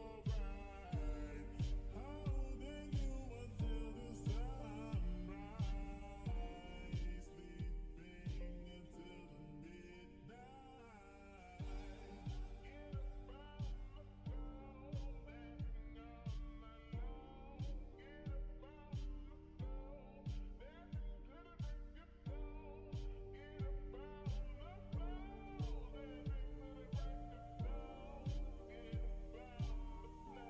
alright. Holding you until the sunrise, sleeping until the midnight. Get up on the floor, dancing all night long. Get up on the floor, dancing to the break of dawn. Get up on the floor, dancing to the break of dawn. Get up on the floor.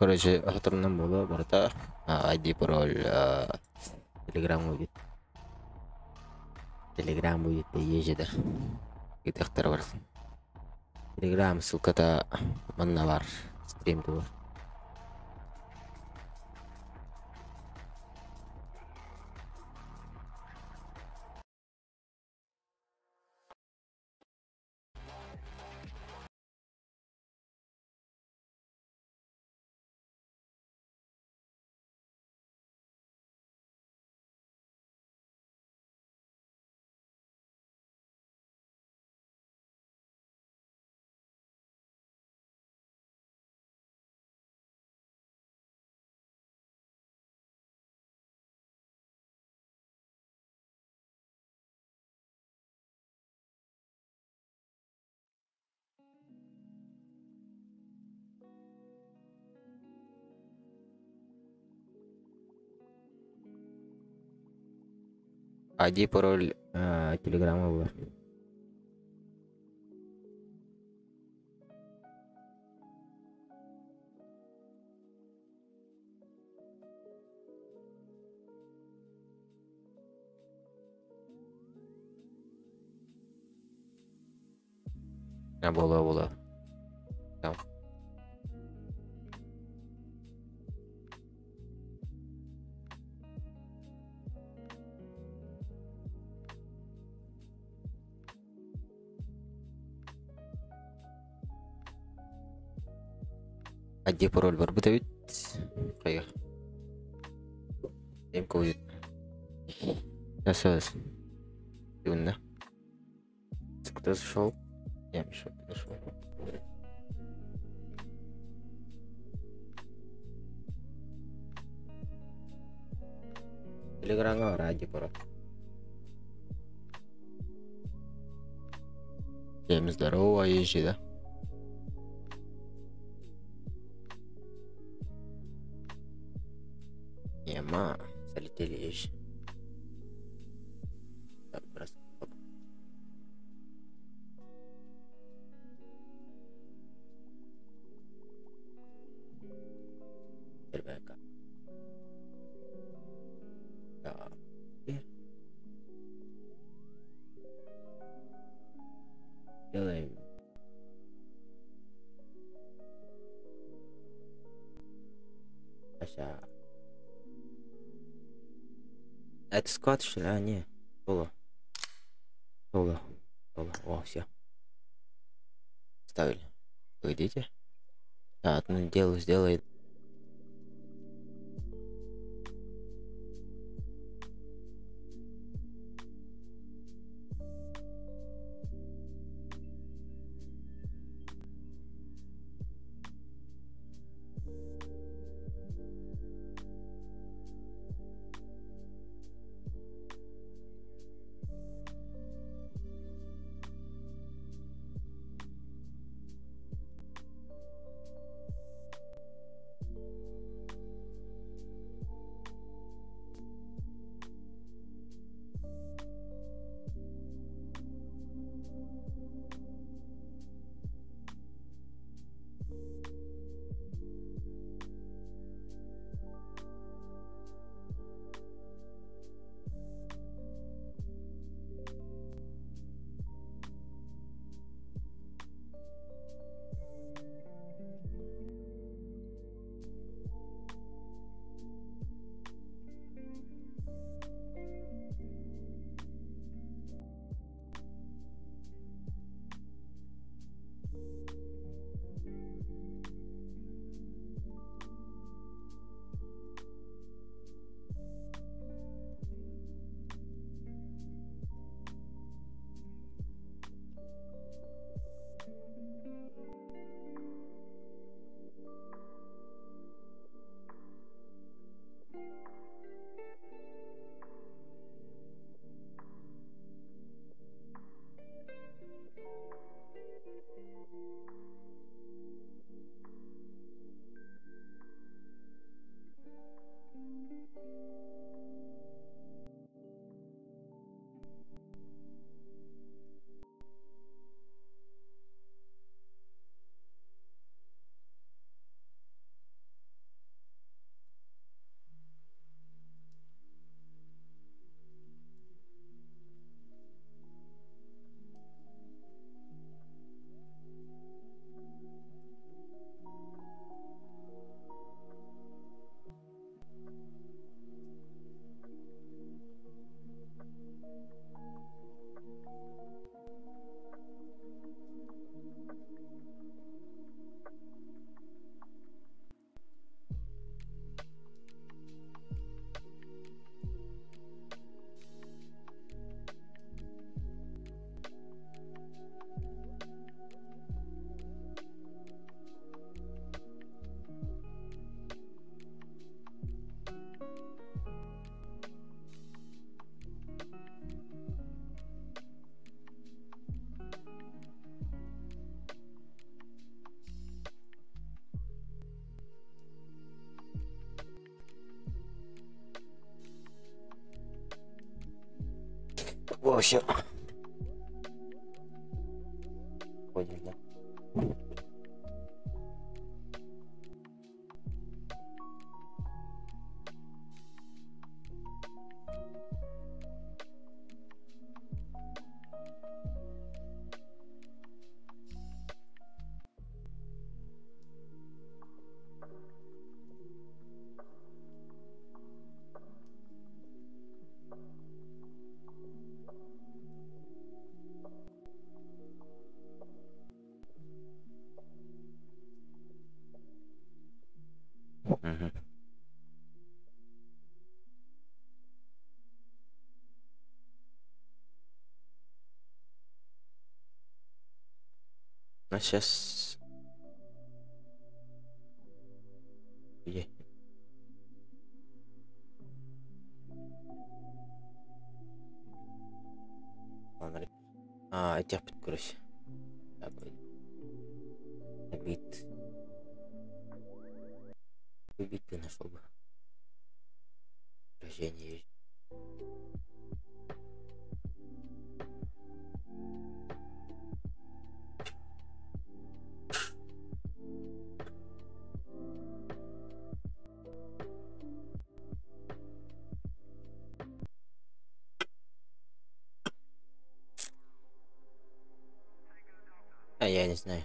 Короче, охотырынан болу барата ID пароль Telegram будет. Telegram будет ежедер. Гитахтар бар. Telegram ссылката манна бар. Стримді бар. ID пароль Телеграма бар. Бола. Там. ID пароль бар бұта бит. Қайық. Демка будет. Сейчас. Юнна. Кто зашел? Я Миша подошел. Телеграмма ради пароль. Всем здорово, езжи, да? Ема, залетели езжи. Так, просто. Ребята. Да. Делаем. Аша. Это склад, что ли? А, не. Соло. О, все. Ставили. Вы идите? Да, одно дело сделает. все. Ходишь, да? Мгм. А сейчас... Где? Ладно. А, этих подкрусь. Бит. Биты нашел бы. Рождение есть. А я не знаю.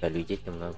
Да, людей там много.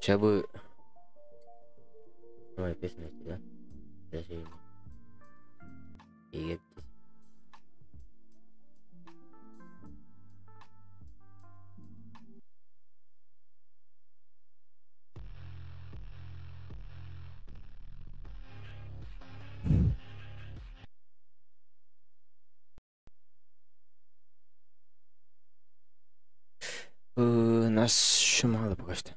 Сейчас бы... Ой, песня, да? Даже и... Нас еще мало просто.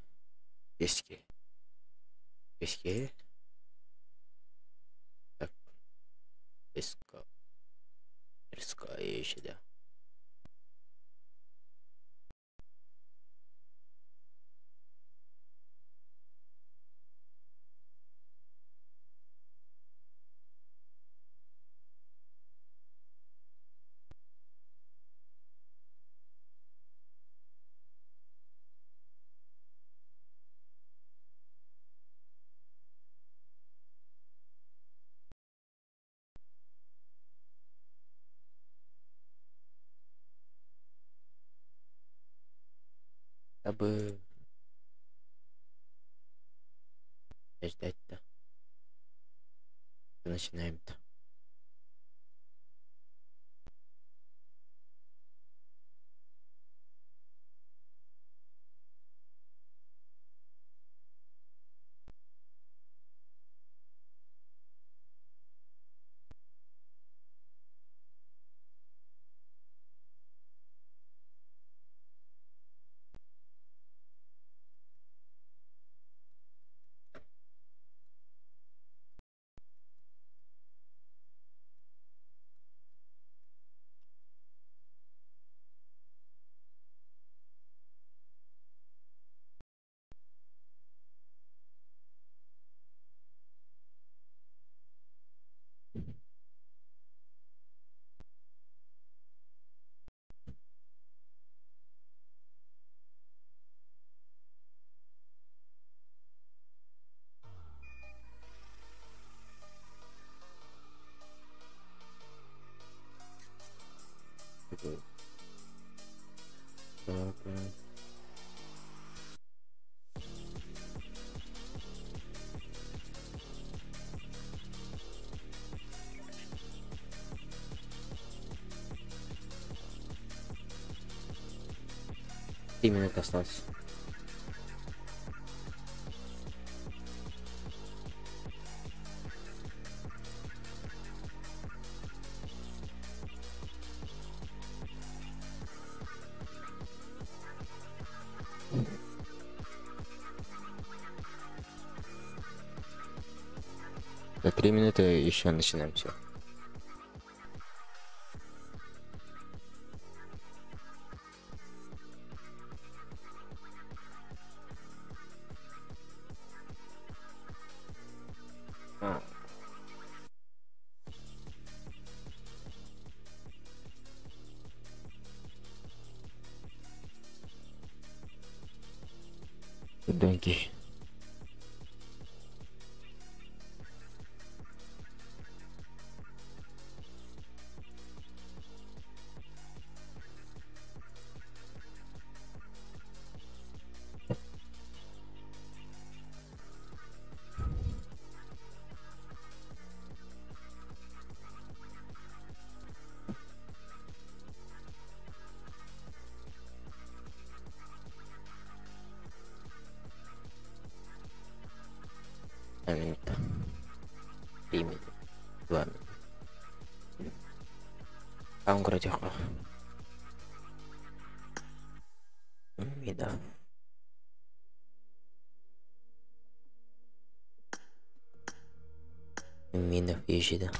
10 10. Так, СК еще, да. Дабы ждать-то. начинаем-то? Так, 3 минуты осталось. За 3 минуты еще начинаем все. Доньки. Минута. 3 минуты. 2 минуты. Ангротиха. Мида. Минов ежида.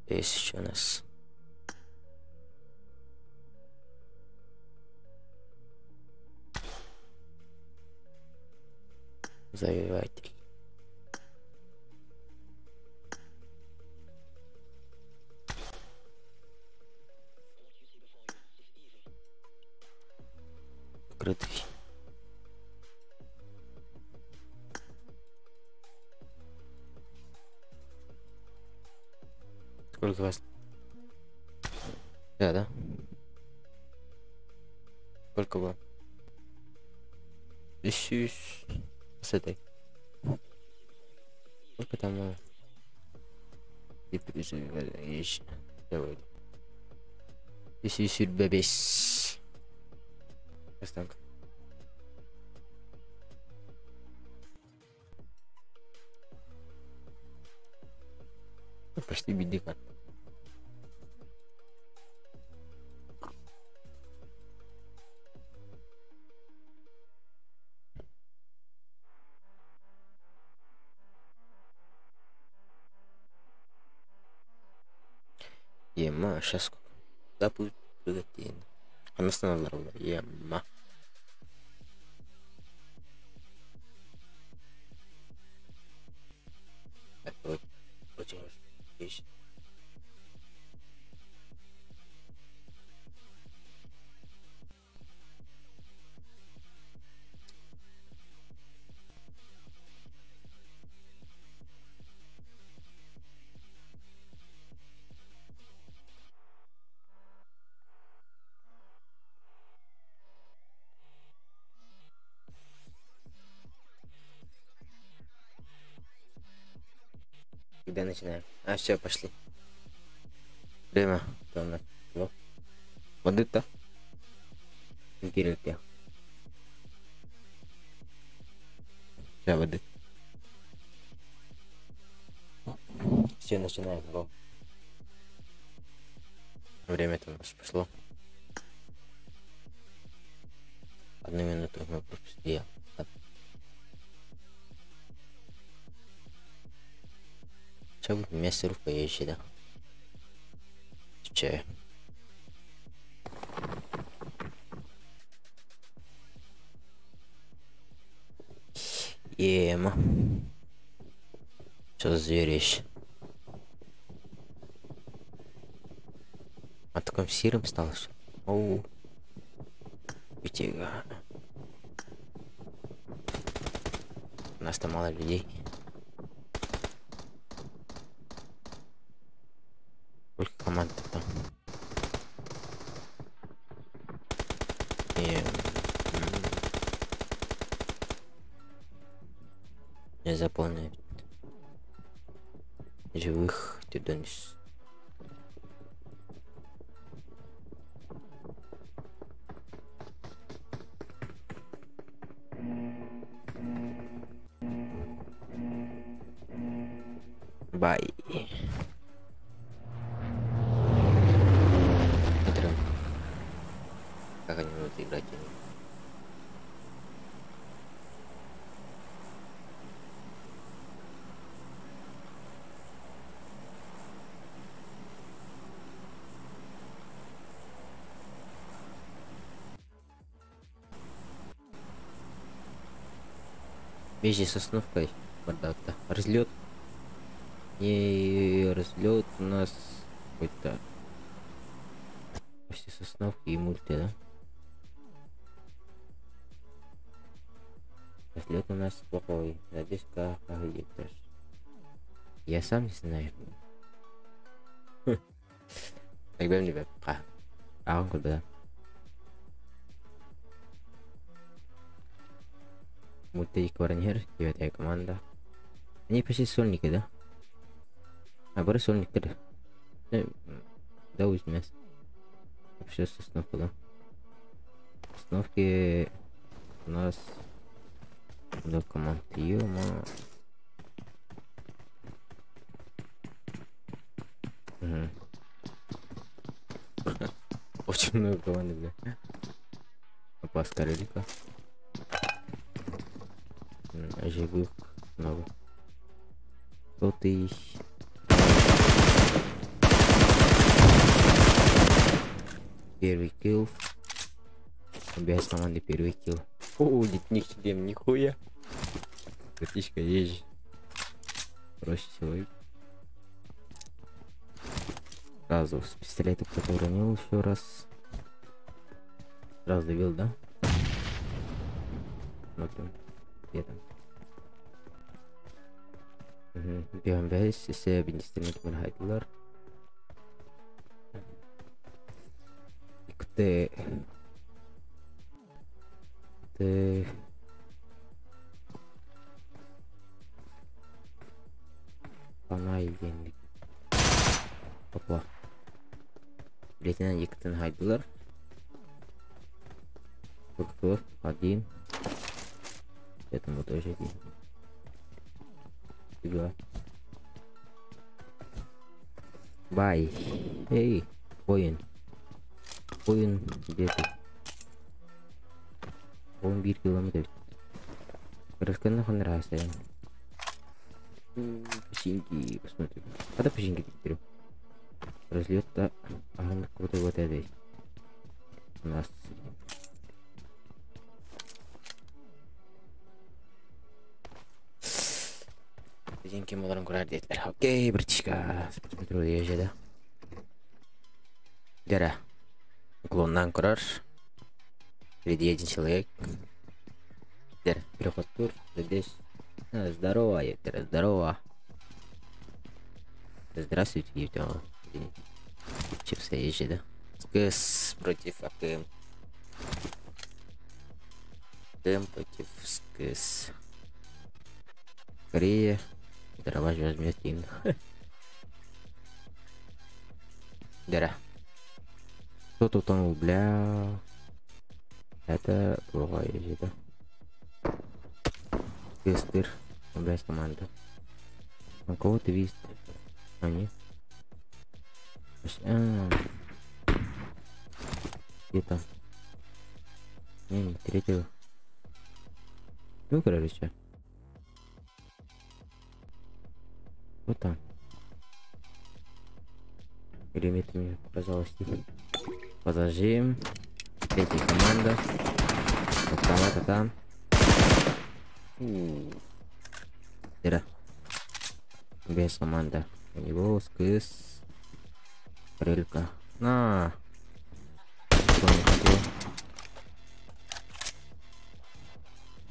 Есть еще у нас. Завиватель. Открытый. Сколько вас? Да. Сколько было? Ищу с этой. Сколько там? И приживешь. Давай. Ищу бебес. Так. Почти бедика. Ема, сейчас да будет приготовлено. Она становилась ема. Это очень вещь. Когда начинаем? А, все, пошли. Время. Что у нас? Вот это. Интересно. Сейчас воды. Все, начинаем. Го. Время-то у нас пошло. 1 минуту мы пропустили. Сейчас будет мясо поесть, да? С чаем. Ема. Что за зверищ? А таким сирым стало все. Оу. Витига. У нас там мало людей. Сколько команд там? Не заполняет. Живых тюдонис. Бай. Смотрим, как они будут играть. Вещи с основкой. Бардак-то. Разлет. И разлет у нас какой-то почти сосновки и мульти, да? Разлет у нас плохой. Задержка где-то. Я сам не знаю. Тогда мне он куда? Мульти Кварнер, 9-я команда. Они почти сольники, да? А бары сольник тогда. Да, возьмем. Вообще основка, да? Основки у нас до команд. Ё-мо. Очень много команд, бля. Опаска релика. Живых много. 100 тысяч. Первый килл. Без команды первый килл. О, летник шлем, нихуя. Птичка есть. Проще всего. Сразу с пистолета кто-то уронил еще раз. Сразу довел, да? Смотрим. Где там? Бьем без, если бенестельник Хайдлер. Ты пана егенлик. Опа. Лейтенант Екатерин Хайдлер. Сколько? 1. Этому тоже 1. Фига. Бай. Эй, воин. Воин, где ты? Он 1 километр. Расскажи, он нравится. Печеньки, посмотрим. Когда печеньки теперь? Разлет-то. Ага, какой-то вот этой. У нас. Печеньки мы можем курать. Окей, братишка. Посмотрю, я же, да? Дара. Уклоннан кураж. Впереди 1 человек. Дара, переход тур. Здесь. Здорово, Ектор, здорово. Здравствуйте, Ектор. Чипсы езжи, да? СКС против АКМ. АКМ против СКС. Корея. Дрова возьмет один. Дыра. Кто-то утонул, бля. Это плохо ездит, да? Кыстыр. Блядь, команда. А кого ты видишь? А, нет. Где там? Не, третьего. Ну, короче. Вот там. Переметр мне показалось. Позажим. Третья команда. Вот там, это там. Дыра. Без команда. У него скыс. Релька. На.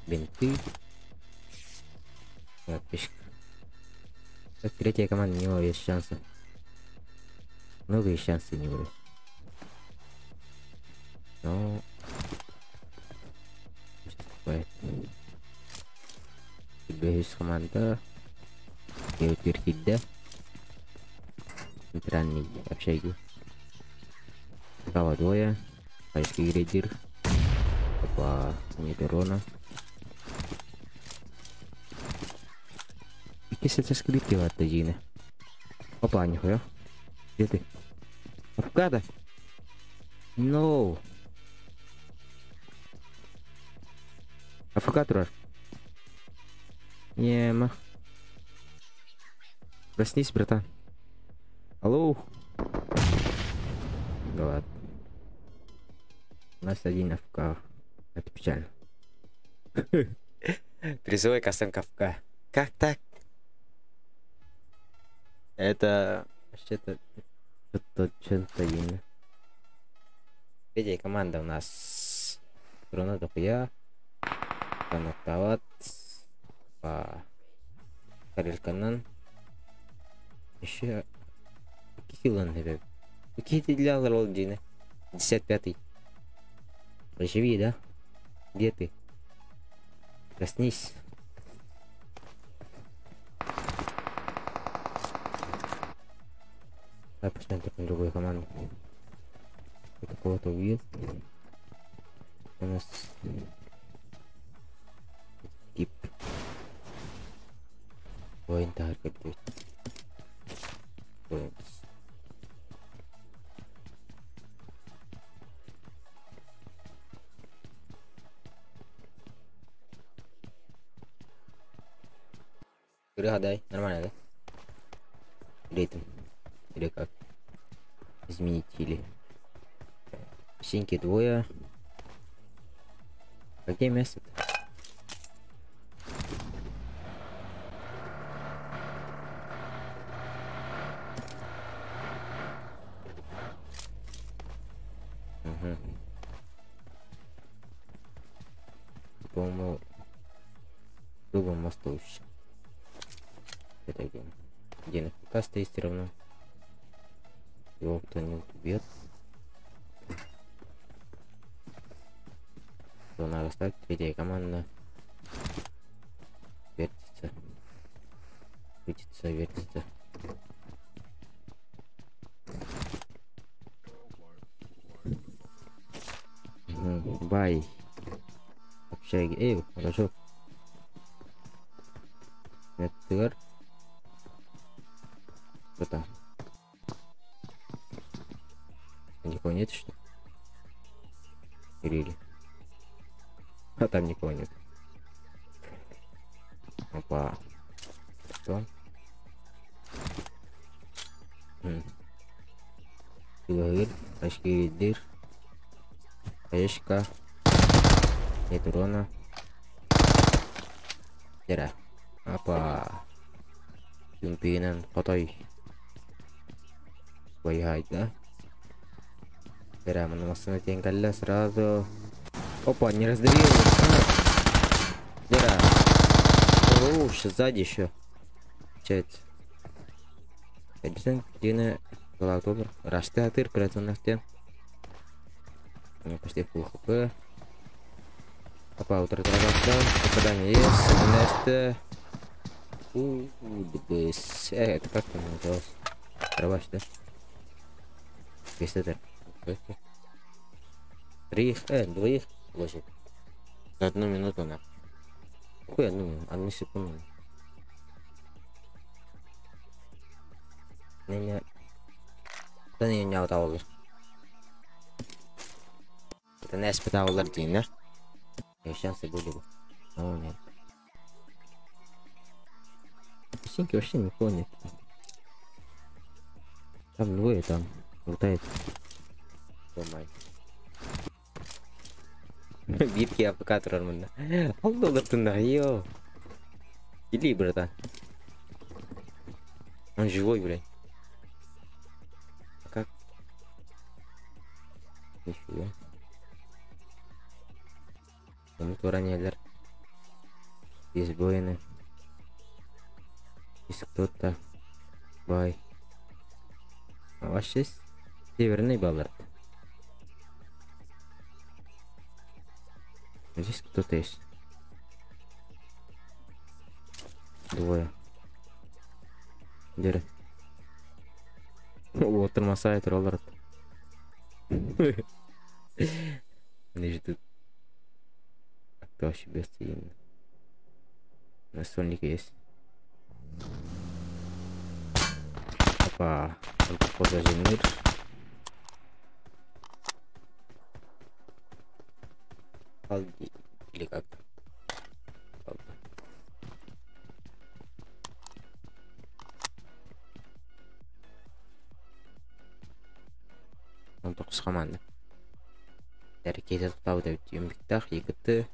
Бинты. Пешка. Так, третья команда, у него есть шансы. Много есть шансы не будет. Но... Сейчас бывает. Тебе есть команда. Я утвердить, да? Центральный общаги. Справа двое. Пальский грейдер. Опа, нет урона. Если это скрипты от Дина. Опа, нихуя. Где ты? Авкадо? No. Авкадо. Нема. Проснись, братан. Алло. Да ладно. У нас один АФК. Это печально. Призовой кастом АФК. Как так? Это вообще-то что-то именно. Третья команда у нас Руна дохуя. Канактават. По Карельканан. Еще Кихилан, ребят. Какие ты для Ролдина? 55-й. Живи, да? Где ты? Проснись. Давай посмотрим на другую команду. Кто кого-то увидел. У нас тип. Воин таргет. Гадай, нормально, да? Рейтинг. Или как? Изменить или... Синьки двое. А где место-то? Угу. По-моему, в другом мосту еще. Это где на ПК стоит все равно. Его кто-нибудь убьет. То надо стать. Третья команда. Вертится. Крутится, вертится. Бай. Общаги. Эй, хорошо. Метр. Что там? Никого нет, что ли? Или? А там никого нет. Опа. Что? Силовик, очки дыр. Пешка. Нет урона. Дыра. Опа. Пимпинан, фотой. Байхайт, да? Дыра, мы на машину тенкалля сразу. Опа, не раздавил. Дыра. О, сейчас сзади еще. Получается. Обязательно где-то Голотовер. Рашты атыр, кратон нафтен. Почти фул хп. Опа, утро попадание есть. Настя. Дыбыс. Это как там называлось? Дробаш, да? Если это... Троих, двоих ложит. На 1 минуту на. Какую 1 секунду? Не. Да не ауталар. Это не испыталар дейін, да? Шансы были бы. Но нет. Синки вообще никого нет. Там двое там лутает. Бирки АПК тұрармында. $10 тында, йо. Иди, братан. Он живой, блядь. А как? Нифига. Умут уронялер. Есть воины. Есть кто-то. Бай. А вообще северный баллард. Здесь кто-то есть. Двое. Где? Вот тормозает роллард. Они же тут. Кто вообще бесценен? Настольник есть. Опа. Он походу замер. Алди. Или как? Он только с командой. Әрекет тау да үмбіктақ екіті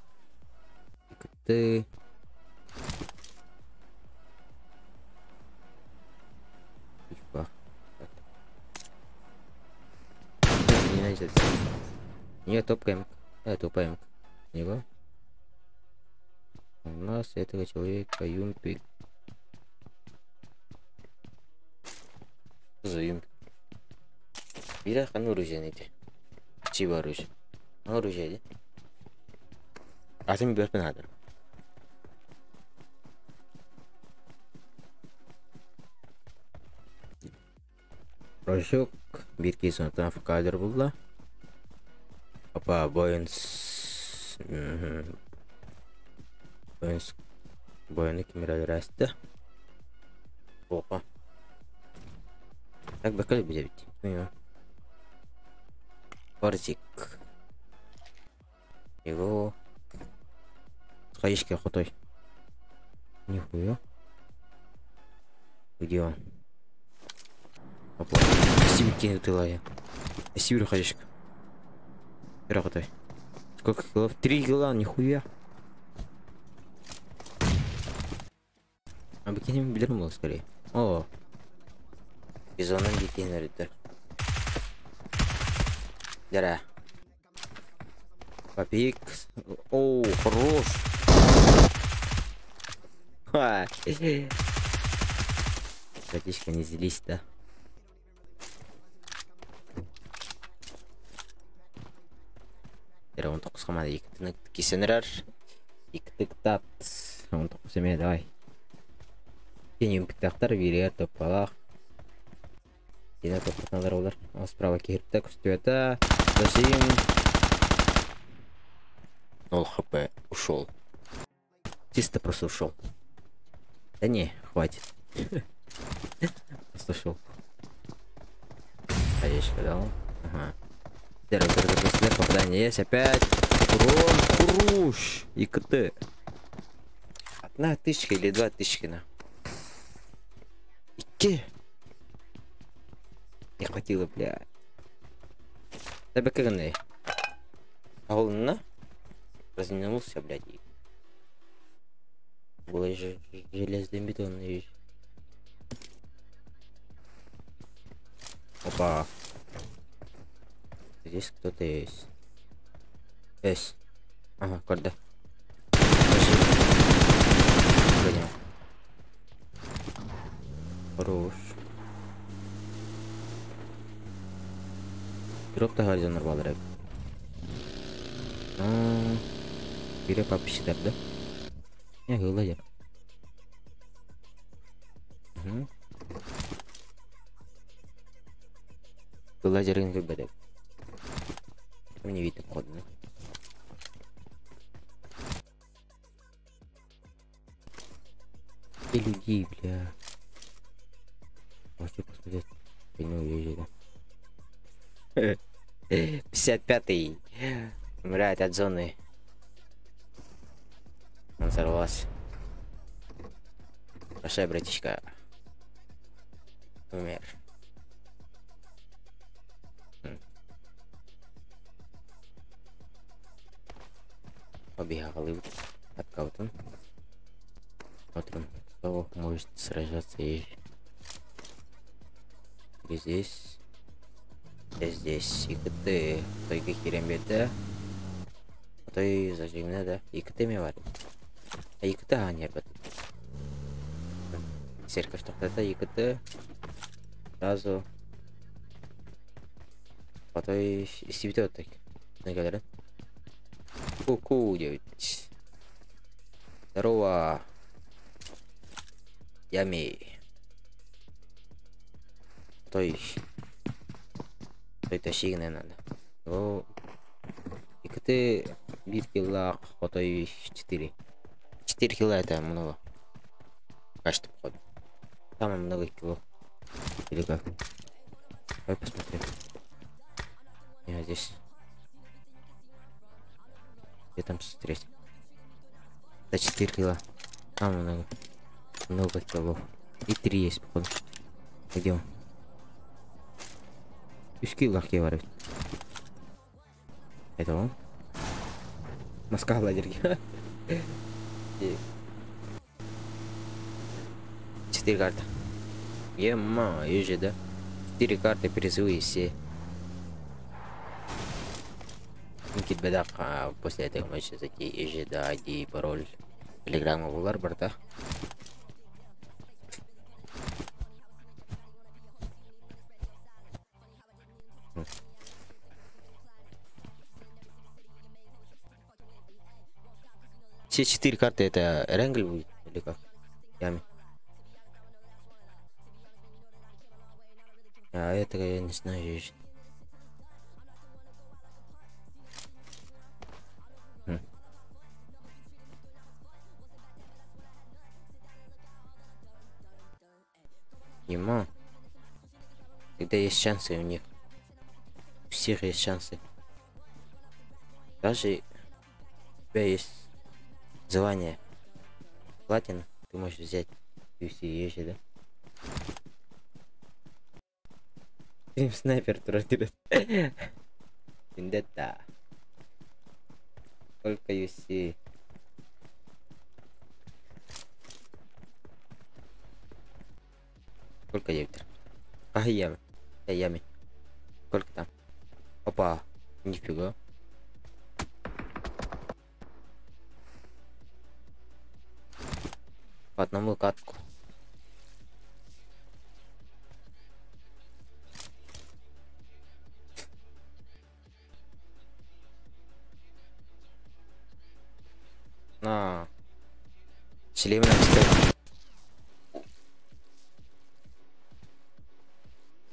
не топаем, топаем него. У нас этого человека юмпик за юмпик бирахан оружие нейді чиба оружие оружие атын берпен адыр Рожок bir kez sonra факалер buldu. Опа, Боинс Боины кемералер асты. Опа. Так бакали буде бить. Форзик. Его сходишки охотой. Нихуя. Где он? Опа. Сибирь кинут илая. Сибирь ходишка. Охотой. Сколько килов? 3 кило, нихуя. А бикинем билерим было скорее. О. Бизонан бикинер это. Дара. Попик. О, хорош. Ха. Братишка, не злись, да? Он только схомал, и кисенрар, и ктыктат. Он только семья, давай. Кенем пиктахтар, вирер, топалах. И на топ надо роллер. А справа киртек, стюэта. Зачем? 0 хп. Ушел. Чисто просто ушел. Да не, хватит. Просто ушел. Конечно, дал. Ага. Попадание есть опять. Урон, хуруш. И КТ. 1000 или 2000 на. Ики. Не хватило, бля. Тебе кырный. А он на? Разминулся, блядь. Было же железный бетон. Опа. Здесь кто-то есть. Есть. Ага, корда. Понял. Хорош. Дропта горизонталь балрак. Бире папишдар, да? Не гылайыр. Ты лазерный ГБД. Мне видно код, да? И людей, бля. Хочу посмотреть. Я не увижу, да? 55-й. Умирает от зоны. Он взорвался. Прощай, братишка. Умер. Побегал от кого-то. Смотрим, кто может сражаться и здесь. Здесь ИКТ. Только херембета. А то и зачем надо. ИКТ мевар. А ИКТ не работает. Церковь что-то ИКТ. Сразу. А то и светет так. Наверное. Ку-ку, девять. Здорово. Ями. То есть. Это сильно надо. О. ИКТ бит килла, а то и 4. 4 килла это много. Кажется, походу. Самое много кило. Или как? Давай посмотрим. Я здесь. Где там смотреть? За 4 кило. Самое много. Много килов. И 3 есть, походу. Где он? 3 килах я варю. Это он? Маска ладерки. 4 карты. Ема, ежи, да? 4 карты призывы все. Никит бедак, после этого матча зайти ежи, да, ID, пароль. Телеграмма булар барда. Все 4 карты это Ренгль будет или как? Ями. А это я не знаю. Ема. Тогда есть шансы у них. У всех есть шансы. Даже у тебя есть звание платина, ты можешь взять и все ежи, да? Фильм снайпер тротирует. Вендетта. Сколько UC? Сколько Виктор? А ями. Ями. Сколько там? Опа. Нифига. По одному катку. На. Шлемная стоит.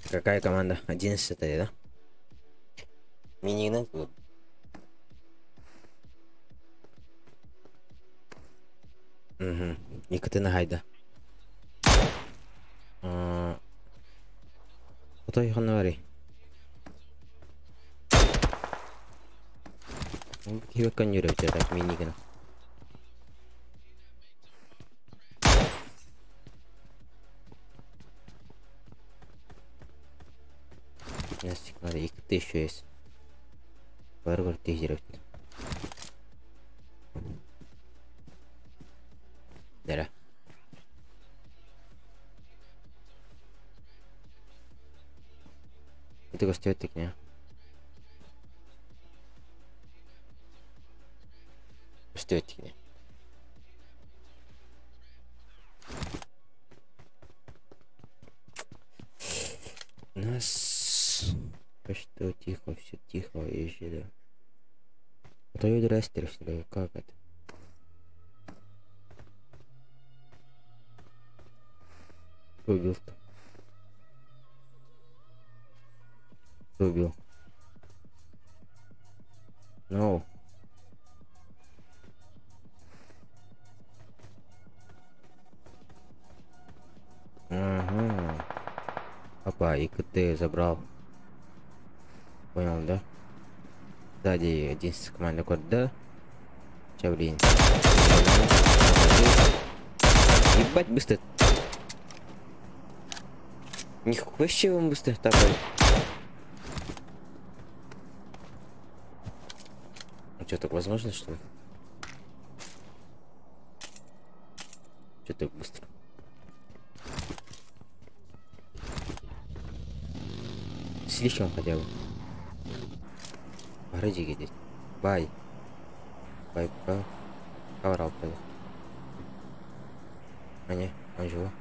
Какая команда? 11-я, да? Мини-игнат был. Угу. Екатерина Гайда. Кто их говорит? Его конюрить так мини-игна. Надо, их ты еще есть. Варвар тизеров. Да. Это гостевой тыкня. Гостевой тыкня. Нас... Что тихо, все тихо, езжай, да. А то я растер всегда, как это? Убил-то. Кто убил? No. Ага. Опа, и КТ забрал. Понял, да? Сзади 11 командный код, да? Сейчас, блин. Ебать, быстро. Нихуя себе он быстро тапает. Ну что, так возможно, что ли? Что так быстро? Слишком хотя бы. Погоди, где? Бай. Бай, бай. Коврал, пойду. А не, он живой.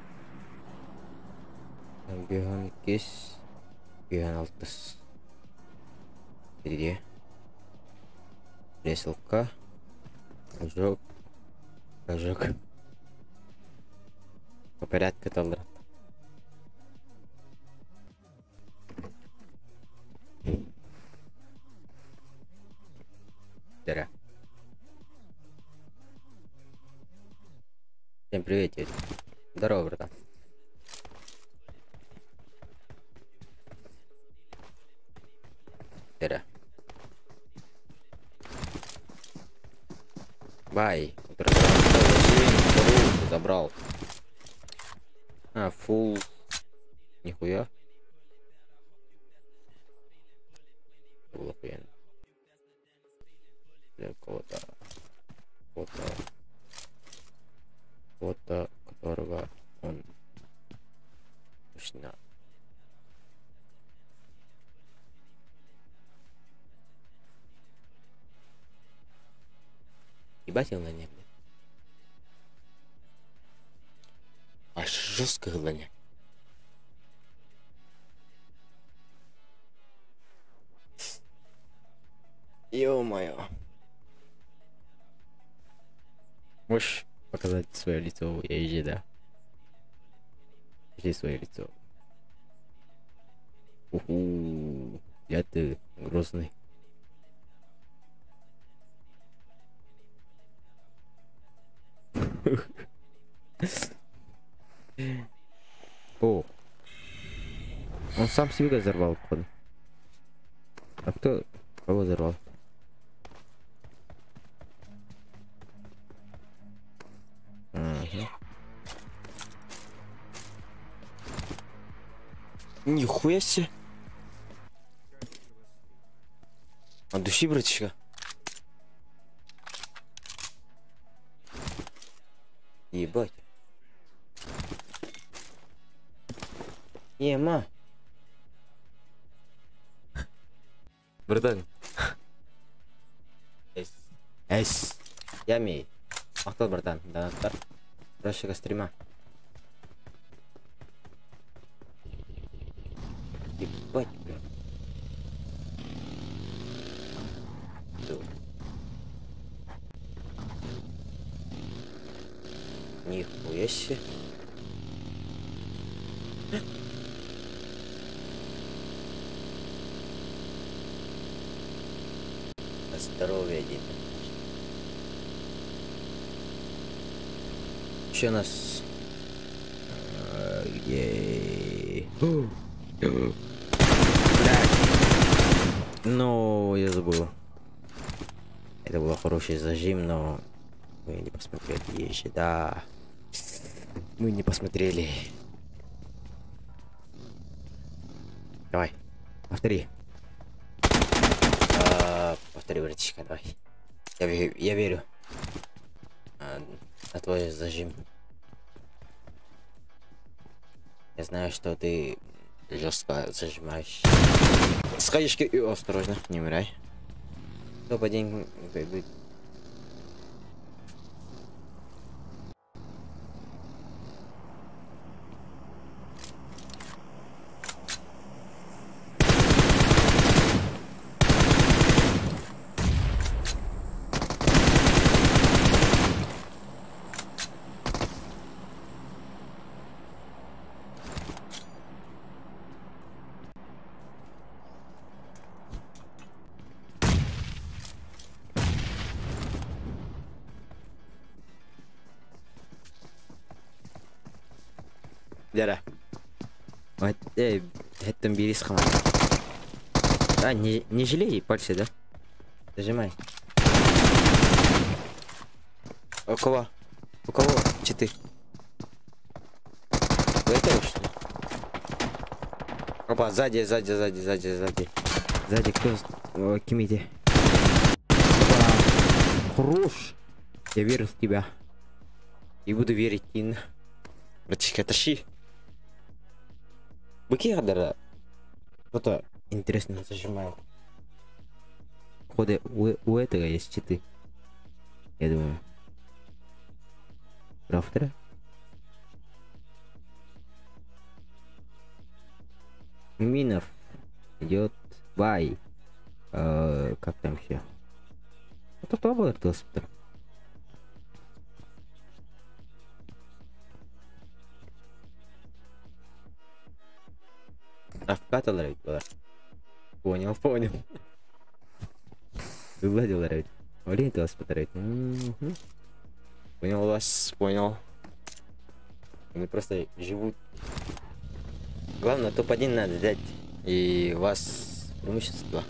Беган кес. Беган алтыс. Где? Креслка. Ожог. Ожог. По порядку там, брат. Здря. Всем привет, Юрий. Здорово, братан. Здря. Бай. Забрал. А, фул. Нихуя. Было охуенно. Для кого-то. Фото, которого он точно. Ебать глане, блин. Аж жестко глане. Ё-моё. Можешь показать свое лицо в езде, да? Покажи свое лицо. Уху. Я ты грозный. О. Он сам себя взорвал, походу. А кто кого взорвал? Ага. Нихуя себе. От души, братишка. Ебать. Ема. Братан. Эс. Ями. Мақтал, братан. Донаттар. Прошлого стрима. Ебать, бля. Нихуя себе. Здоровье, дети. Че у нас? Где? Ну, я забыл. Это был хороший зажим, но мы не посмотрели еще, да. Мы не посмотрели. Давай, повтори. Повтори, братишка, давай. Я верю на твой зажим. Я знаю, что ты жестко зажимаешь. Сходишь и осторожно, не умирай. Топ-1 будет. Дара. Вот, это бери схват. А, не жалей пальцы, да? Зажимай. У кого? У кого? Читы. У этого что ли? Опа, сзади. Сзади кто? О, Кимити. Опа. Хорош. Я верю в тебя. И буду верить Тин. Братишка, тащи. Быки Адара. Кто-то интересно зажимает. Походу у этого есть читы. Я думаю. Рафтера. Минов идет бай. Как там еще? Это пробует госпиталь. А вкатал рейд была. Понял. Выгладил рейд. Блин, ты вас повторяет. Понял вас, понял. Они просто живут. Главное, топ-1 надо взять. И у вас преимущество.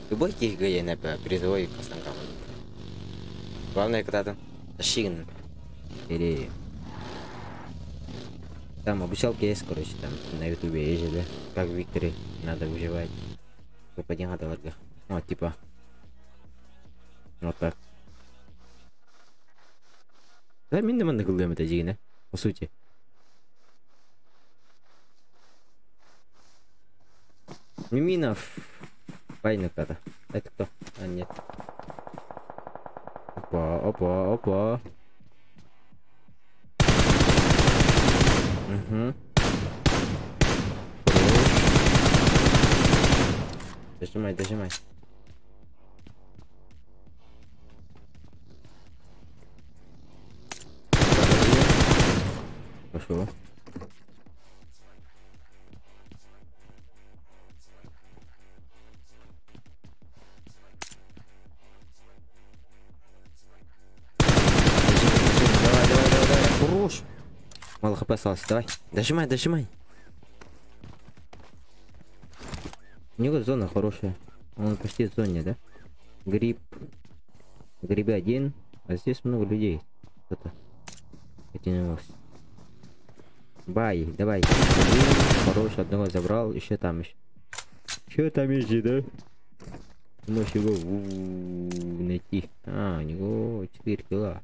Любой ких на призовой красном команде. Главное, когда там Тащин. Или... Там обучалки есть, короче, там на ютубе есть, да? Как в Викторе надо выживать. Топ-1 надо ларга. Вот, типа... Вот так. Да, минимум на голове это дигна, по сути. Миминов. Пайна когда. Это кто? А, нет. Опа. Угу. Дожимай. Пошел. Давай. Хорош. Мало хп осталось. Давай. Дожимай. У него зона хорошая. Он почти в зоне, да? Грибы один. А здесь много людей. Кто-то потянулся. Бай, давай. Хорош, одного забрал. Еще там, да? Можешь его найти. А, у него 4 килла.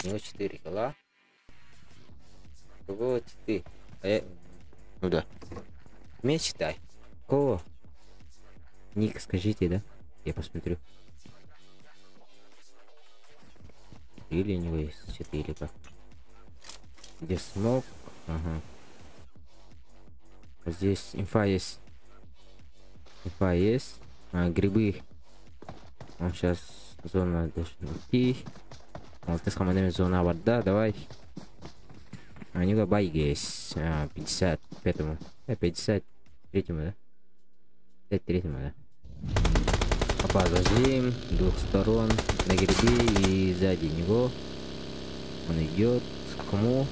У него 4 килла. Вот ты. Ну да. Меня читай. Кого? Ник, скажите, да? Я посмотрю. Или у него есть 4 как. Где смог? Ага. Вот здесь инфа есть. А, грибы. Он сейчас зона должен идти. Вот ты с командами зона вода, давай. А у него байги есть. 55-му. 53-му, да? 53-му, да? Опа, зажим. Двух сторон. На грибы и сзади него. Он идет. К кому?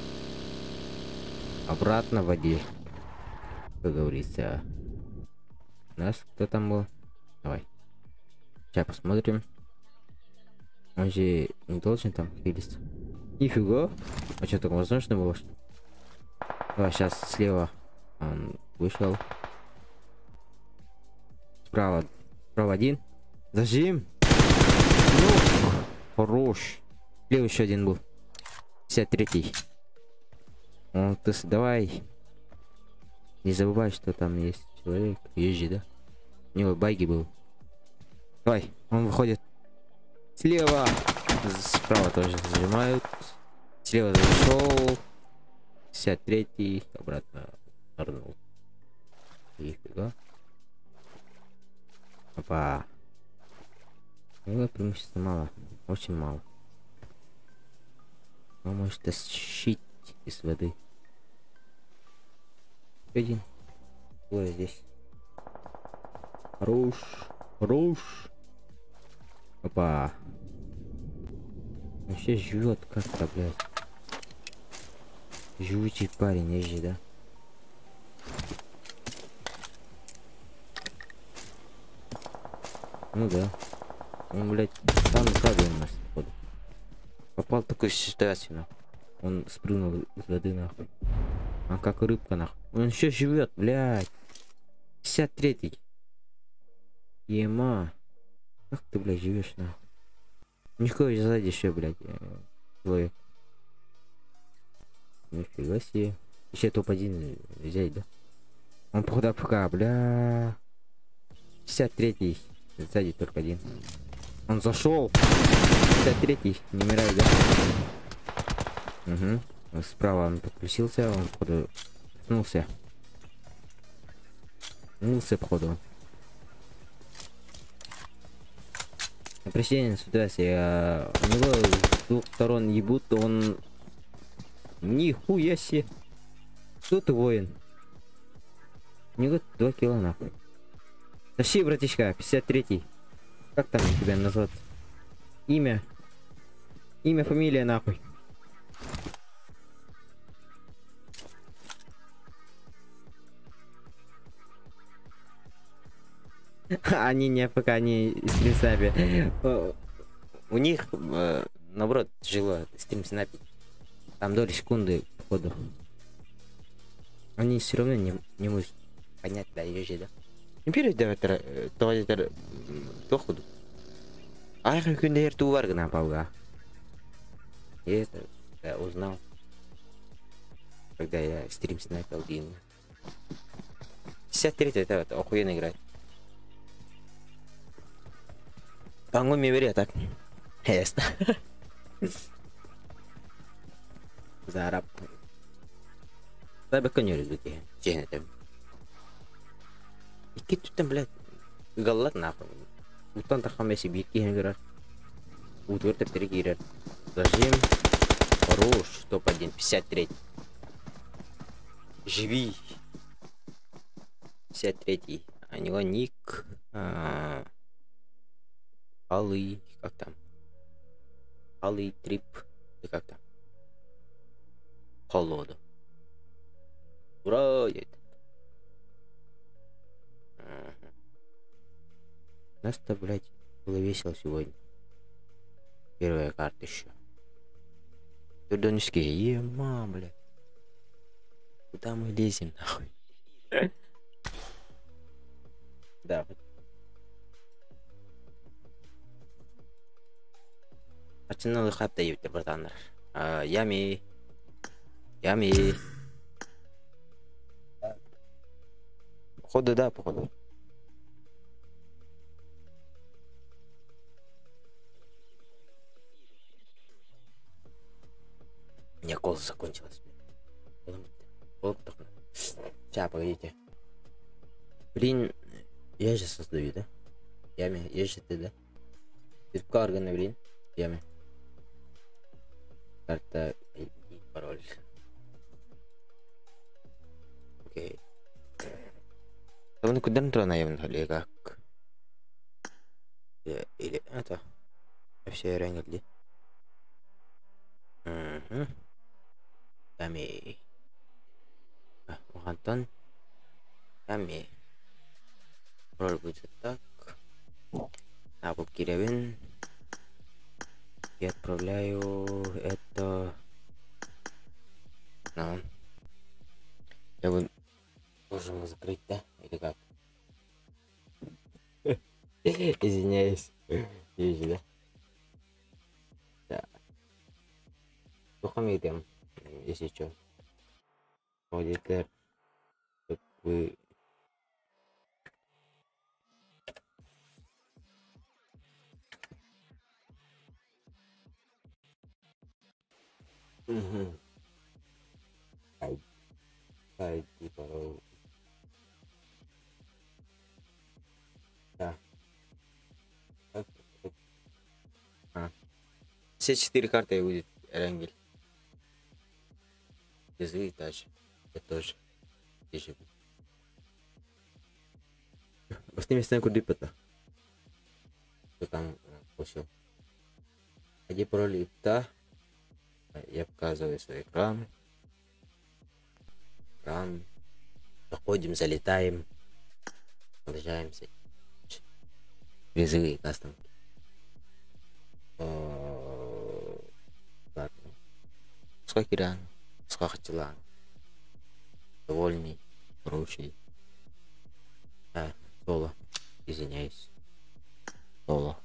Обратно в воде. Как говорится. У нас кто там был? Давай. Сейчас посмотрим. Он же не должен там хилиться. Нифига. А что, так возможно было? Давай, сейчас слева он вышел. Справа один. Зажим. Ну, хорош. Слева еще один был. 53-й. Вот, давай. Не забывай, что там есть человек. Езжи, да? У него байги был. Давай, он выходит. Слева. Справа тоже зажимают. Слева зашел. 53-й. Обратно нырнул. Нифига. Опа. У него преимущества мало. Очень мало. Он может тащить из воды. Один. Двое здесь. Хорош. Опа. Он вообще живет как-то, блядь. Живучий парень, езжи, да? Ну да. Он, блядь, самый слабый у нас, походу. Попал в такую ситуацию, нахуй. Он спрыгнул из воды, нахуй. Он как рыбка, нахуй. Он еще живет, блядь. 53-й. Ема. Как ты, блядь, живешь, нахуй? Никого сзади еще, блядь, человек. Нифига себе. Еще топ-1 взять, да? Он походу АФК, бля. 53-й. Сзади только один. Он зашел. 53-й. Не умирает, да? Угу. Справа он подключился, он походу снулся. Снулся, походу. Причина ситуация. У него с двух сторон ебут, он... Нихуя себе. Кто ты, воин? У него 2 кило, нахуй. Тащи, братишка, 53-й. Как там тебя назвать? Имя. Имя, фамилия, нахуй. Они не АФК, они стримснайпи. У них, наоборот, тяжело стримснайпить. Там доли секунды, походу. Они все равно не могут понять, да, ежи, да? Империя давайте доходу. Ай, күндер тувар гына пауга. И это я узнал, когда я стрим снайпил один. 53 это вот охуенно играть. Пангу мне бери, так. Ясно. Зараб. Tapi kan nyuruh gitu ya, cina tem. Iki tuh tem блядь, galak нахуй. Утан так хамеси битки играть. Утвер так перегирать. Зажим. Хорош, топ-1, 53. Живи. 53. А него ник. Алый, как там? Алый трип. И как там? Холода. Ура! Нас-то, блядь, было весело сегодня. Первая карта еще. Турдонические. Ема, блядь. Куда мы лезем, нахуй? Да. Арсенал хапта ебте, братандар. Ями. Ями. Походу, да, походу. У меня кола закончилась. Сейчас, погодите. Блин, я же создаю, да? Ями, я же ты, да? Ты карганы, блин. Ями. Карта и пароль. Окей. Он куда наявно или как? Или это? Все ранили. Угу. Ями. Антон. Ями. Пароль будет так. Киревин. Я отправляю это. Ну. Я бы должен закрыть, да? Или как? Извиняюсь. Есть, да? Да. Плохо идем, если что. Аудитор, как вы... Угу. Айди, пароль. Да. Все 4 карты будет Эренгель. Язык даже. Я тоже. Тише. Вас не местная куда пята. Что там получил? Где пароль да? Я показываю свой экран. экран. Заходим, залетаем. Продолжаемся. Призывы кастомки. Ладно. Сколько хотела. Довольный. Прочий. Соло. Извиняюсь. Соло.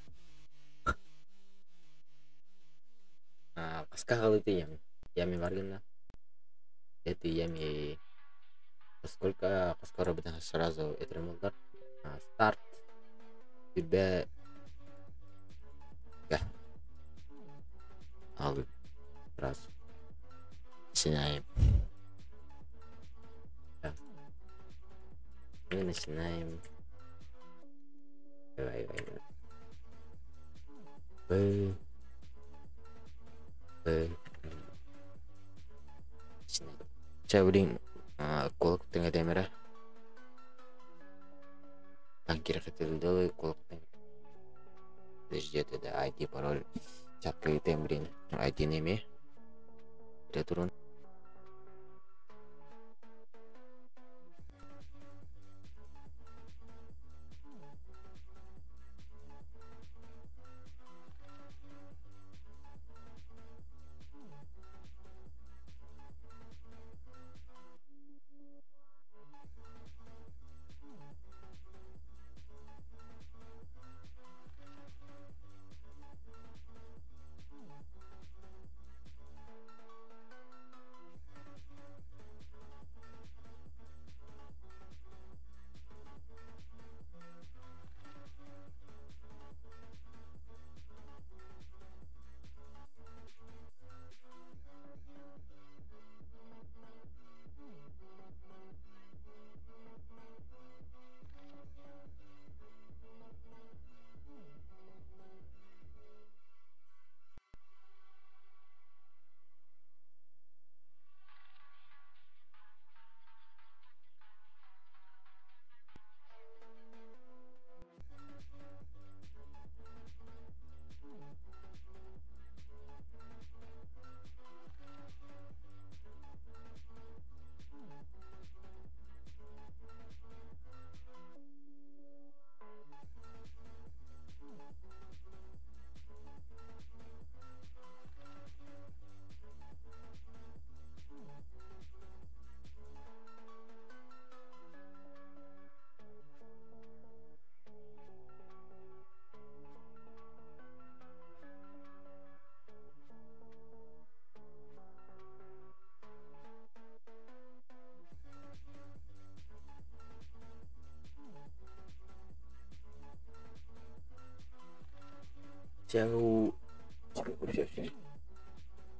Қысқа ты ями барганда. Это ями. Сколько скоро будем сразу этремолдар. Старт. Тебя. Алып. Сразу. Начинаем. Мы начинаем. Давай. Сейчас будем колок тengah темера. Танкер хотел делать колок тengah. Ждет это ID пароль. Чатка тембрин ID неме. Dia turun.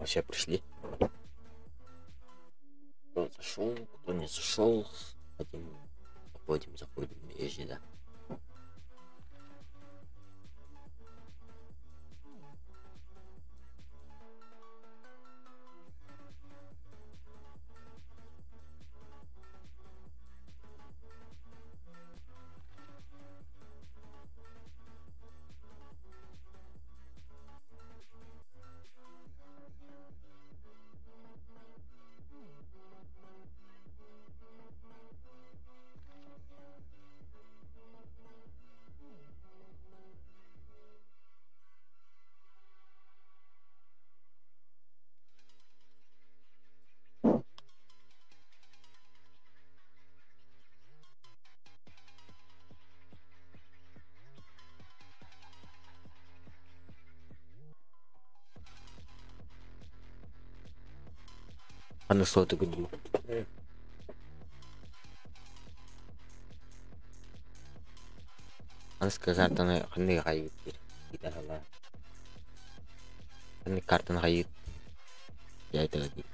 Все пришли. Кто зашел, кто не зашел. Заходим, езжи, да. Аны слоты гуду. Аны картаны қандай қайып дейді ала. Аны картаны қайып. Я это говорю.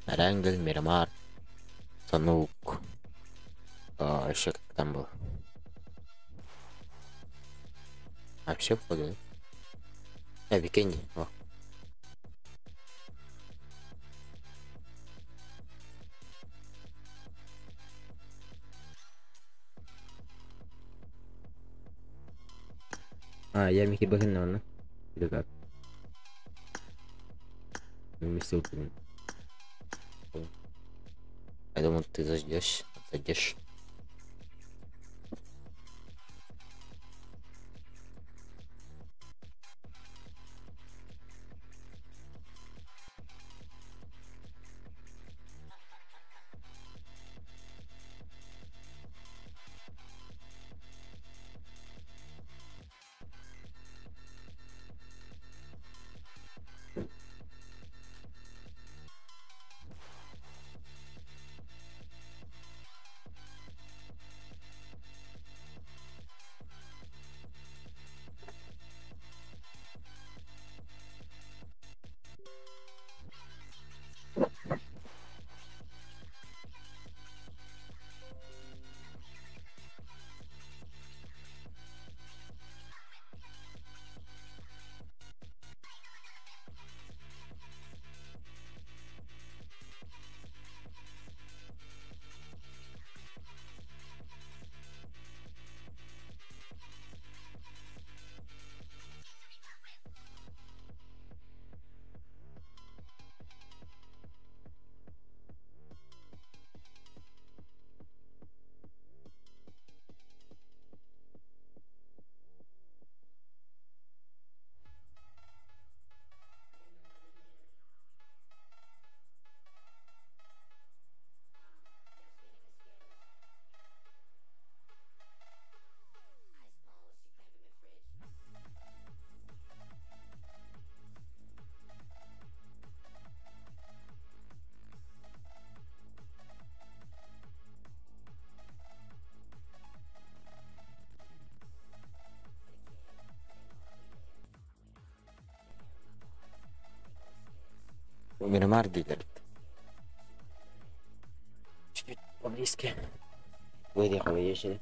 Рангель, Мирамар, Санук. Еще как там было. Все входит. Викенди. Я mikir bakın ne ona. Bir dakika. Mr. Open. Я думал, ты зайдешь. Мирамар дилер. Чуть поблизки. Выехал ещё.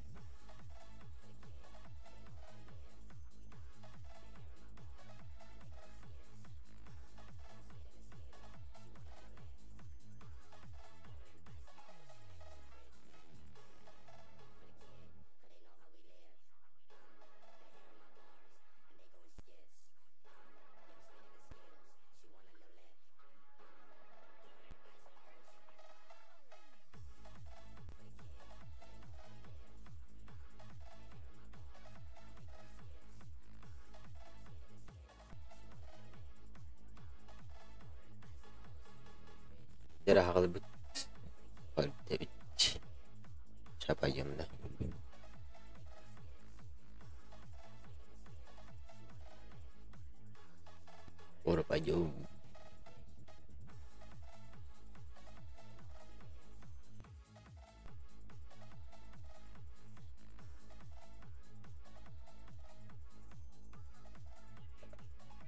Jarah qalbit. Qalbit. Siapa jam dah? Urap aja.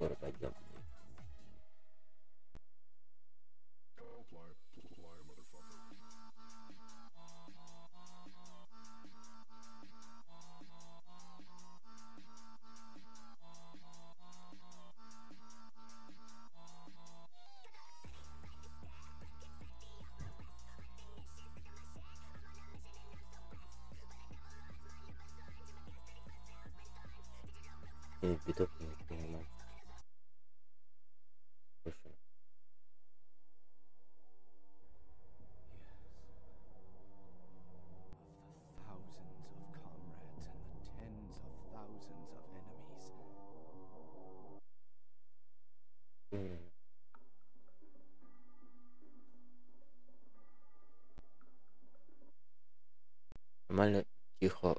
Urap aja. Fly, motherfucker. Биток не понимаю. Хорошо. Thousands of comrades and the tens of thousands of enemies. Нормально, тихо.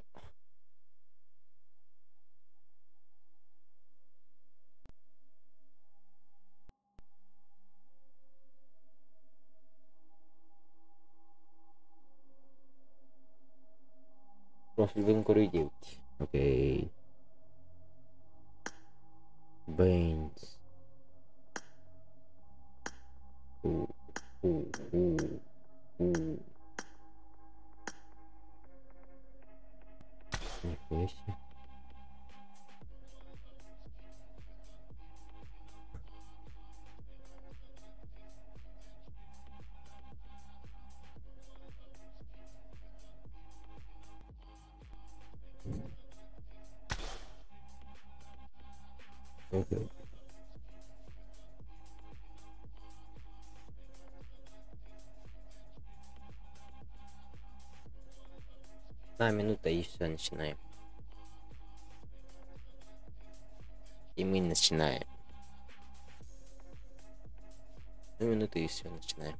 Профиль винкоридить. Окей. Бэйнс. У. Нихуя себе. Окей. 1 минута и все, начинаем. И мы начинаем. 2 минуты и все, начинаем.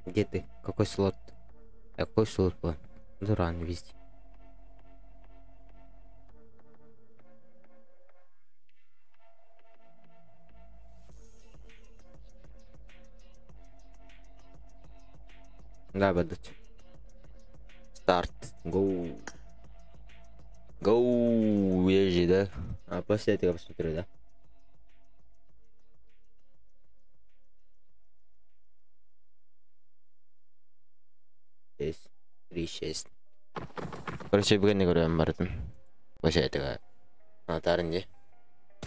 Где ты? Какой слот? Какой слот был? Дуран везде. Да, будут. Старт. Гоу. Гоу. Езжи, да? А после этого посмотрю, да? Шесть. 3-6. Короче, бүгін көремін бардым. После этого. Атарынде.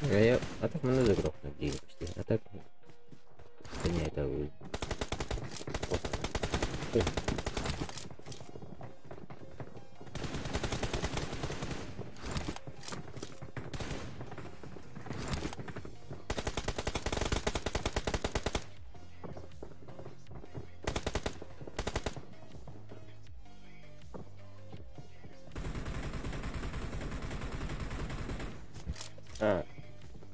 Я... А так мы надо грохну, блин, почти. А так... Да не, это...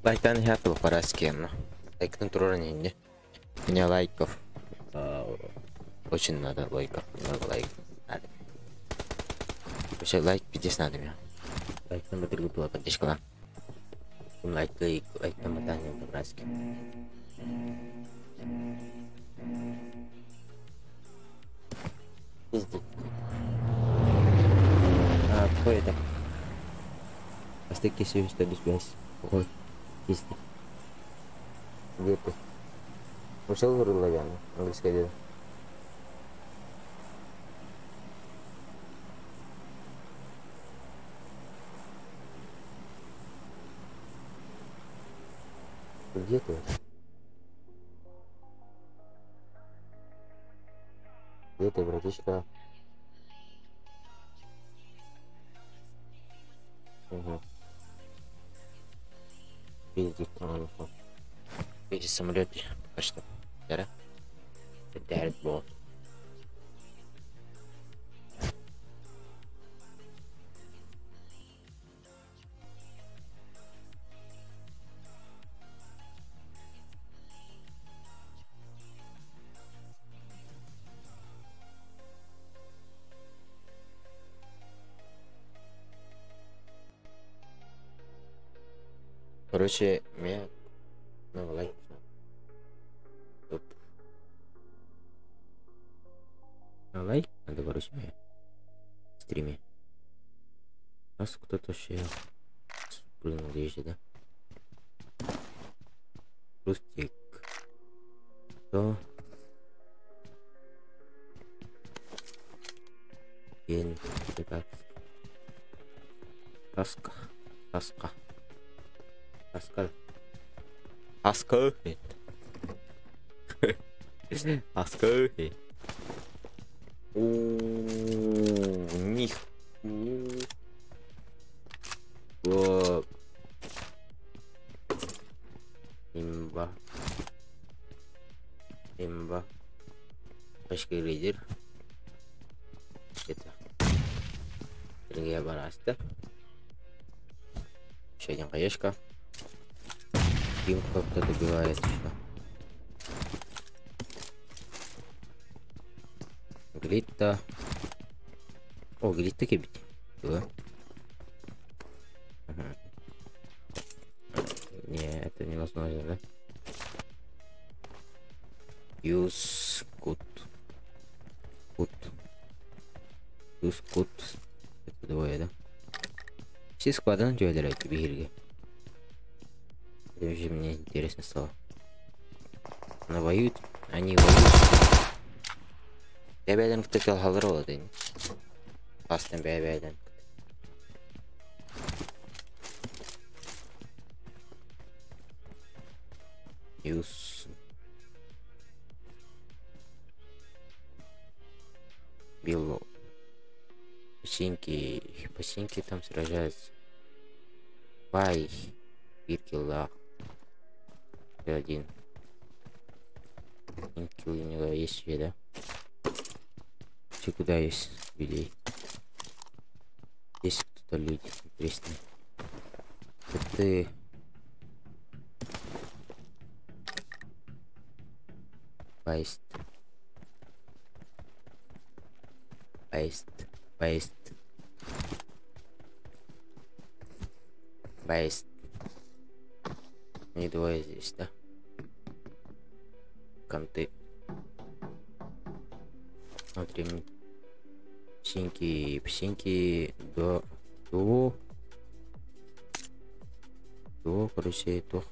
Лайктан хапил по-раски, лайк на туроне. Мне лайков. Очень надо лайков. Много лайков. Надо. Вообще лайк 50 надо мне. Лайк на батарейку была поддержка. Лайк на мотание по-раски. Пиздец. Кто это? Остаки все что без связи. Ой, пизды. Где ты? Ушел в Рурлавяну, английское дело. Где ты? Где ты, братишка? Угу. Видите, видите самолете пока что. Да? Это был. Короче, меня много лайков. Топ. Лайк надо, короче, мне в стриме. У нас кто-то вообще спрыгнул езжи, да? Рустик. Кто? Ген. Таска. Таска. Аскар. Аскар. Аскар. Них. Имба. Имба. Пашки лидер. Это. Ringgit бараста. Еще один хаешка. Им как-то добивает еще. Глита. О, глита кибить. Да. Не, это невозможно, да? Use кут. Кут. Use кут. Это двое, да? Все складаны делают бирги. Это уже мне интересно стало. Но воюют. Они воюют. Бәбәден күтіп алғалар олады. Астын бәбәден. Юс. убил Пасинки там сражается. Бай. Биркилла. Один. Килл у него есть еще, да? Че, куда есть людей? Есть кто-то люди интересные. Ты... Байст. Не двое здесь, да? Конты. Смотрим. Псинки до короче, то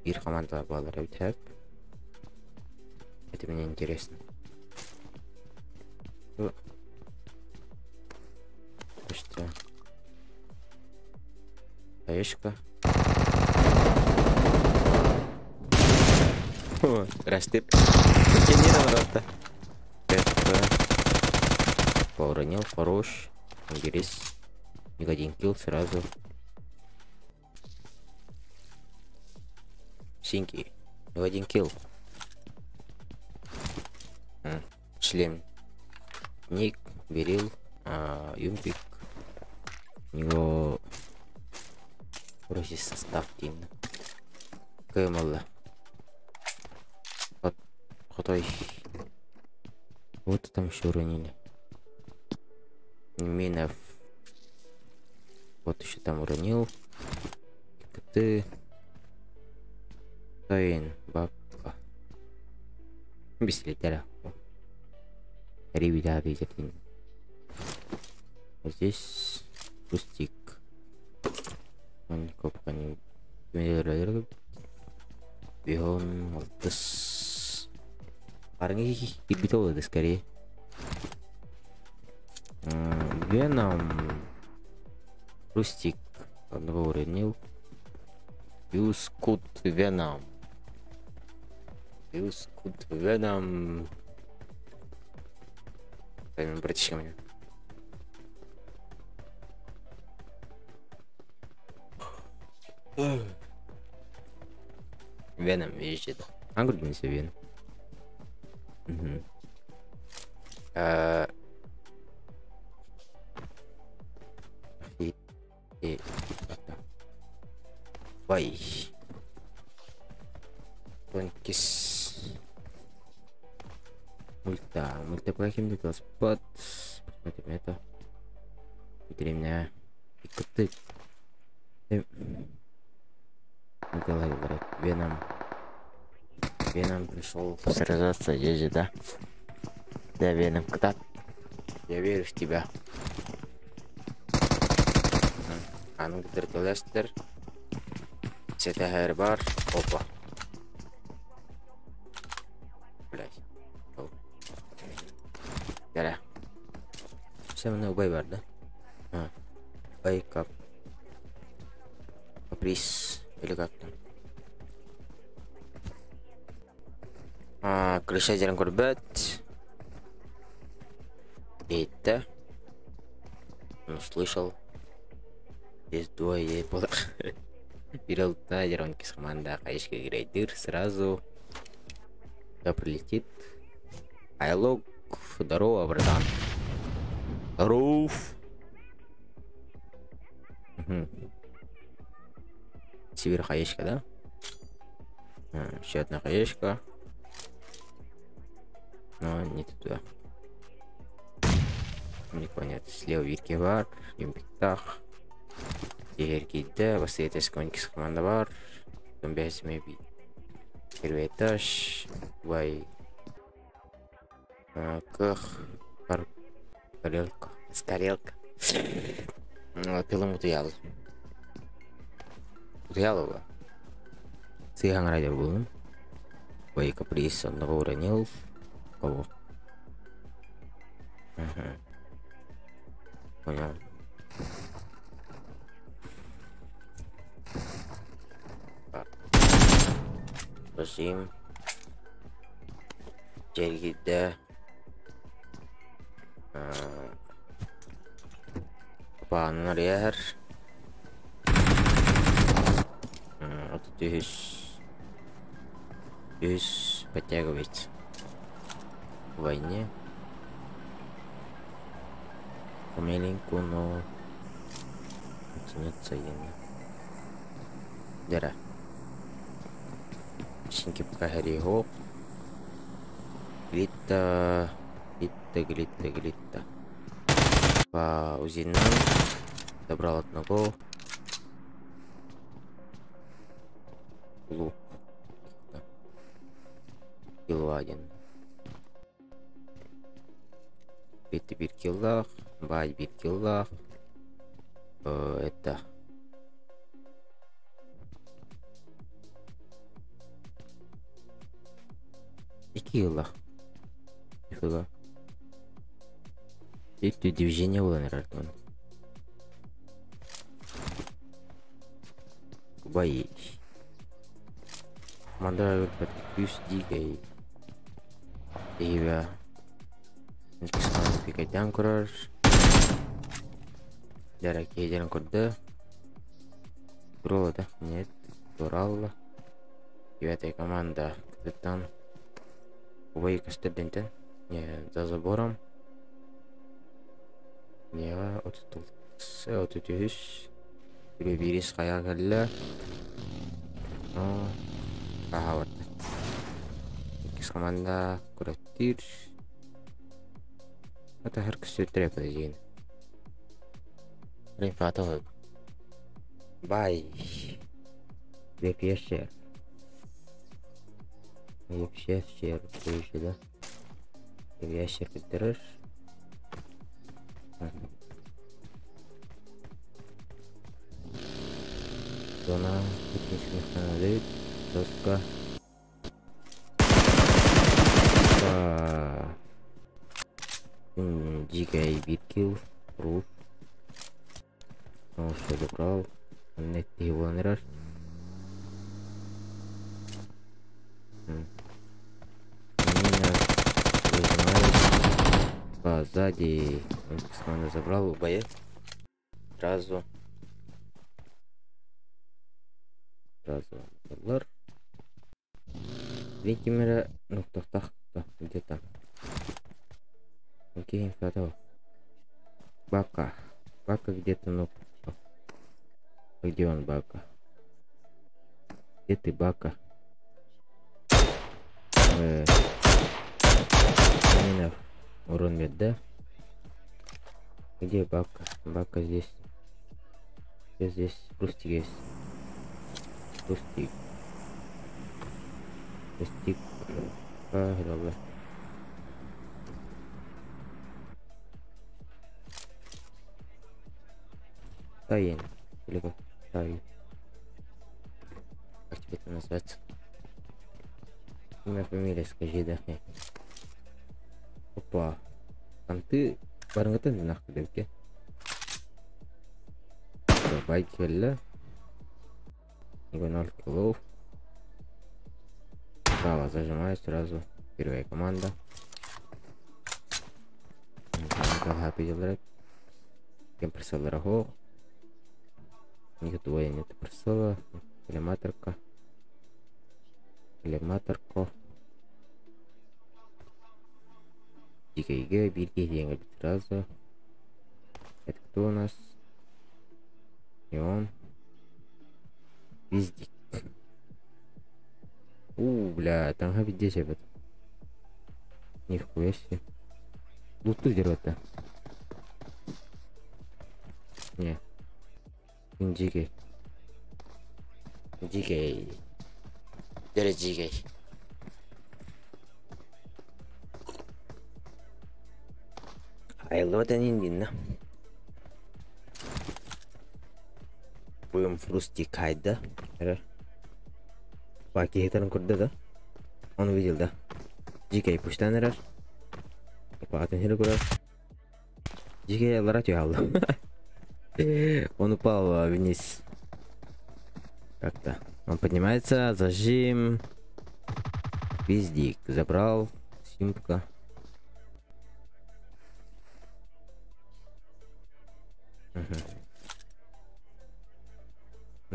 бир команда балар өтіп. Это мне интересно. Что? Аешка. О, растет. Генерал-то. Поуронил, хорош. Интересно. Один килл сразу. Синьки. Один килл. Шлем. Ник, Берил, Юмпик. У него вроде состав тимный. Кэмэлла. Хотой. Вот там еще уронили. Минов. Вот еще там уронил. Ты. Тайн. Бабка. Без литера. Ребята, видите. Здесь пустик. Он пока не бегон алтыс. Парни дебитол это скорее. Веном. Пустик. Одного уронил. Юскут Веном. Поймем, братишка меня. Веном езжит. Грудница Веном. Бай. Тонкис. Мульта плохим не спот. Посмотрим это. Ветеринарная. И коты. Николай, брат. Веном пришел сражаться здесь, да? Да, Веном, кота. Я верю в тебя. А ну, Лестер. Сетахер бар. Опа. Блять. Гара. Все равно убай бар, да? Байкап. Каприз. Или как там? Крыша зерен курбет. Это. Ну, слышал. Здесь двое было. Берел тайдеронки с команда Каишка Грейдер сразу. Да, прилетит. Айлог. Здорово, братан. Здоров. Север хаешка, да? Еще одна хаешка. Но не туда. Никого нет. Слева вирки бар. Юмпиктах. Егерки да. Баста сконькис команда бар. Зомбиас меби. Первый этаж. Вай. Ках. Пар. Тарелка. Старелка. Пилом утуял. Утуялова. Сыган радио был. Вай каприз одного уронил. Кого? Понял. Басим. Джергида. Панар яр. Вот здесь подтягивается в войне. Помаленьку, но тянется ему. Дера. Синьки пока горего. Глитта. По узинам. Добрал одного. Лук. Килл один. Битти bir киллах. Бай bir киллах. Это. И киллах. Нифига. Это движение было, наверное. Бои. Команда плюс дикой. Iya. Sekarang pikai jangkar. Jarak jalan kode. Bro, dah нет. Турал. Девятая команда. Там. Увай кастедентен. Не, за забором. Не, вот тут. Вот тут есть. Бирис кая галла. Кахават. Команда кураттир. Это харксу трепа дин. Ринфатов. Бай. Лепешер. Лепешер. Слышишь, да? Лепешер биттерешь. Зона. Технических каналей. Доска. Дикий биткил, руф. Он что забрал? Нет его не раз. Сзади он забрал в бое. Сразу доллар. Видите, мира, ну так, где там? Окей, фото. Бака где-то, ну. Где он, Бака? Где ты, Бака? Урон нет, да? Где Бака? Бака здесь. Здесь Рустик есть. Рустик. Добре. Таин. Или как? Таин. Как тебе это называется? Имя, фамилия, скажи, да? Опа. Там ты барангатан нахуй, девки. Байк хелла. Его 0 киллов. Право зажимаю сразу. Первая команда. Happy делает. Кем присыл рахо. Нет двое, нет присыла. Телематорка. Дикая бирки деньги сразу. Это кто у нас? И он. Виздик. Бля, там хабит здесь об этом. Нихуя себе. Луту дерет-то. Не. Дикий. Дикий. Айлодан индинна. Будем фрусти кайда. Баки хитаран курда, да? Он видел, да? Дикий пуштан раш. Патен хилу кураш. Дикий ларат ялла. Он упал вниз. Как-то. Он поднимается, зажим. Пиздик. Забрал. Симпка.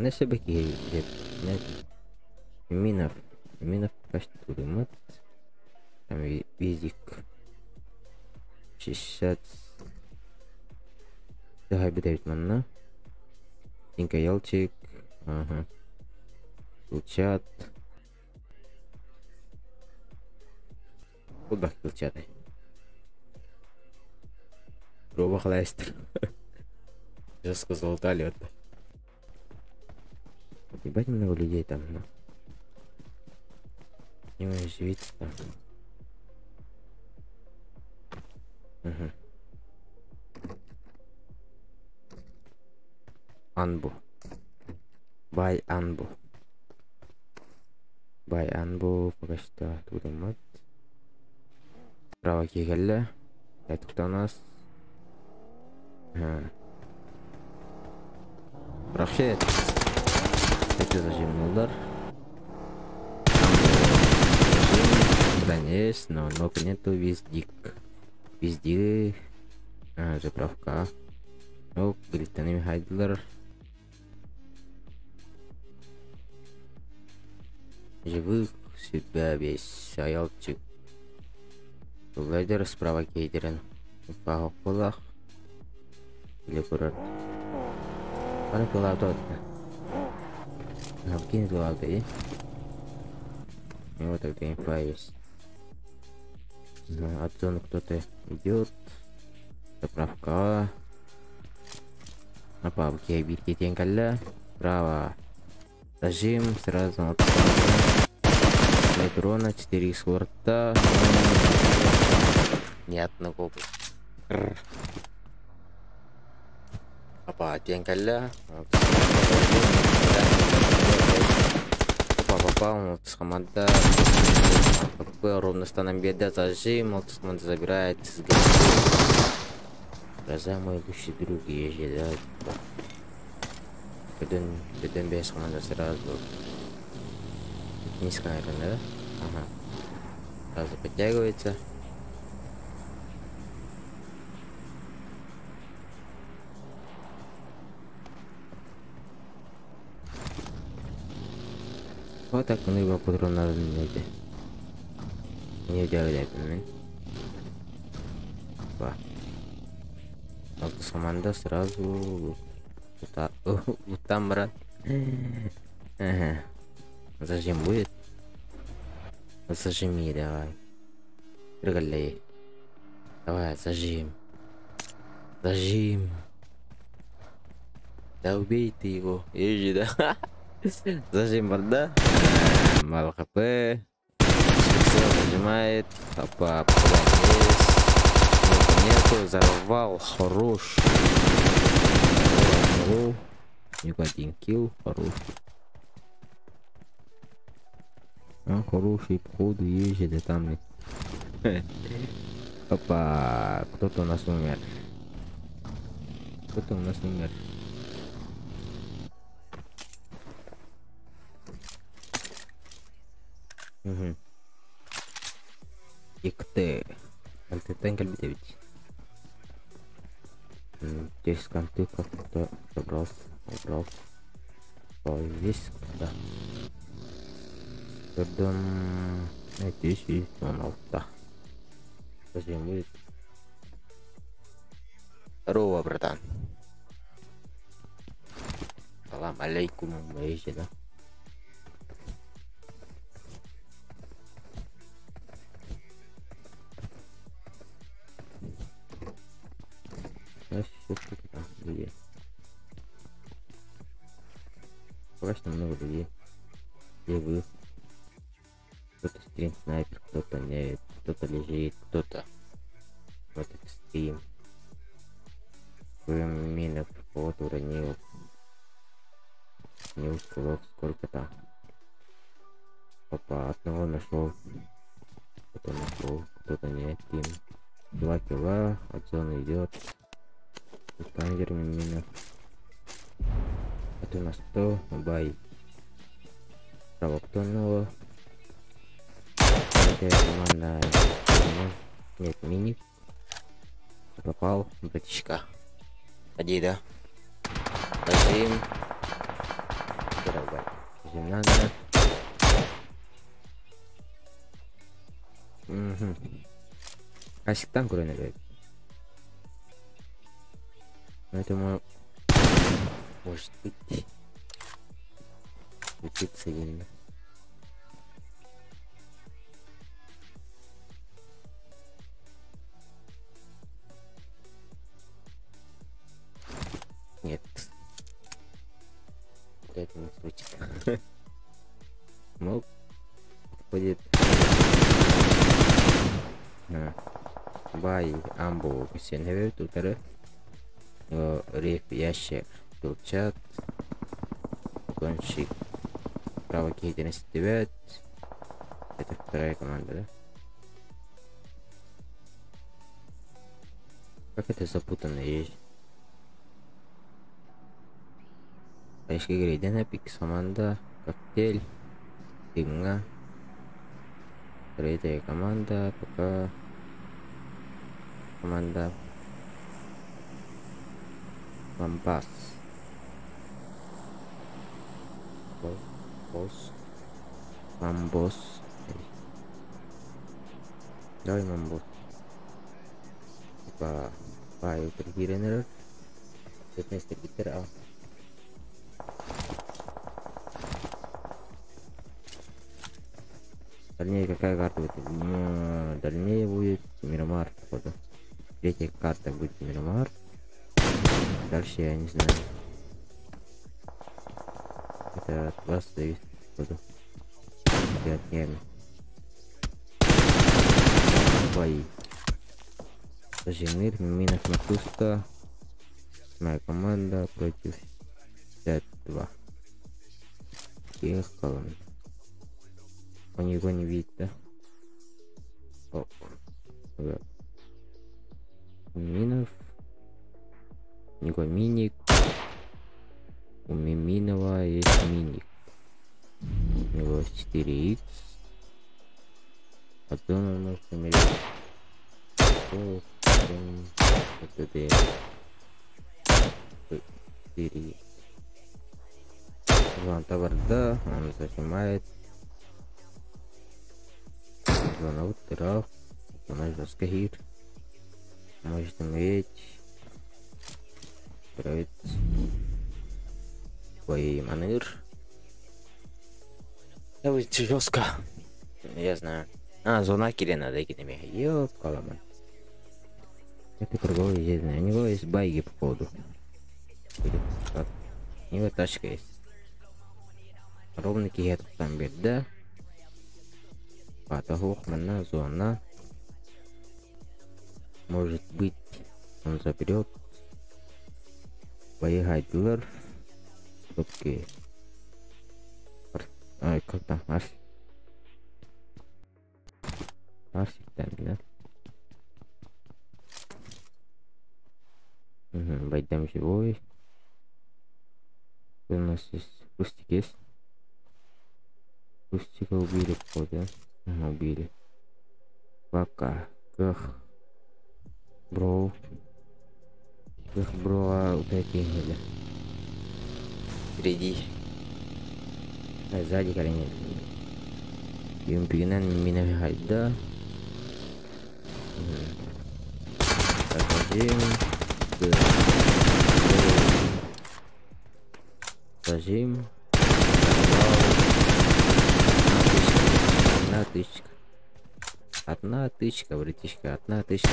Neyse belki ne Минов почти турмат. Там визик 60. Давай бедавит манна. Тинка ялчик. Ага. Кулчат. Куда кулчаты? Проба хлестер. Я сказал талет. Ебать много людей там, ну. Не уязвиться там. Угу. Анбу. Бай Анбу. Бай Анбу. Пока что тут мат. Право кигалля. Это кто у нас? Рахет. Это зажимный удар. Есть, но ног нету, виздик. Визди. Заправка. Ну, гританый хайдлер. Живых себя весь аялчик. Глайдер справа кейдерен. В полах. Или курорт. Пане пила тот. Навкинь пила и вот тогда инфа есть. От зоны кто-то идет. Заправка. На папке битки тенкаля. Право. Зажим. Сразу от урона. 4 скорта. Нет, на копы. Apa tенкаля. Попал, с команда ровно станом беда, зажим, вот команда забирает с глаза мой идущий друг езжает, да. Беден без команда сразу низко, наверное, да? Ага. Сразу подтягивается. Вот так он его патрона разменяйте. Не делает, ну. Вот с команда сразу там брат. Ага. Зажим будет. Зажими, давай. Прыгали. Давай, зажим. Зажим. Да убей ты его. Ежи, да. Зажим борда. Мало хп. Зажимает. Опа, нету. Взорвал. Хорош. Никак один килл. Хорош. А, хороший походу езжит, да там. Опа. Кто-то у нас умер. Кто-то у нас умер. Угу. Икты. Антитенкель бить. Здесь конты как-то собрался. Здесь, да. Потом здесь есть да. Зачем будет? Здорово, братан. Салам алейкум, мои да. Там людей. Пока что много людей. Где вы? Кто-то стрим снайпер, кто-то не, кто-то лежит, кто-то в этот стрим. Минов, вот уронил. Не успел, сколько там. Опа, одного нашел. Кто-то нашел, кто-то не. Тим. 2 килла, от зоны идет. Тангер минов. Это у нас кто? Бай. Право кто нового? Команда. Нет, мини. Попал. Братишка. Ходи, да? Зажим. Надо. Касиктан көрөне керек. Поэтому может быть учиться именно. Нет. Это не случится. Мог будет бай амбо сеневер тутары реф ящер тулчат гонщик право деятельности 9. Это вторая команда, да? Как это запутанно есть. Поиск игры Динапикс команда, коктейль, Тинга. Третья команда, пока команда Мамбас. Мамбос. Давай Мамбос. Типа Бай Триггеренер. Фитнес Питер. Дальнее какая карта будет? Дальнее будет Мирамар, походу. Третья карта будет Мирамар. Дальше я не знаю. Это от вас зависит, походу. И от нервы. Бои. Саженир, Минах Матуста. Моя команда против 52. Ехал. Он его не видит, да? Ок. Минов. У него миник. У Миминова есть миник. У него 4х. Потом он может умереть. ТД. 4. Вон товар, да, он зажимает. Зона утра. Можно скагир. Может умереть. Строить свои манер. Да вы жестко. Я знаю. Зона кире надо кидами. Ёп, каламан. Это круговой здесь, у него есть байги по ходу. У него тачка есть. Ровный кигет там бит, да? Патахух мана зона. Может быть, он заберет. Поехать окей. Ай, как там? Арсик там, да? Байдам живой. У нас есть Кустик есть. Кустика убили, походу, да? Убили. Пока. Ках. Бро. Ках, бро, вот эти были. Впереди. А сзади коренет. Им пигнан меня хайда. Зажим. Зажим. Одна тычка. Одна тычка, братишка, одна тычка.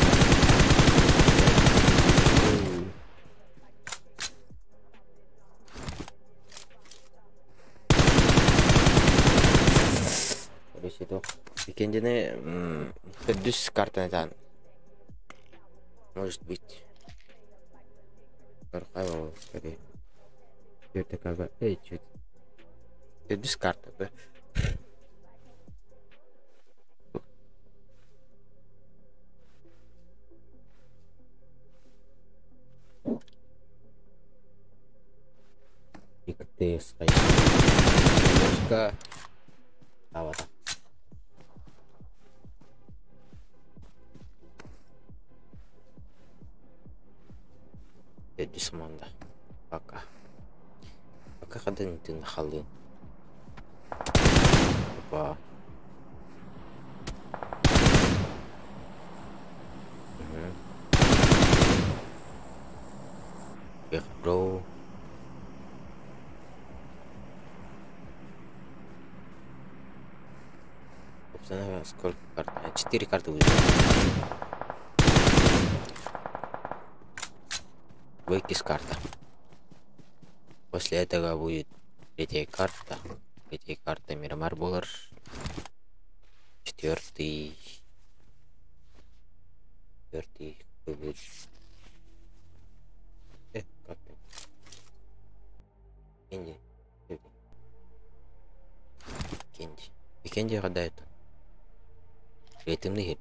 Короче, то. Викендине düz картадан. Может быть. Скорее. Это как бы... Эй, чё это? Düz карта, да? ИКТС. А вот так. Дисмонда. Пока. Пока когда не ты нахалын. Опа. Эх, бро. Собственно, сколько карт? 4 карты будет. Выкис карта. После этого будет третья карта. Третья карта Мирамар Болар. Четвертый какой будет? Как там? Кенди. Кенди. И Кенди гадает. Рейтинг нет.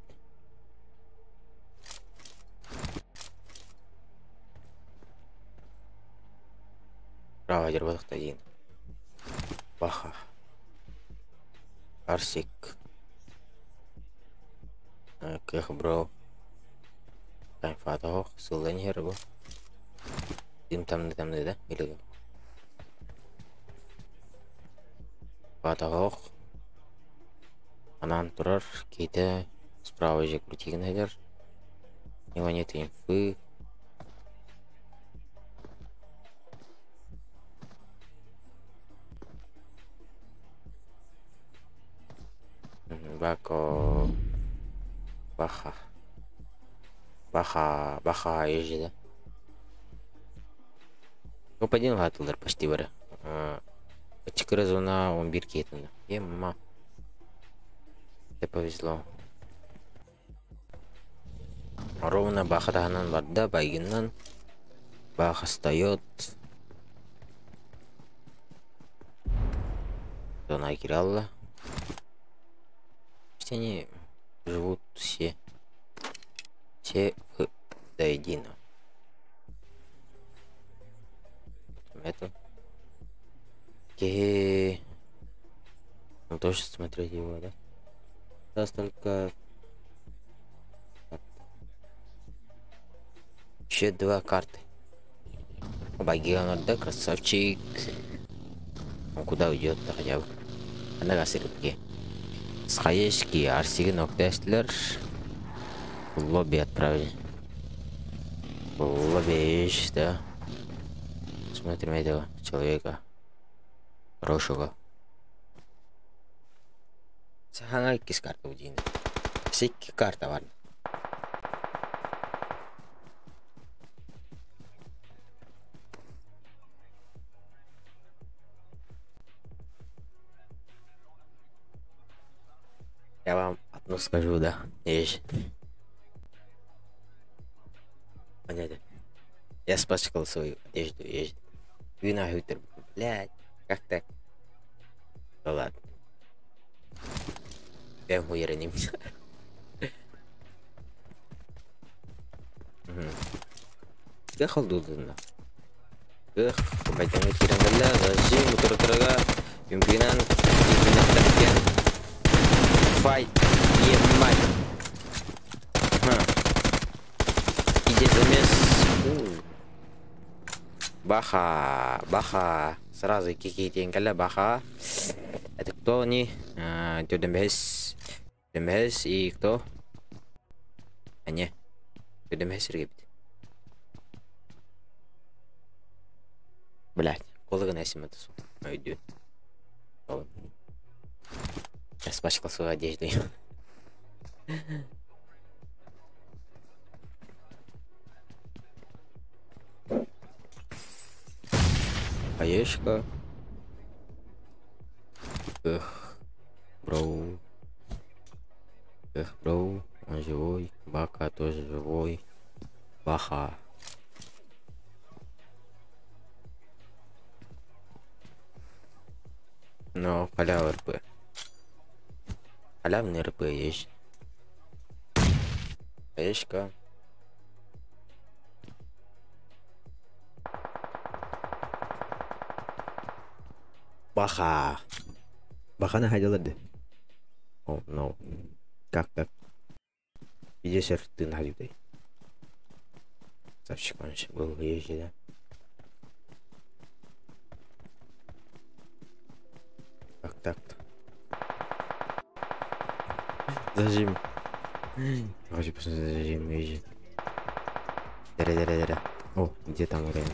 Право держать один. Баха. Арсик. Кэх бро. Тайм фатох. Сулен хербо. Дим там да? Или как? Фатох. Анан турар. Кейте справа же крутигин хедер. У него нет инфы. Бако. Баха ежи, да? Ну, один гатылар почти бары. Чикры зона 11 кетінді. Ема. Тебе повезло. Ровно бахатаханан барды, байгиннан. Бах остает. Зона киралла. Они живут все до единого. Это он тоже смотреть его, да? Сейчас только еще 2 карты. Багиан, да, красавчик. Он куда уйдет-то хотя бы? Она гасырки. Схаешки, арсиги ноктеслер. В лобби отправили. В лобби, да. Смотрим этого человека. Хорошего. Саханай кис карта удин. Сикки карта варна. Я вам одно скажу, да. Есть. Понятно. Я спачкал свою одежду, есть. Вина хютер. Блядь, как так? Ну ладно. Я уверен. Gak kaldu dulu. Kebaikan kirang gala, lazim muter-muterga pimpinan terkian fight емать. Иди замес. Баха. Сразу кикитин гала баха. Это кто они? Дембес и кто? А не. Дембес ребят. Блять, колы гынасим это су. Ойду. Я спачкал свою одежду. Хаешка. Броу. Броу. Он живой. Бака тоже живой. Баха. Но халява РП. Халявный РП есть. Хаешка. Баха. Баха находила да? О, no. Как так? Где серф ты находил? Совсем раньше был выезжий, да? Как так-то? Зажим. Хочу посмотреть зажим, вижу. Дара. О, где там урон?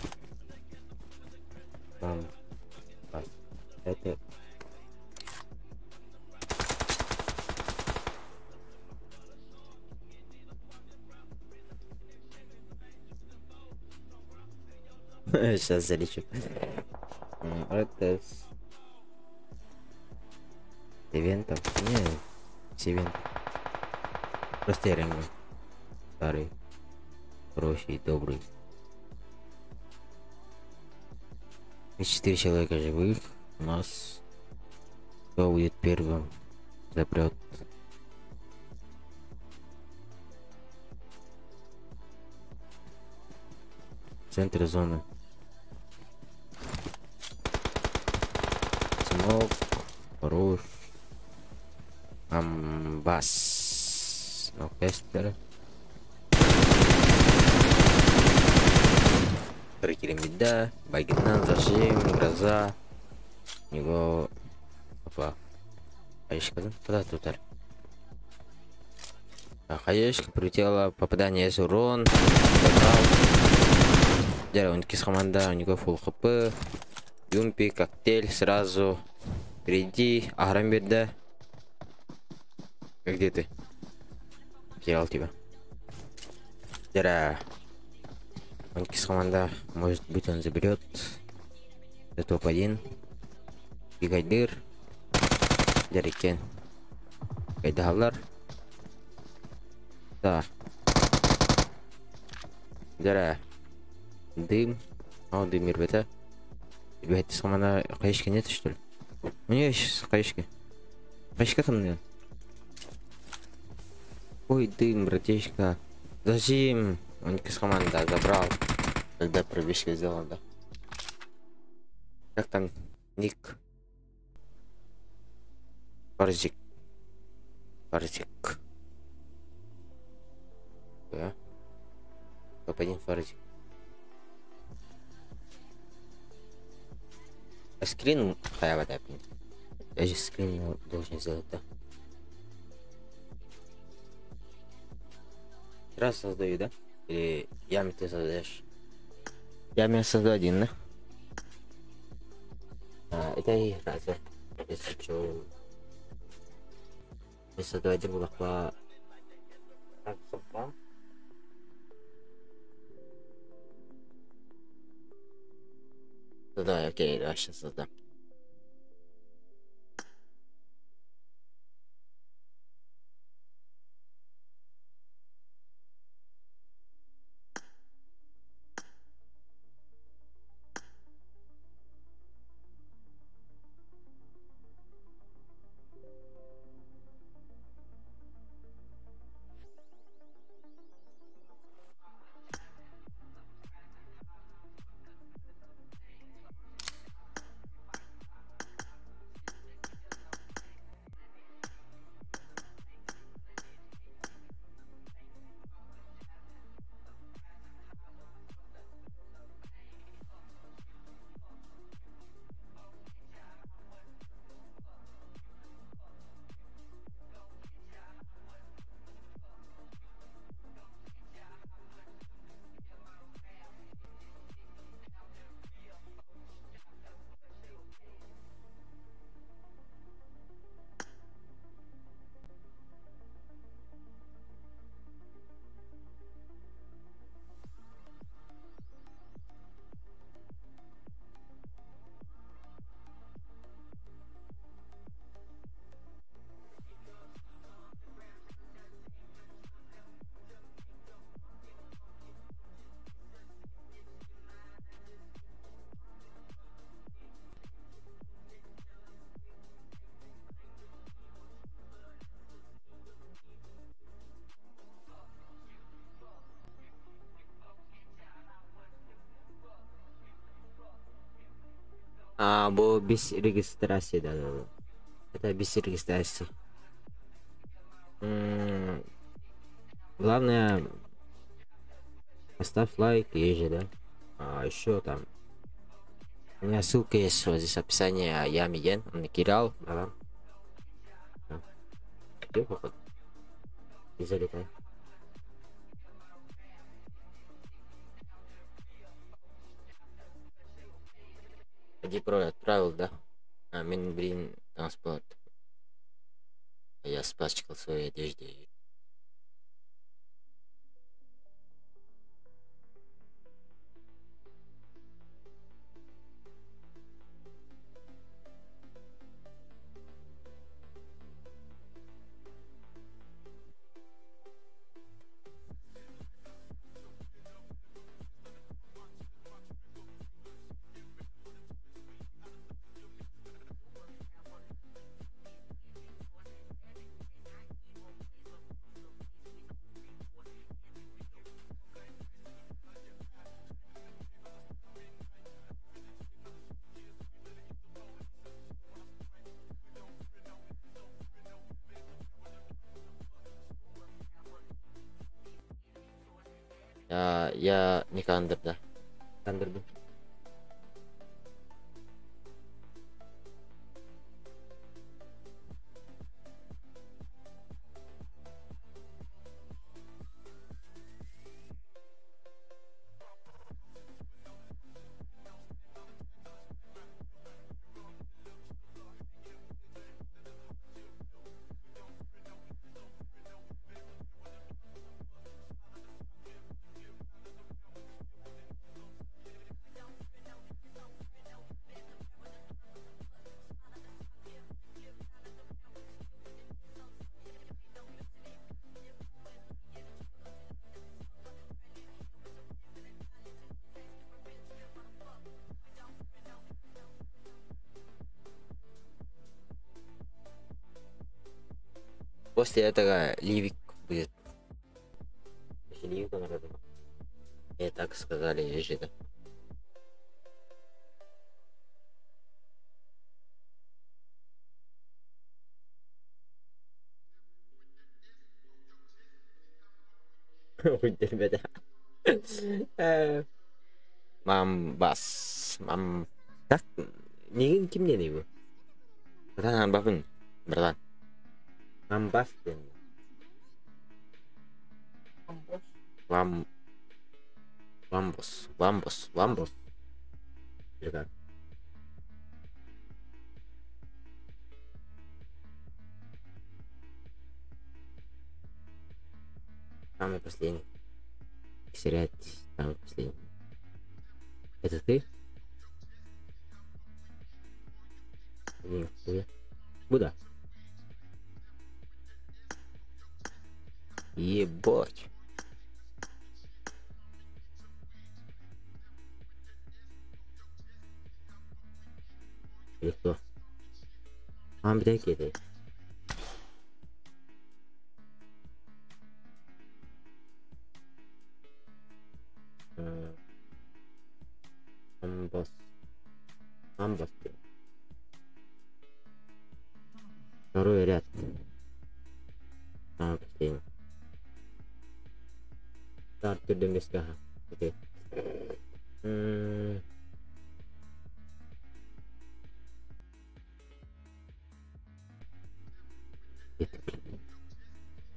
Там. Так, это... Сейчас залечу. Это с ивентом? Не, с ивентом. Просто я раньше старый, хороший, добрый. И 4 человека живых. У нас кто будет первым запрет. Центр зоны. Смок. Хорош. Амбас. Ну, кестер. Меда, Багинан, зажим, гроза. У него... Опа. Хаешка, да? Куда тут? Хаешка прилетела, попадание с урон. Дерево, он кис команда, у него фулл хп. Юмпи, коктейль, сразу. Впереди, Аграмбеда. Где ты? Потерял тебя. Дерево. Он кис команда, может быть он заберет. Это топ-1. Гигайдыр. Дерекен. Гайдахалар. Да. Дерево. Дым. О, дым ребята. Ребята, команда хаешки нет, что ли? У нее есть хаешки. Хаешка там нет. Ой, дым, братишка. Зажим. Он с команда забрал. Когда пробежка сделал, да. Как там ник? Фарзик. Да. Топ-1 Фарзик. А скрин хаява дапин. Я же скрин должен сделать, да. Раз создаю, да? Или ями ты создаешь? Ями создаю один, да? Это и раза. Если что... Я создаю один блок по... Так, сопа. Да, окей, да, сейчас создам. Бо без регистрации, да. Это без регистрации. Главное, поставь лайк, ежи, да. Еще там. У меня ссылка есть вот здесь описание. Я Миген, он накирал, да. Где поход? И залетай. Иди про отправил, да? А, мен, блин, транспорт. Я спачкал своей одежде. Я не Кандер, да. Кандер был. После этого ливик будет. После ливика народу. И так сказали, ежи, да. Ой, ребята. Мамбас. Так, не kimde ne bu? Bratан, bakın. Bratан. Мамбас diyorum. Вам... Вамбос. Или как? Самый последний. Сериал самый последний. Это ты? Нихуя. Куда? Ебать. Или кто? Блядь, это. Амбас. Второй ряд. Самый последний. Стартер до места. Окей.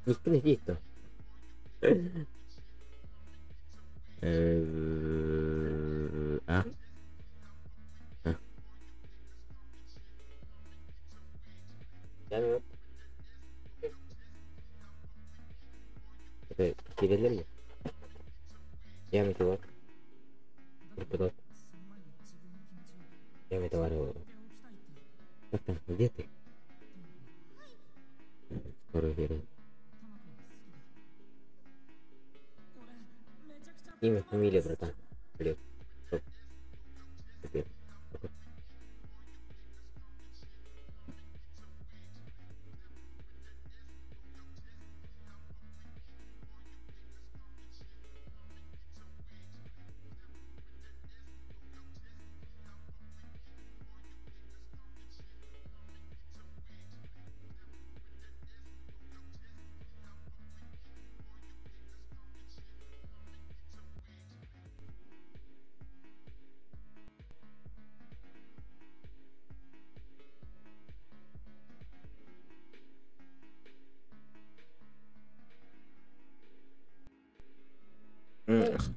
Никто не видит. Это передали мне? Я металлург. Преподаватель. Я металлург. Как там? Где ты? Второй верный. Имя, фамилия, братан. Блин. Стоп. Теперь.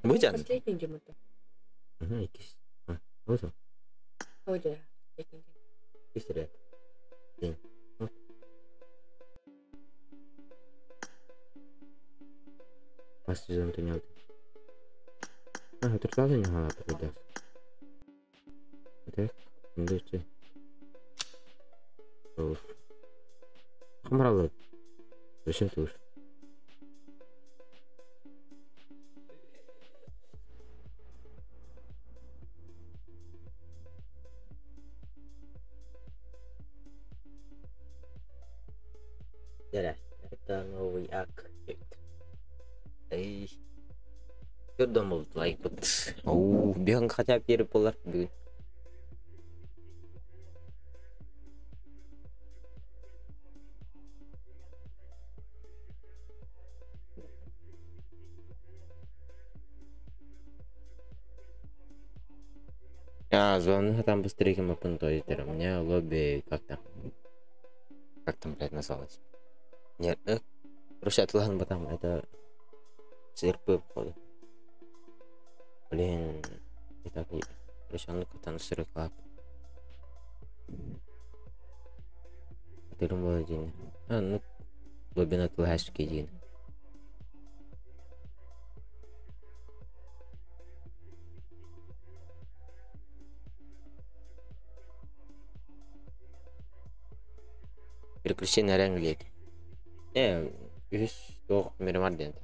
Hujan. Последний где-то. Ikis. Betul. Oh iya. Последний. Istirahat. Sim. Pasti tentunya. Terus ada yang hal apa beda? Oke, ini sih. Terus. Kamera lo. Terus. Это новый акт. Эй, что думал, лайк вот. Беган хотя бы переполар. Звоню там быстрее, чем опунтоидер. У меня лобби как-то. Как там, блядь, называлось? Нет, короче, отлан потом, это ЦРП, походу. Блин, и так, короче, он как-то на сырой клап. Ты думал, один. Ну, глубина классики один. Переключение на рангелет. Весь то мирамар дентер.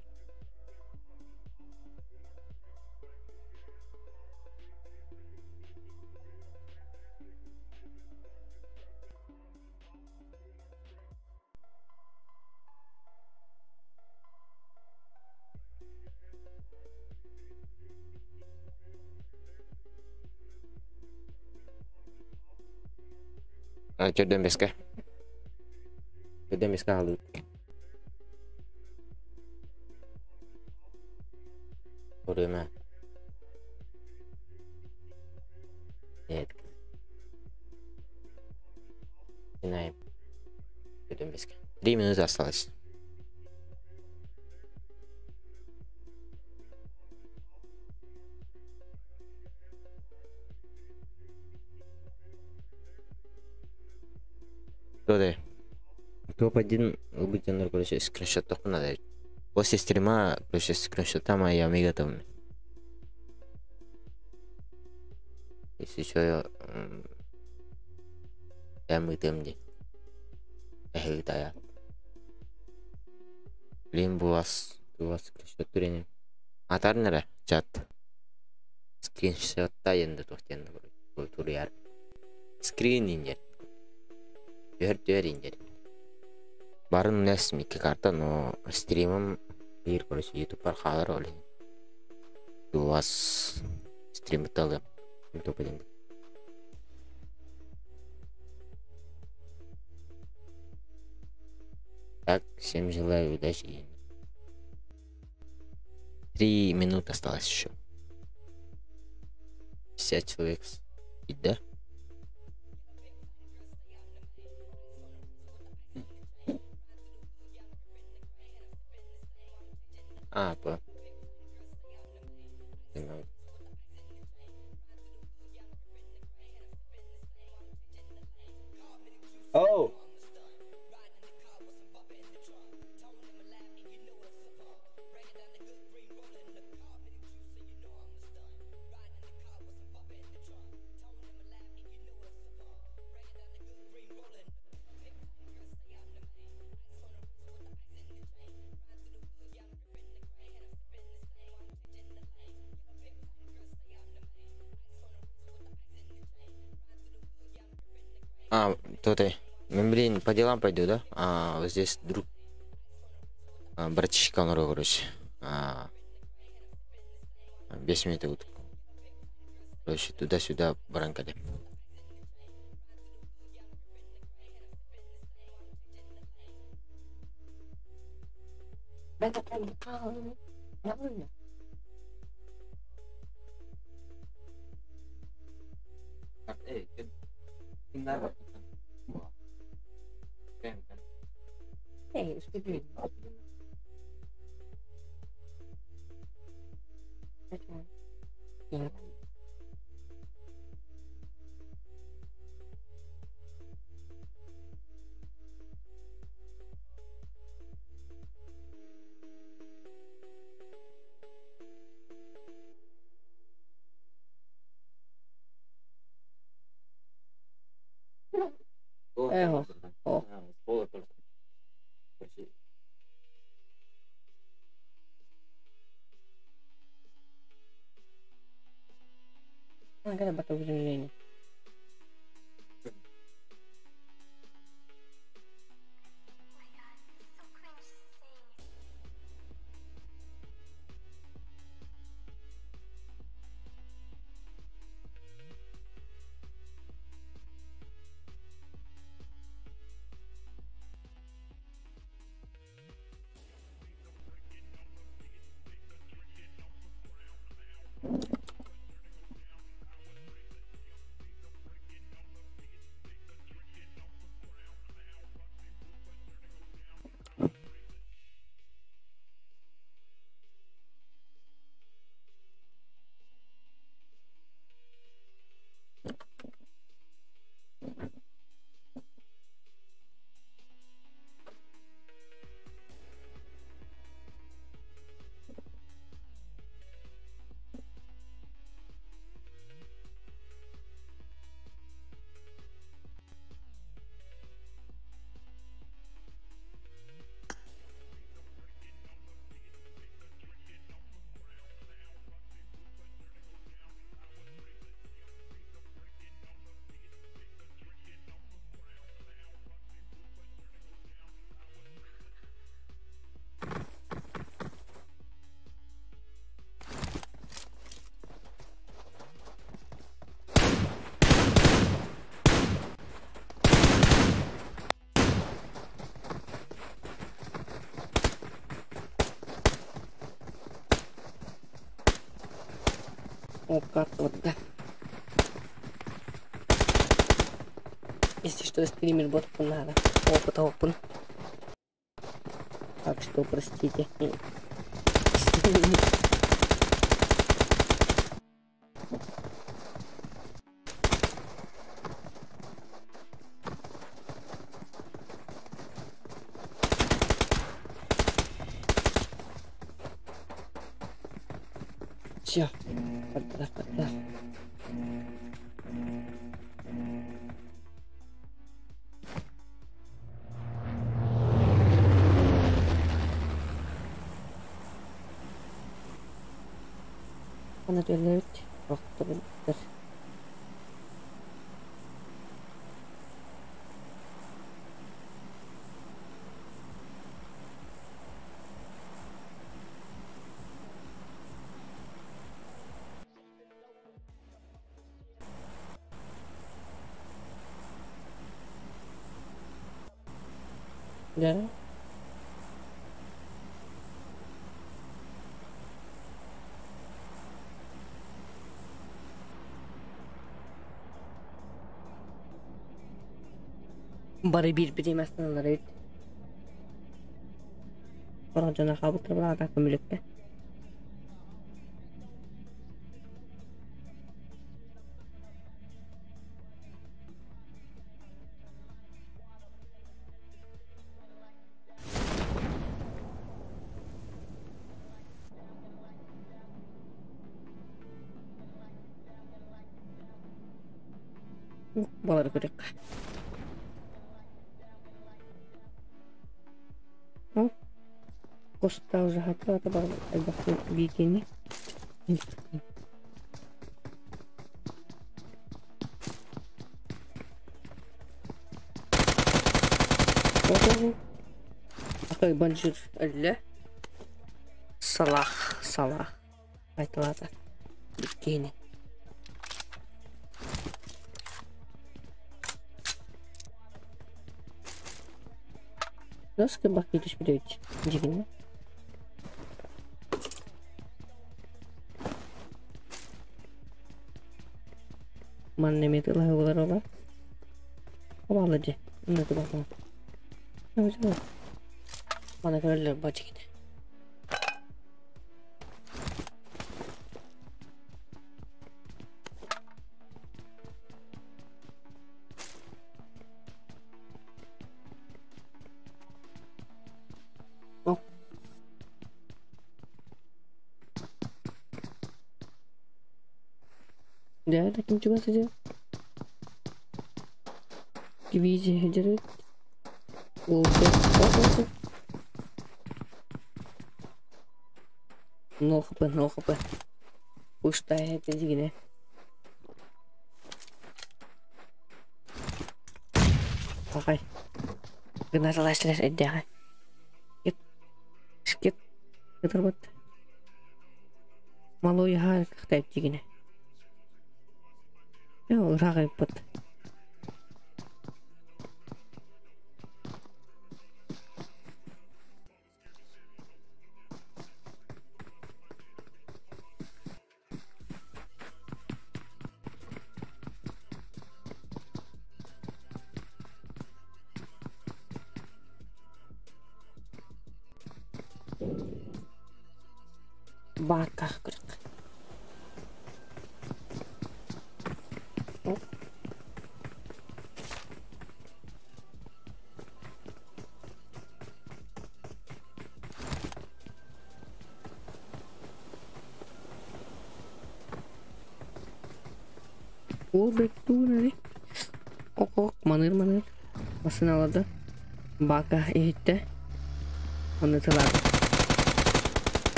Coba meska. Coba meska halu. Udah mah. Нет. Начинаем. Coba meska. 3 минуты осталось. Что-то. Топ-1 обычно, короче, скриншот только надо. После стрима, короче, скриншота моя готова. Если что, я мытым де. Я блин, у вас скриншот турение. Атарнера чат. Скриншотта енді тоқтенді бұл турияр. Скрин индер. Дер индер. Барын у нас микки карта, но стримом бир, короче, YouTube пархалар оли. У вас стрим талым. Топ-1. Так, всем желаю удачи. 3 минуты осталось еще. 50 человек. И да? По. Оу! То-то. Блин, по делам пойду, да? Вот здесь друг. Братишка он, короче. 5 минут вот. Короче, туда-сюда баранкали. Нормально. Нет. Эго. О. С пола только. Почти. Когда потом уживление. О, как вот, да. Если что, стример бот надо. Опыт. Так что, простите. Все. Подправ. Она делает просто. Да. Бары bir мәсьәләләр әйт. Баражана хабытыр була да көмлеккә. Балар күрек. Коста уже готова, это было отдохнуть в бикини. Акай банжир әллә? Салах. Айтылады. Бикини. Доска бакитиш билет. Дигене. Манне металлы булар ола. Алады. Инде бакма. Нәүзә. Мана көрәләр бачыгыды. Да, таким чего сидел? Дивизия держит. Лолбек. No хп. Пустая это дигне. Ағай. Гыназалаштырар әдді ағай. Кет. Кетір бат. Малой ағай қықтайып дегіне. Ұрағай бат. Бака кырык. Ол беттугунари. Ок, маныр. Масын алады. Бака ehitте. Оны тылады.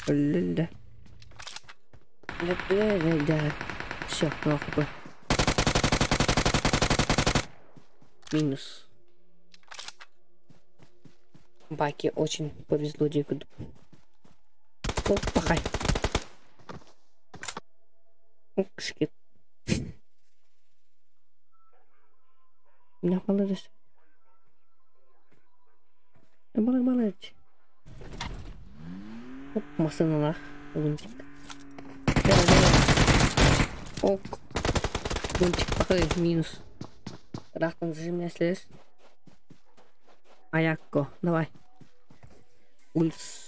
Өлілді. Да. Все, нахуй. Минус. Баке очень повезло Дикуду. Оп, пахай. Оп, шкет. Не қаладыз. Балай. Оп, масыналар. Лунтик. Ок. Лунтик пахай, минус. Рахтан зажимляслес. Аякко, давай. Ульс.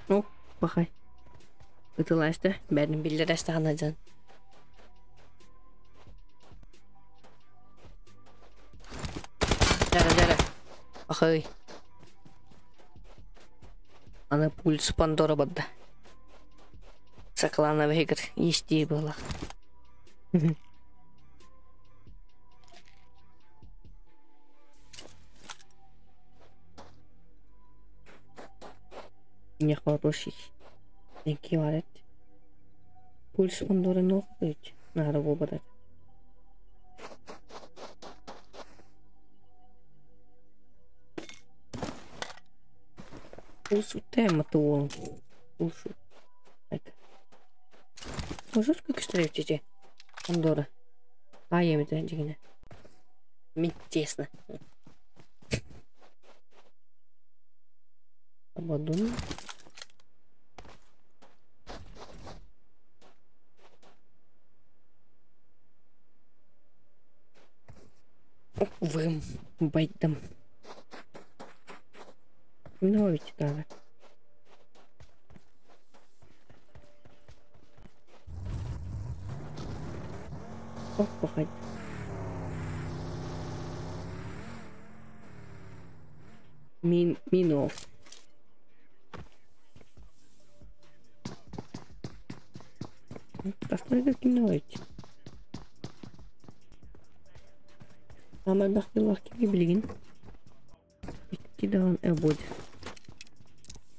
Ну, пахай. Ытылашты, бәрін білдер аштағана жан. Жара. Пахай. Ана пульс Пандора бадда. Сақылана вегір, естей болақ. Нехороший. Деньги варят. Пульс Пандора ног быть. Надо выбрать. Пульсу тема то. Пульсу. Можешь как стрелять Пандора? А я это дигне. Мне тесно. Абадун. Вым байтам. Ну ведь надо. Ох, походи. Минов. Постой, как минуете. Ama bakıyorlar ki bilgin. İki dağın будет.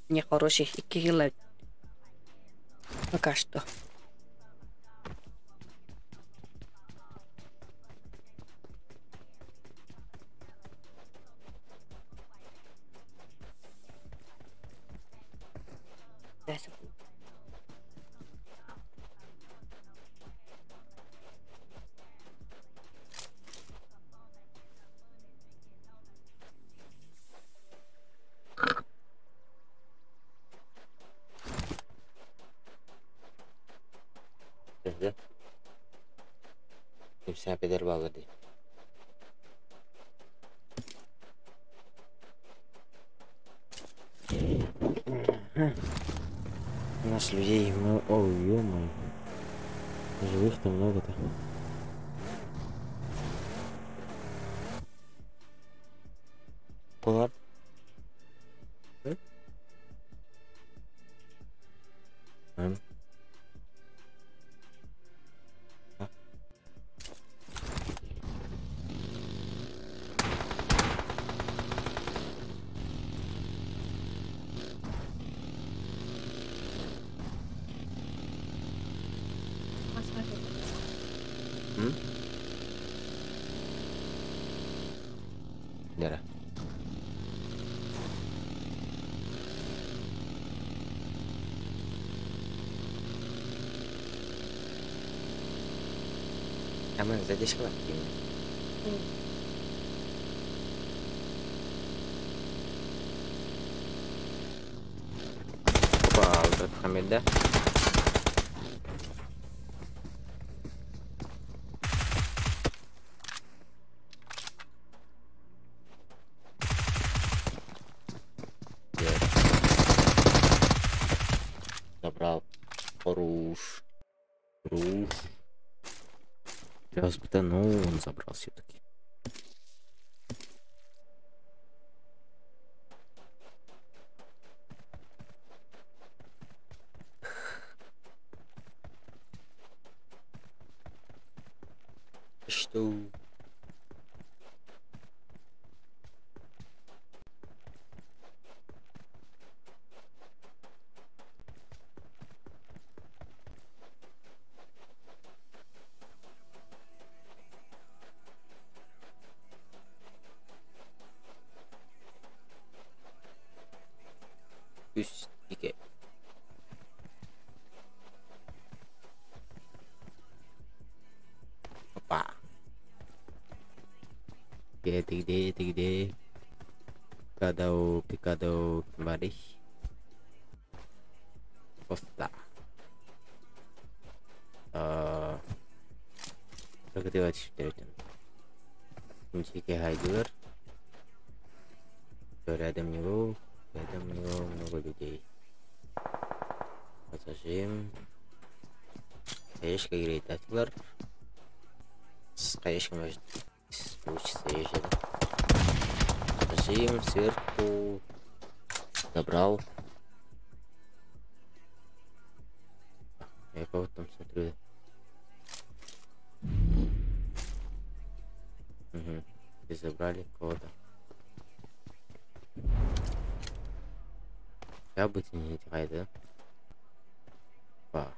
Не хороших, iki yıllar. Пока что. Kimse peder bağladı. У нас людей, ой, ё-моё. Живых-то много-то. Пар. Darah. Aman saja sekolah ini. Wah, udah kamera. Забрал. Хорош. Сейчас бы, но он забрал все-таки. Что? Пусть тикет. Опа. Tigde. Picado kembali. Costa. Приготовить вперед. Мчики хайдер. Рядом него много людей. Зажим. Каешка играет Атлер. С каешкой может получится езжать. Зажим сверху. Добрал. Я кого-то там смотрю. Угу. И забрали кого-то. Я бы не да? Па.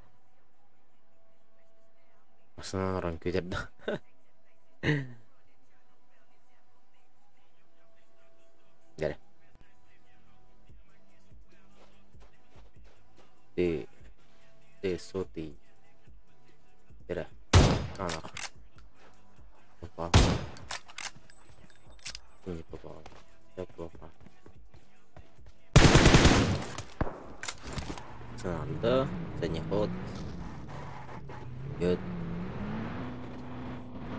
Основной orang Twitter dah. Dah. De soti. Dah. Anak. Apa? Ini apa? Apa? Anda saya hot yud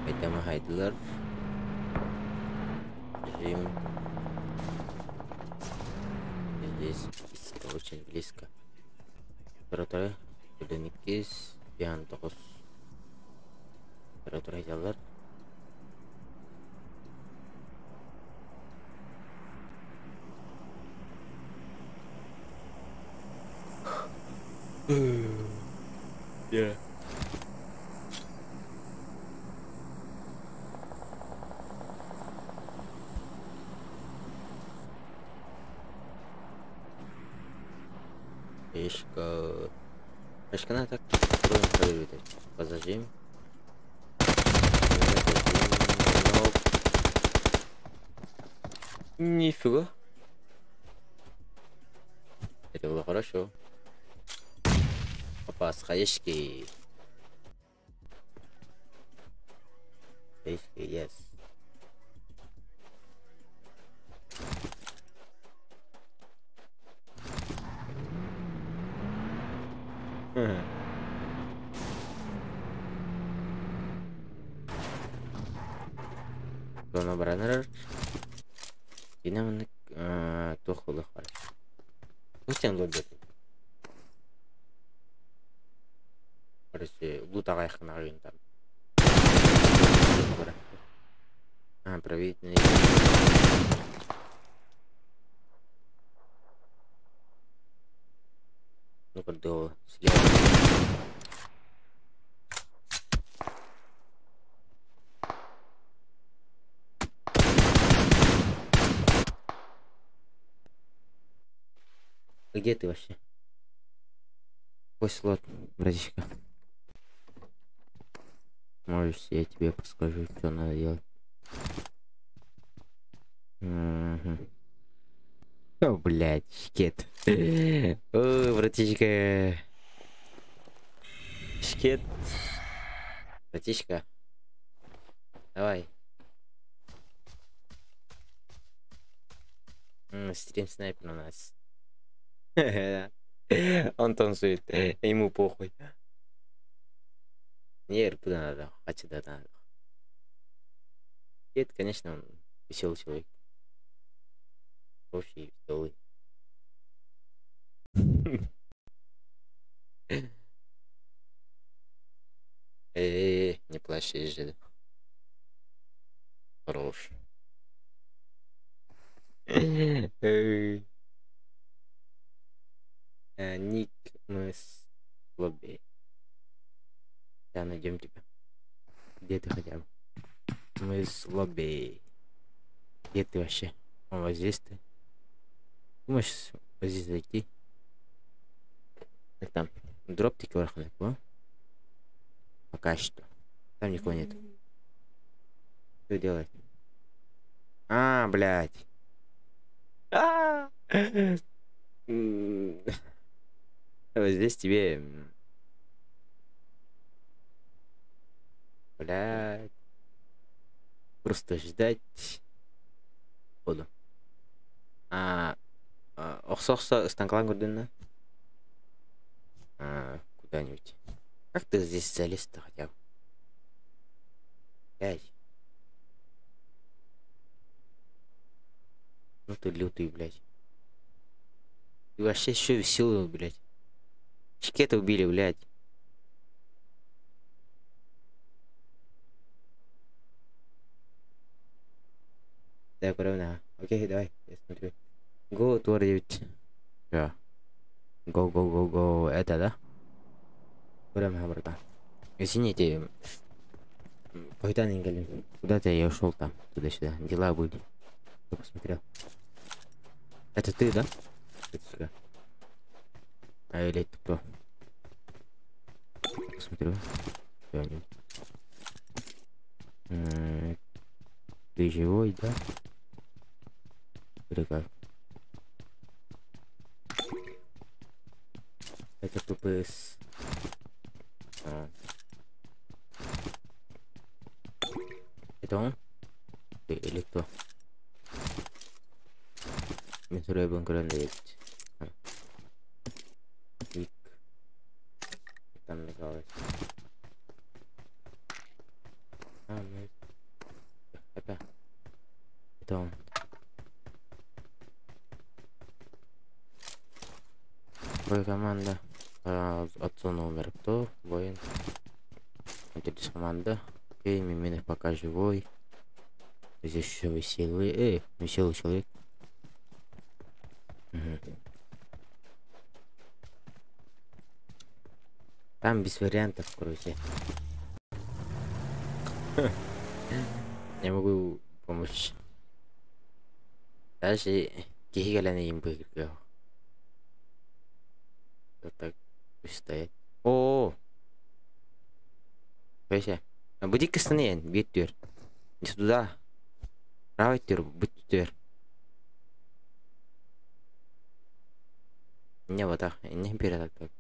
это Хайдлер режим здесь очень близко температура Никис yang terus temperatura jalan yeah. Пешка надо так строим проверить. Позажим. Нифига. Это было хорошо. Опа, с хаешки. Хаешки, yes. Зона бранер. Динамик тухлых. Пусть он лобит. короче, лут ағайық нағайын там. Проверить на ну-ка, до слева. Где ты вообще? Какой слот, братишка? Можешь, я тебе подскажу, что надо делать. О, блядь, шкет. О, братишка. Шкет. Братишка. Давай. Стрим снайпер у нас. Он танцует. Ему похуй. Не РП надо. Хотя да надо. Это, конечно, он веселый человек. Вообще веселый. Не плачь, езжай. Хорош. Ник, мы с лобби. Да, найдем тебя. Где ты хотя бы? Мы с лобби. Где ты вообще? Он вот здесь ты. Можешь вот здесь зайти? Как там? Дроптик вверху, да? Пока что. Там никого нет. Что делать? А, блядь. Вот здесь тебе... Блядь. Просто ждать. Буду. Оксо станклан курдун, да? Куда-нибудь. Как ты здесь залез-то хотя бы? Блядь. Ну ты лютый, блядь. Ты вообще еще веселый, блядь. Шкета убили, блядь. Да, правильно. Окей, давай, я смотрю. Го, твор 9. Да. Го. Это, да? Прямо братан. Извините. Капитан Ингелин. Куда-то я ушел там, туда-сюда. Дела были. Я посмотрел. Это ты, да? Это или это кто? Посмотрю. Ты живой, да? Или как? Это ППС. Это он? Ты или кто? Ментура Банкранда есть. Вик. Там называлось. Это он. Бой команда. От зоны умер кто? Воин. Здесь команда. Окей, Миминов пока живой. Здесь еще веселый. Веселый человек. Угу. Там без вариантов, короче. Я могу помочь. Даже Кихигаляна им выиграл. Вот так пусть стоять. О! Вообще. Буди кыстаны, бет төр. Не туда. Правый төр, будь төр. Не вот так, не вперед так.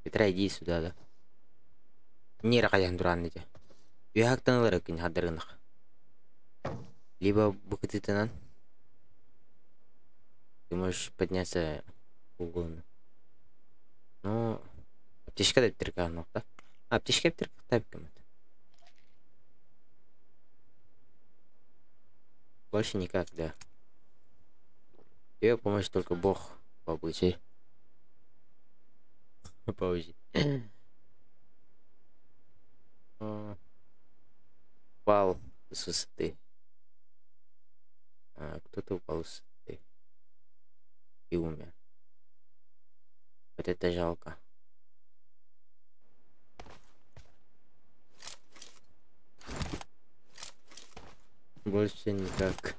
Петра, иди сюда, да. Не ракаян дуран эти. Юхактан ларакин хадырынах. Либо букатитанан. Ты можешь подняться угодно. Ну, аптечка да битиркан, да? Аптечка битиркан табикам это. Больше никак, да. Тебе поможет только Бог по обычаю. Позже. Упал с высоты. Кто-то упал с высоты и умер. Вот это жалко. Больше никак.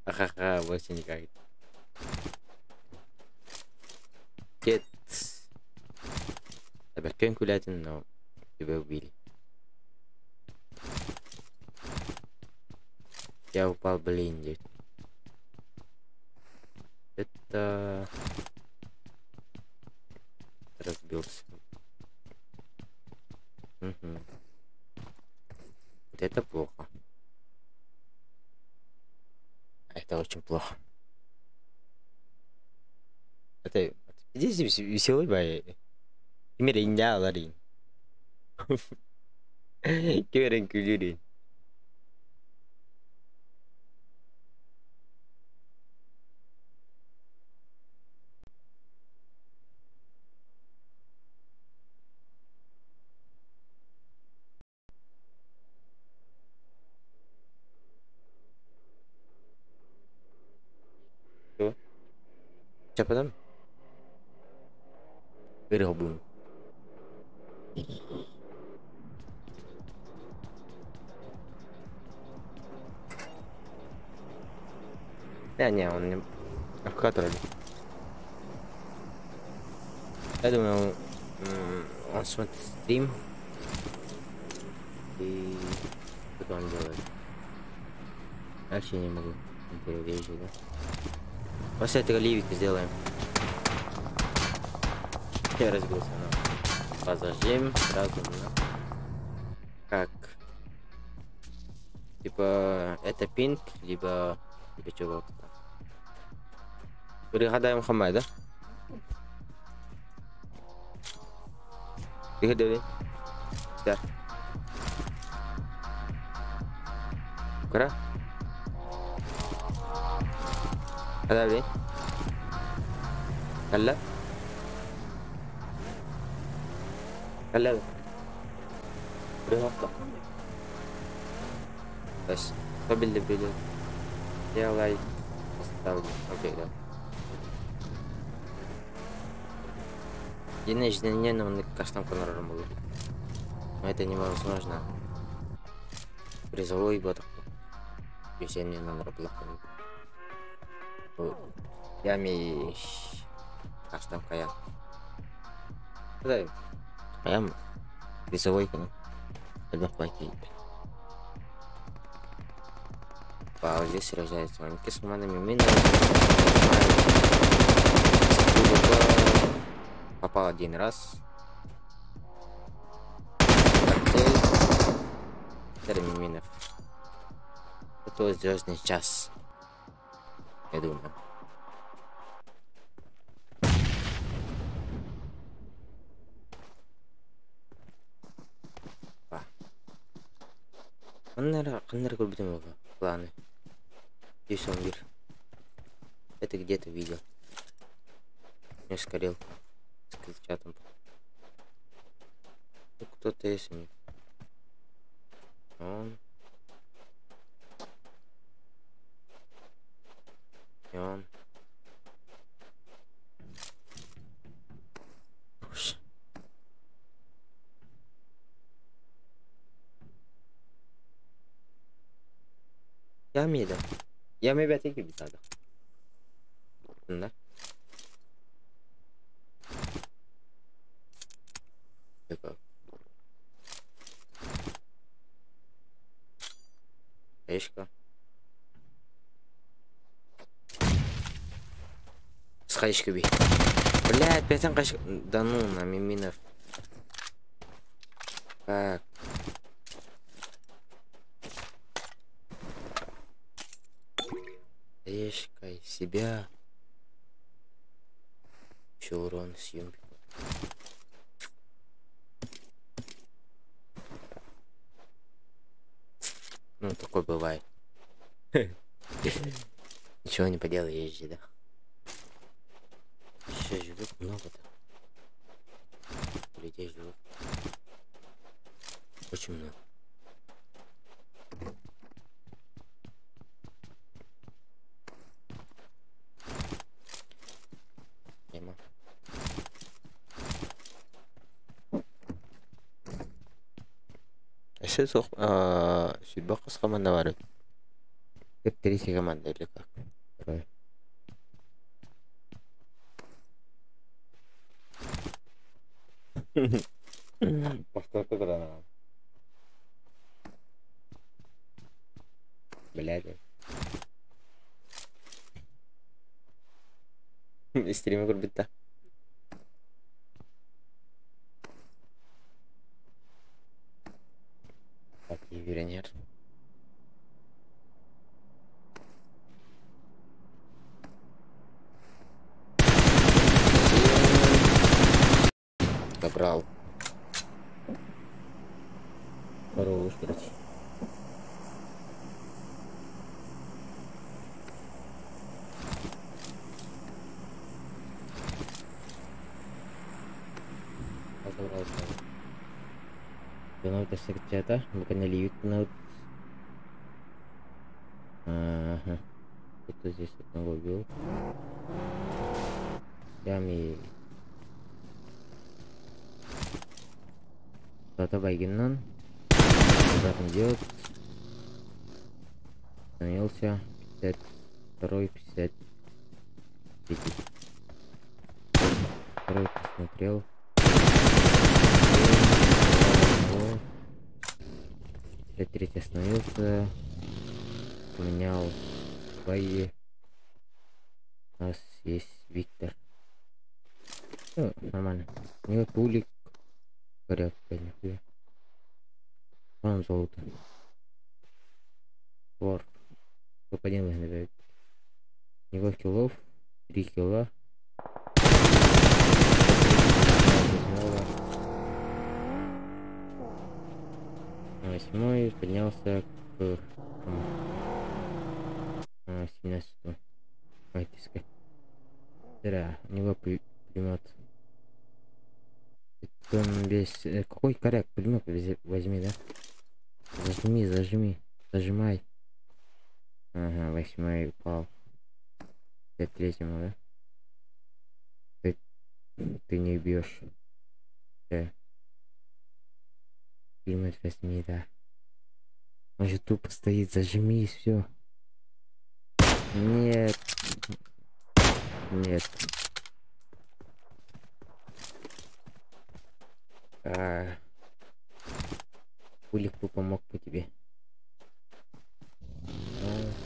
Ахаха, больше никак. Нет. Оберкаем кулятин, но тебя убили. Я упал, блин, дед. Это... Разбился. Угу. Вот это плохо. Это очень плохо. Это... Здесь веселый бай. Имерин я ларин. Кюрин кюрин. Siapa tam? Berhubung. Не, он не... А в которой? Я думаю, он смотрит стрим. И... Что он делает? Вообще не могу. Перевежу, да? После этого ливик сделаем. Я разбился, но позажим сразу, да? Как? Типа это пинг, либо чего-то там. Пригадаем Хамай, да? Пригадали? Да. Куда? هذا ليه؟ هلا؟ هلا بريغطة بس قبل اللي بيدو يلا استغل اوكي да. Единое изменение на кастом конором было. Но это невозможно. Призовой бот. Весенний номер блоком. Ями кастом кая. Да. Ям призовой kan. Ada pagi. Pak здесь сражается с вами. Кисманами мина. Попал один раз. Термин минов. Это звездный час. Я думаю. Каннер кубитом планы. Здесь он мир. Это где-то видел. Я скорел. С чатом. Ну, кто-то есть у них. Он. И он. Боже. Ямида. Ями бәте gibi tadı. Bunlar. Yok. Эшка. С хаешкой бей. Блядь, пятен кашка. Да ну, на миминов. Как? Решкой себя. Еще урон с юмби. Ну, такое бывает. Ничего не поделаешь, да? Еще живет много-то. Людей живут. Очень много. Тема. Еще судьба с команда варит. Это третья команда или как? Вторая. Повторка граната. Блядь. Стример биtta. Так, ювелир. Добрал. Хорош, короче. Donald ternyata bukannya liuk Donald. Itu здесь одного убил. Ями. Кто-то байгиннан. Куда-то идет. Остановился. 52-й, 53-й. Второй посмотрел. 53-й остановился. Поменял бои. У нас есть Виктор. Ну, нормально. У него тулик. Порядка, нихуя. Вон золото. Вор. Топ-1 выиграет. У него киллов. 3 килла. 8-й поднялся к 17-му. Матиска. Да, у него пулемет. Он весь... Какой коряк? Пулемет возьми, да? Зажимай. Ага, 8-й упал. 53-му, да? Ты не бьешь. Да. Пулемет возьми, да. Он же тупо стоит, зажми и все. Нет. Пулик помог по тебе.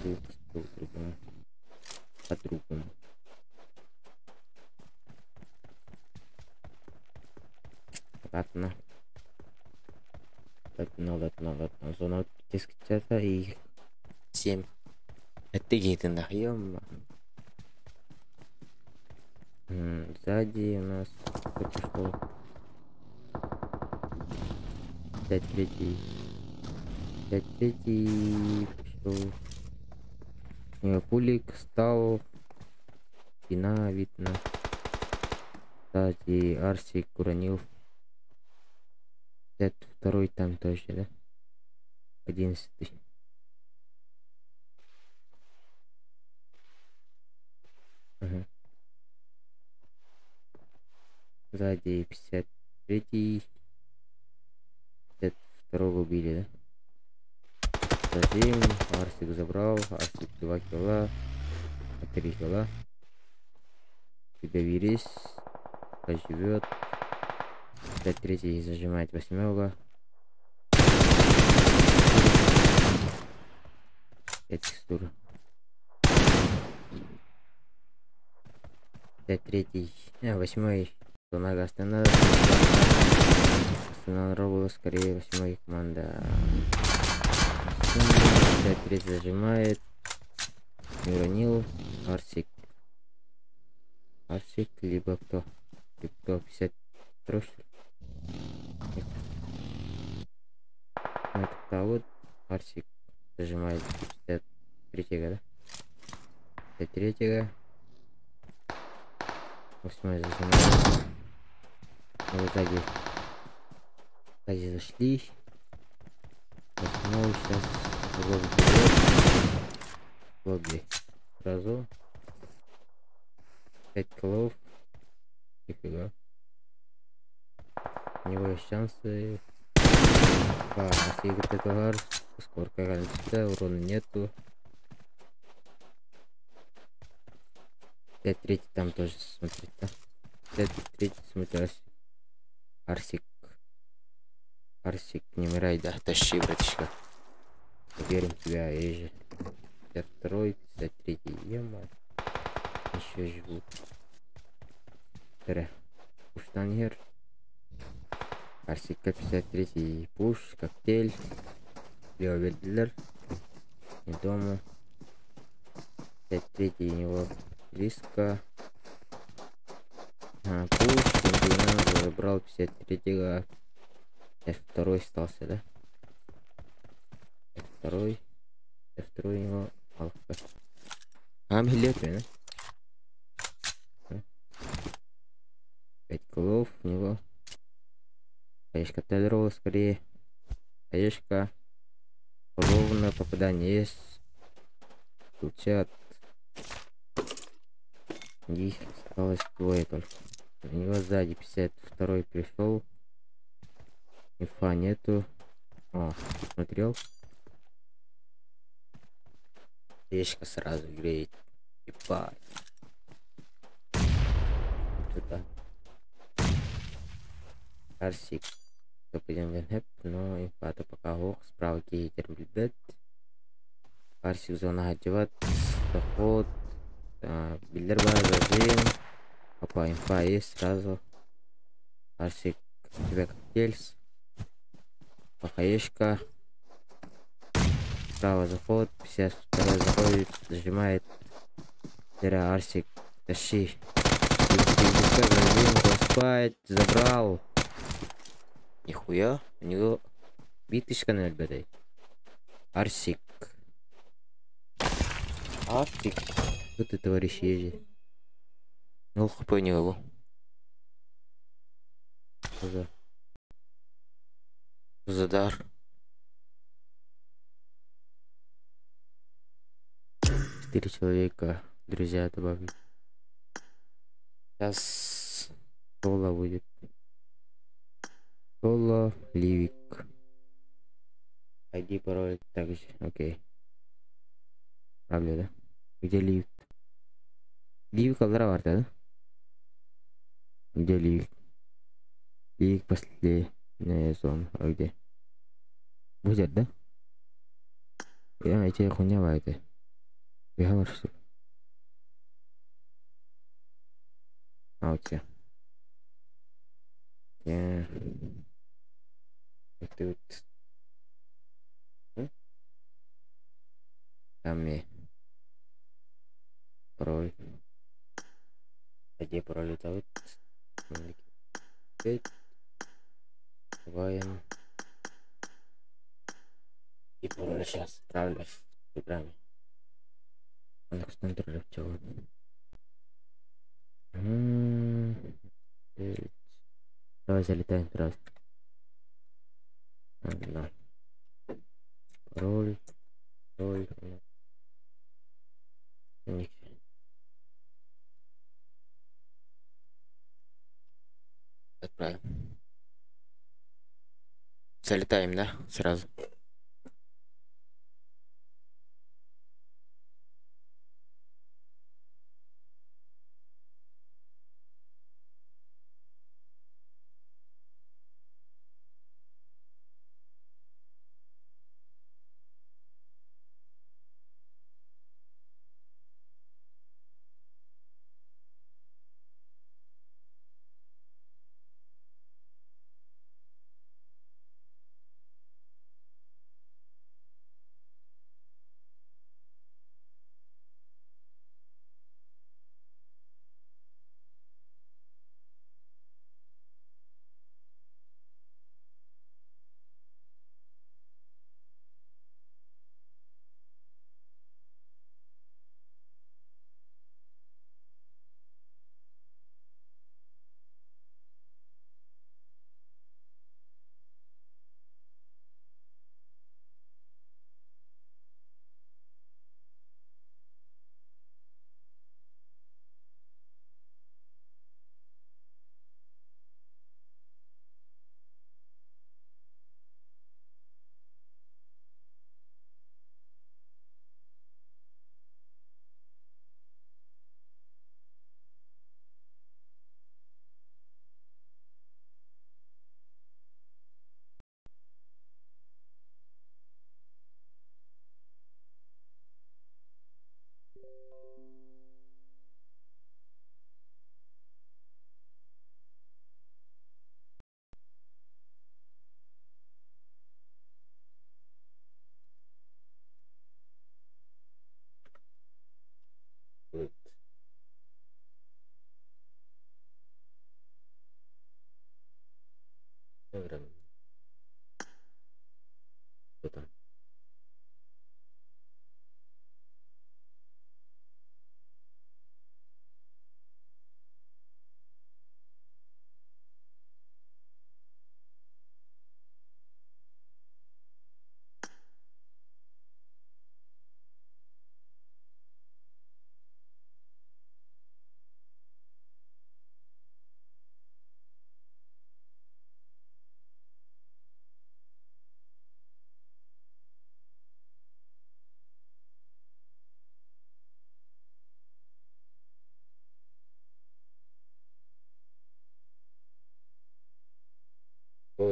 Ты по-другому. Ладно. Зона дискотека и 7. Это гейты нахуем. Сзади у нас пришел 53-й пришел. У него пулик стал. Спина видно. Сзади Арсик уронил. 52-й там тоже, да? 11-й. Ага. Сзади 53-й. 52-го убили, да? Затем Арсик забрал. Арсик 2 килла. 3 килла. Доверись. Поживет. 53-й зажимает 8-го. 5 текстур. 53-й. 8-й. Нога остановила скорее 8-й команда. 53-й зажимает. Не уронил. Арсик либо кто? 53-й. Это вот Арсик зажимает 53-го, да? 53-го. 8-й зажимает. Мы сзади зашли. Снова сейчас лобби. Сразу. 5 киллов. Нифига. У него есть шансы. Насигат это скорка раньше, урона нету. 5-3 там тоже смотрит, да? 5-3 смотрит. Арсик. Арсик, не умирай, да, тащи, братишка. Верим в тебя, Эжи. 52-й, 53-й, ема. Еще живут. Пуштангер. Арсик 53-й, пуш, коктейль. Леовельдер. Не дома. 53-й у него риска. Пуш, Индиана забрал 53-го. F2 остался, да? F2 у него алфа. Билет, да? 5 кулов у него. Аешка толерова скорее. Аешка. Ровно попадание есть. Включат. Здесь осталось двое только. У него сзади 52-й пришел. Инфа нету. Смотрел. Аешка сразу греет. Ебать. Туда. Арсик. Пойдем но инфа-то пока ох. Справа кейтер блядь. Арсик зона одевать. Заход. Бильдерба зажим. Опа, инфа есть сразу. Арсик, у тебя коктейльс. Пахаешка. Справа заход. 52-й заходит. Зажимает. Зря Арсик. Тащи. Спать. Забрал. Нихуя. У него битышка на альбедай. Арсик. Арсик. Что ты товарищ езжи? Ну, хп не его. Задар. 4 человека. Друзья добавлю. Сейчас соло будет. Соло, ливик. ID, пароль также. Окей. Правда, да? Где ливик? Ливик колороварта, да? Где ливик? Ливик последняя зона. А где? Будет, да? Я эти хуйня вайты. Я говорю, что... у тебя. Я... Ты вот... Там и... Пароль. Где пароль это вот? 5. Добавим. И пароль сейчас отправлю в программе. Он контролирует чего. Давай залетаем сразу. Да. Пароль. Пароль. Отправим. Залетаем, да? Сразу.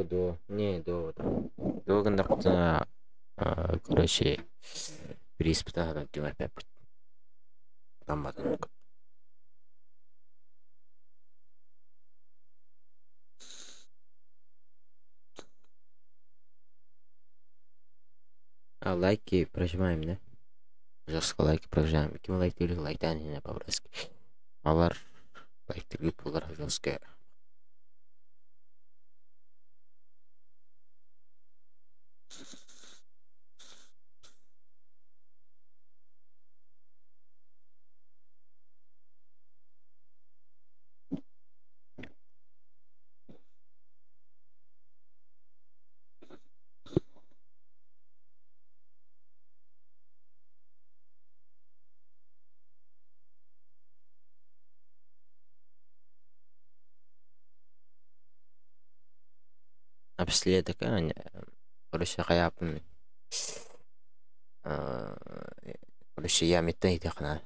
До кондактына, короче, bir испытаға да демар пәпір. Дамбадың. А лайки прожимаем, да? Жестко лайки прожимаем. Кем лайк делик лайктан не по-братски. Алар лайк делик булар жестко. Напоследок, короче, қаяпын. Короче, я меттен идеқна.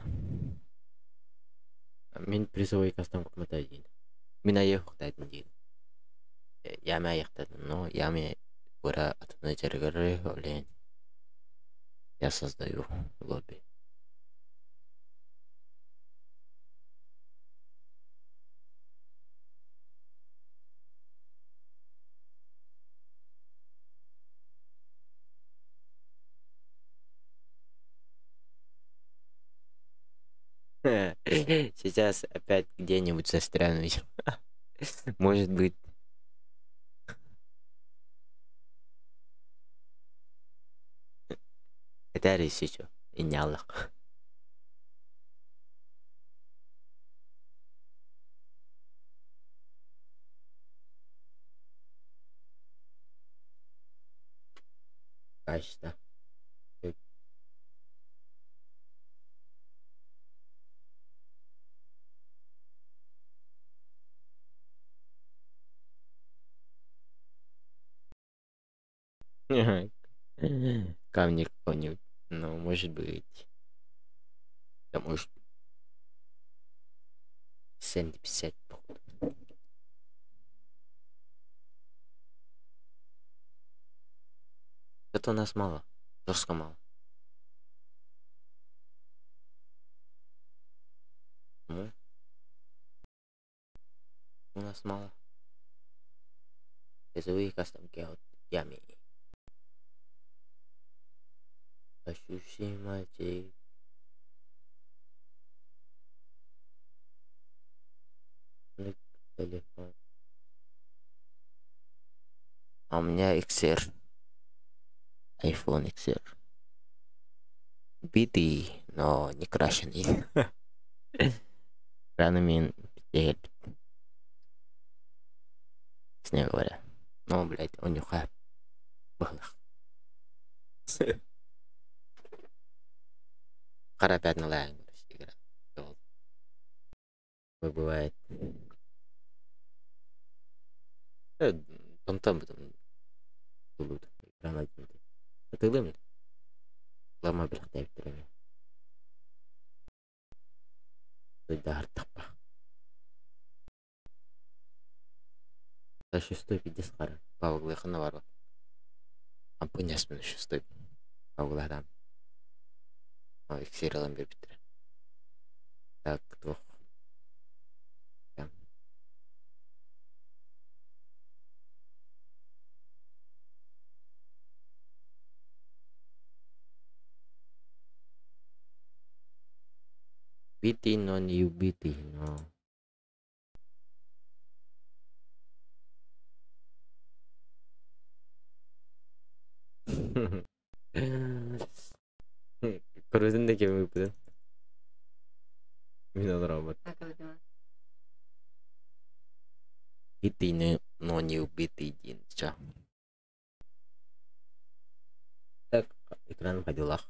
Мен призовой кастам кумата дейін. Мен аяқтадын дейін. Яме аяқтадын, но яме бұра атына жергірі олен. Я создаю лобби. Сейчас опять где-нибудь застрянусь. Может быть. Это еще и не Аллах. Качество. Камни какой-нибудь. Ну, может быть. Да, может. 70. Это у нас мало. Жестко мало. Ну, у нас мало. Призовые кастомки от ями. Ощущимый. Телефон. А у меня XR. iPhone XR. Битый, но не крашеный. Ранами с ней говоря. Ну, блядь, он нюхает. Бахлах. Опять на лайн игра. Бывает. Там будут экран один. Это лымит. Лама брахтай вторыми. Да, артапа. За 650 қара. Павлы қана бар. Ампунясмен 600. Павлардан. Сериалын беріп бітірі. Так, двух. Битый, но не убитый, но... Көрдіңде кем өпіді? Мен ол робот. Битый, но не убитый дейін. Так, экран по делах.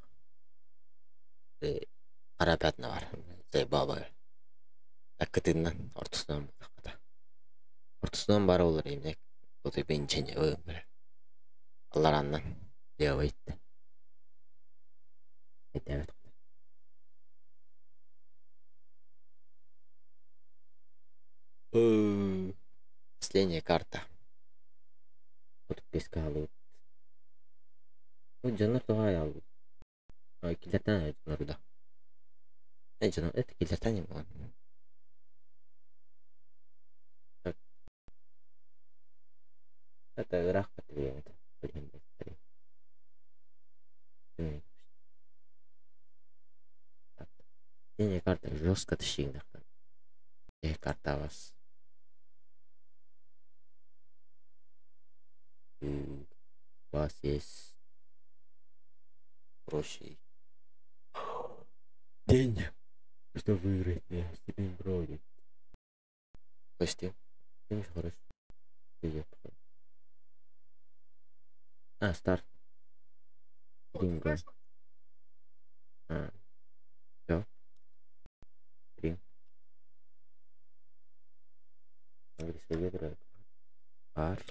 Қара пятна бар. Заебалый. Так, кітіннен ортысынан бұдақыда. Ортысынан бар олар емдек. Бұл тепен және өмір. Аллараннан делайды. Это последняя карта. Keski halı. O canır daha yağlı. Ay killerden canır da. Ne canır? Evet killerden yem olan. Hatta Irak katı bir yemek. Bileyim ben. Bilmiyorum. Синяя карта жестко тащила. Карта вас. У вас есть проще день, что выиграть с этим броди. Почти. Ты хорошо. Старт. Ринго. Все. Ринг. Английская ветра. Пар.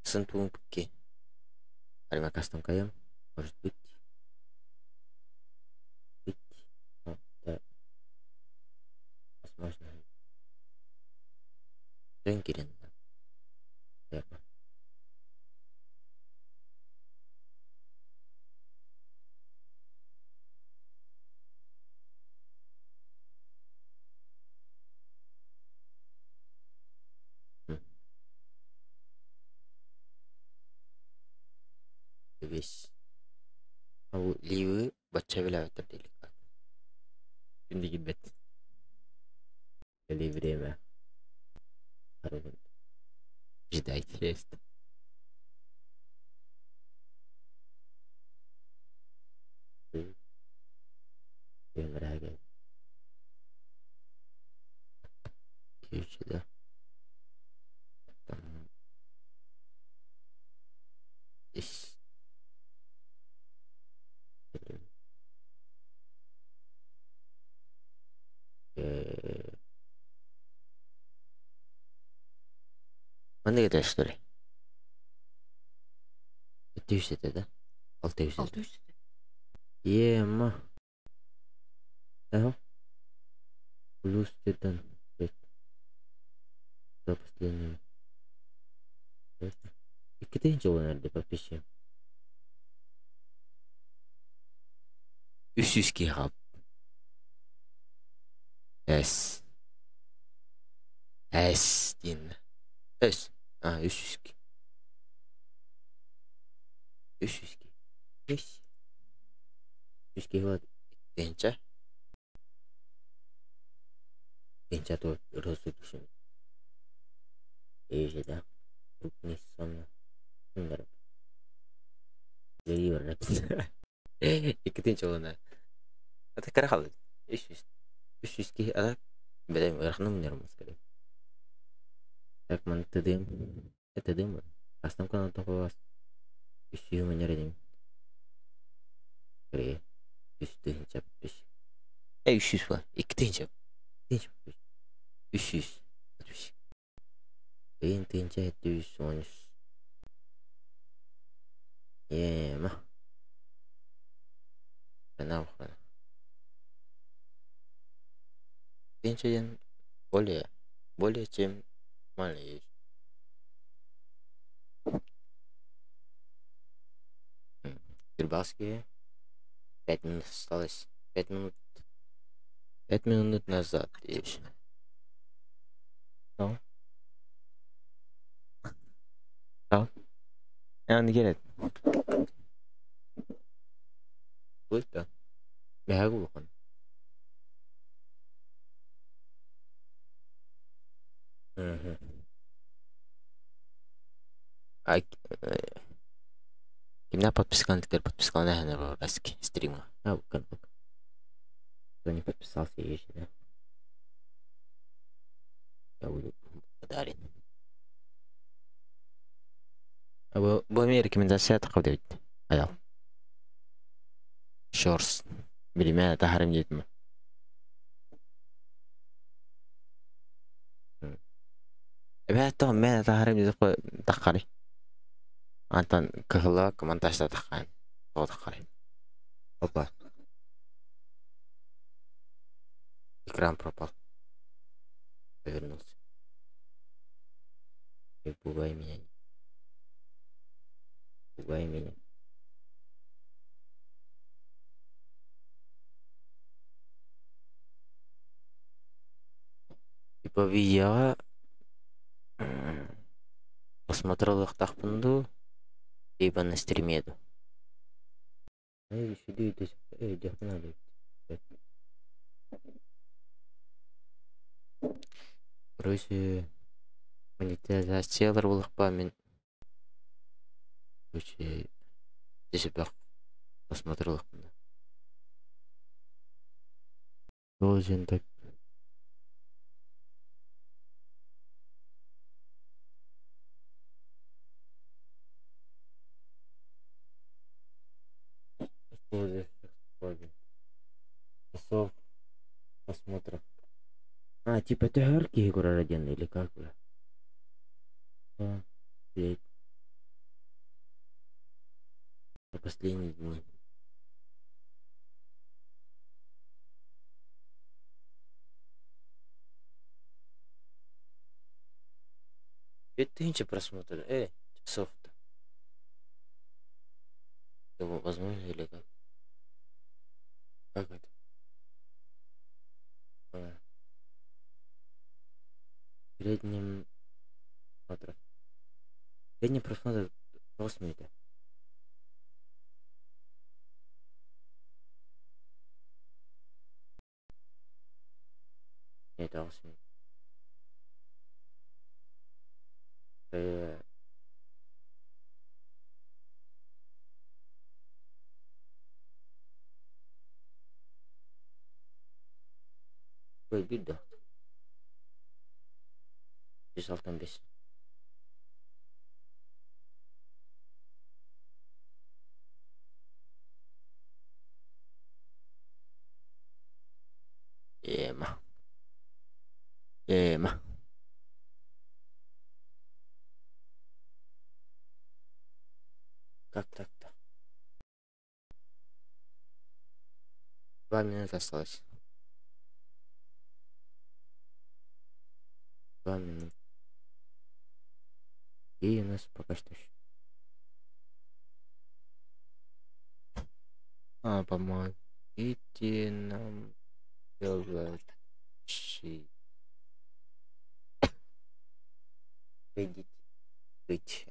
Sentuh Пуки. Terima kasih kalian. Harus быть. Да. Возможно. Ренкерин. Верно. Весь. Ливы бачавила деликат. Şimdi gitmet. Или время. Ждать есть. Время. Ключи, да. Там. Здесь. Мындай кетет что ли? 700 еді, да? 600. 600. Ема. Плюс титан. За последним. 2000 ойнарды подписчик. 300 қалып. Әс дейін. Әс. 300. 300. 300 вот денча. Денча то розыгрышем. Ежи да. Крупный сон. Сындар. Ливер. 2000 олана. Это карахал. 300 ада. Бәлем рахным нермас керек. Так мен тыдым. Тыдым. Астам канал топас. 300 менер едим. Кре. 300 чаппиш. 300 var. 2000. 300. Beyin tınca 713. Ема. Она ухана. Тынчаен более чем маленький. Кирбасские 5 минут осталось. 5 минут. 5 минут назад еще. Ну. Yani gerek. Burada. Ne bu konu? Kimler подписчиков подписал на русский стрима. Буkan. Кто не подписался, есть, да? Я буду благодарен. Bu рекомендация тақып деп. Аял. Шорс. Билеме тахарим жетме. Мен тахарим деп таққали. Антан кыгыла комментарийда таққан. тоғдық қарай. Опа. Экран пропал. Повернулся. Не пугай меня. Пугай меня. Типа видеоға посмотрел тақпынды, либо на стриме. Короче, монетизациялар болық па, мен короче десіп посмотрел. Ол жентек. Часов просмотров. Типа это арки Егора Родина или как бы? Блять. За последние дни. Это инче просмотр. Часов-то. Его возможно или как? Как это? В среднем просмотров. Средний просмотр 8 минут. Нет, 8 минут. Видео. 165. Ема. Как так-то? 2 минуты осталось. 2 минуты. И у нас пока что еще. Помогите нам делать щит. Идите быть.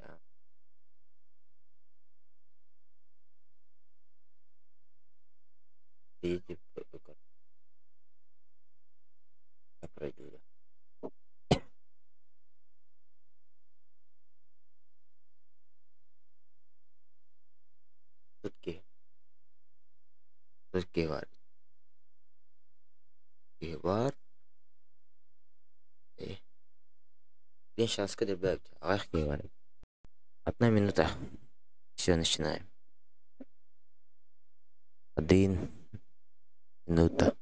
Идите я пройду, да. Сутки var. Var. День шанска добавить. Var. 1 минута. Все, начинаем. 1 минута.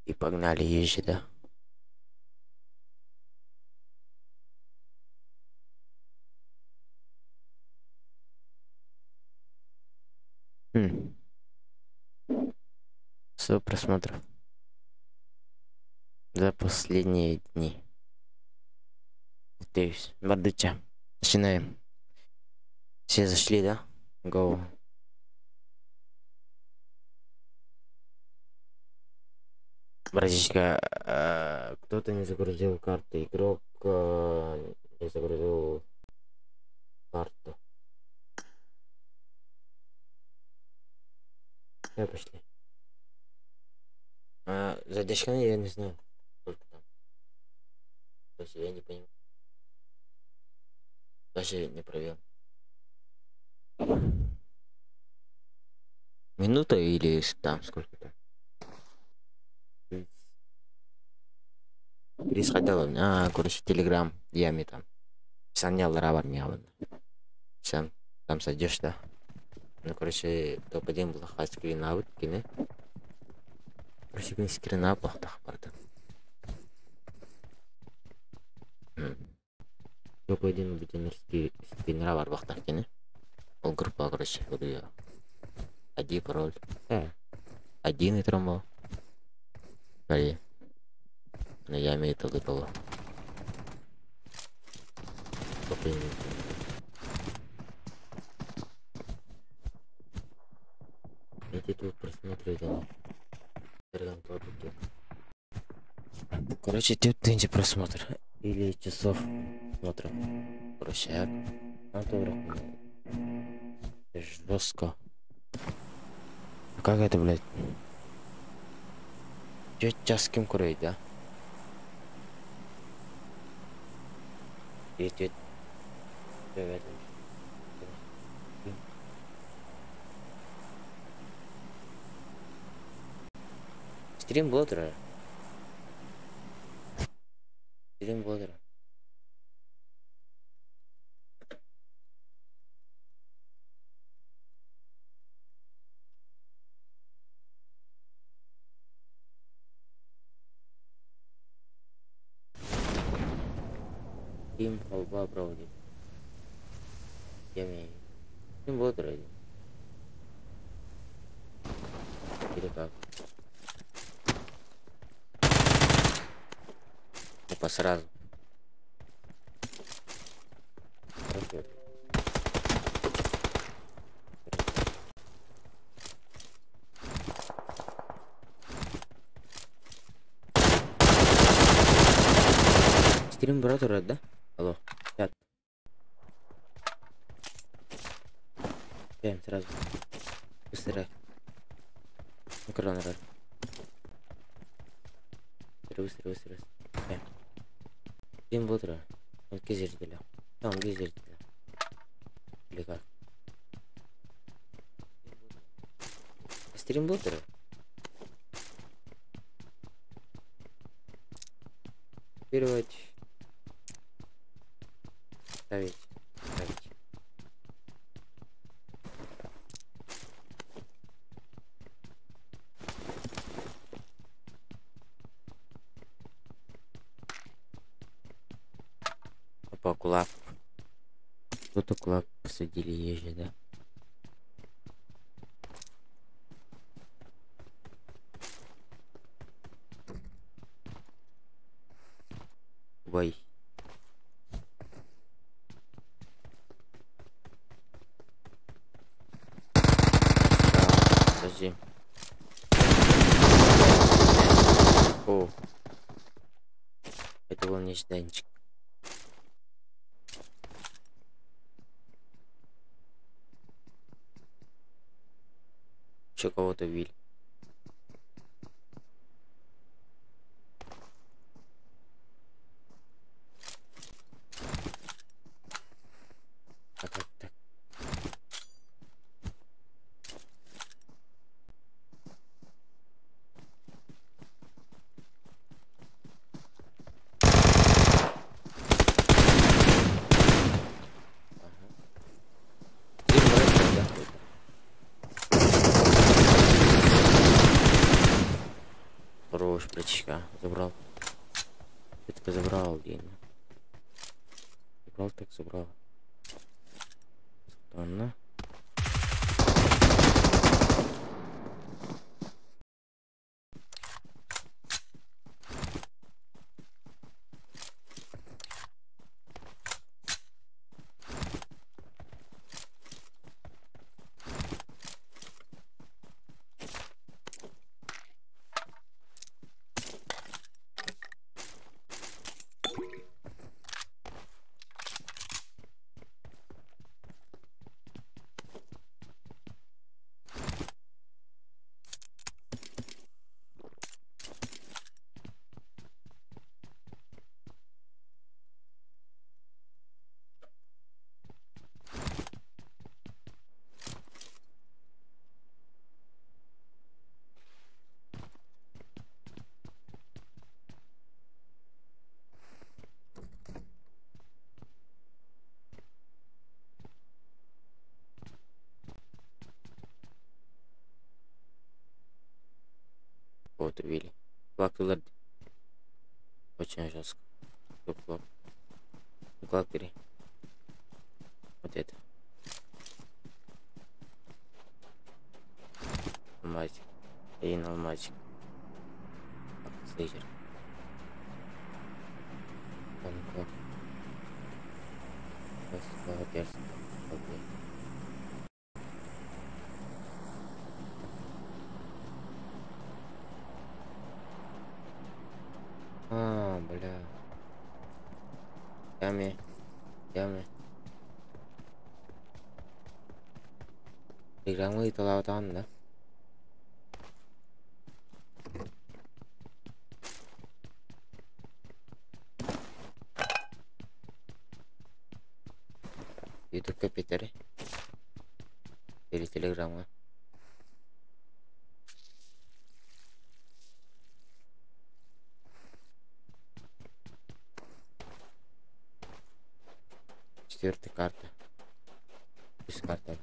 И погнали езжи, да. Все просмотров за последние дни. Надеюсь. Бардыча. Начинаем. Все зашли, да? Go. Братишка, кто-то не загрузил карту. Игрок не загрузил карту. Я пошли. Задержка я не знаю. Сколько там. Даже я не понимаю. Даже не проверил. Минута или там сколько-то? Пересходил. Короче, телеграм. Ями там. Санял равар мяван. Сам там сойдешь, да? Ну, короче, топ-1 был хай скринавыт, кене. Короче, скринап бахтах барды. Топ-1 бутенерский скринавар бахтах, кене. группа, короче, буду я. Один пароль. Один и тромбо. Смотри. Но я имею толы кого. Эти тут просмотрели. Короче, тут тынче просмотр. Или часов смотра. Короче, я натура. Жестко. А как это, блядь? Чё час кем курить, да? И чё... Стрим блотера. Стрим блотера. Стрим колба проводит. Я имею. Стрим блотера. Или как? Опа, сразу. Хорошо. Стрим братора, да? Алло, чат. Прям сразу. Быстрее. Микрофон рад. Быстро. Стрим братора. Он зрителя. Да, он зрителя. Или как? Стрим братора. Ставить. Опа, кулак. Кто-то кулак посадили ежи, да? Бой. Подожди. О. Это был нежданчик. Еще кого-то били. Так. Хорош, плечика. Забрал. Это забрал, День. Забрал, так забрал. Странно. Вот убили. Флаг туда. Очень жестко. Флаг. Флаг 3. Вот это. Алмазик. Один алмазик. Слейзер. Танко. Дерзко. Окей. Бля. Яме. Играм itu lautan да. YouTube Питере. Или Телеграма. Четвертая карта. Без карты.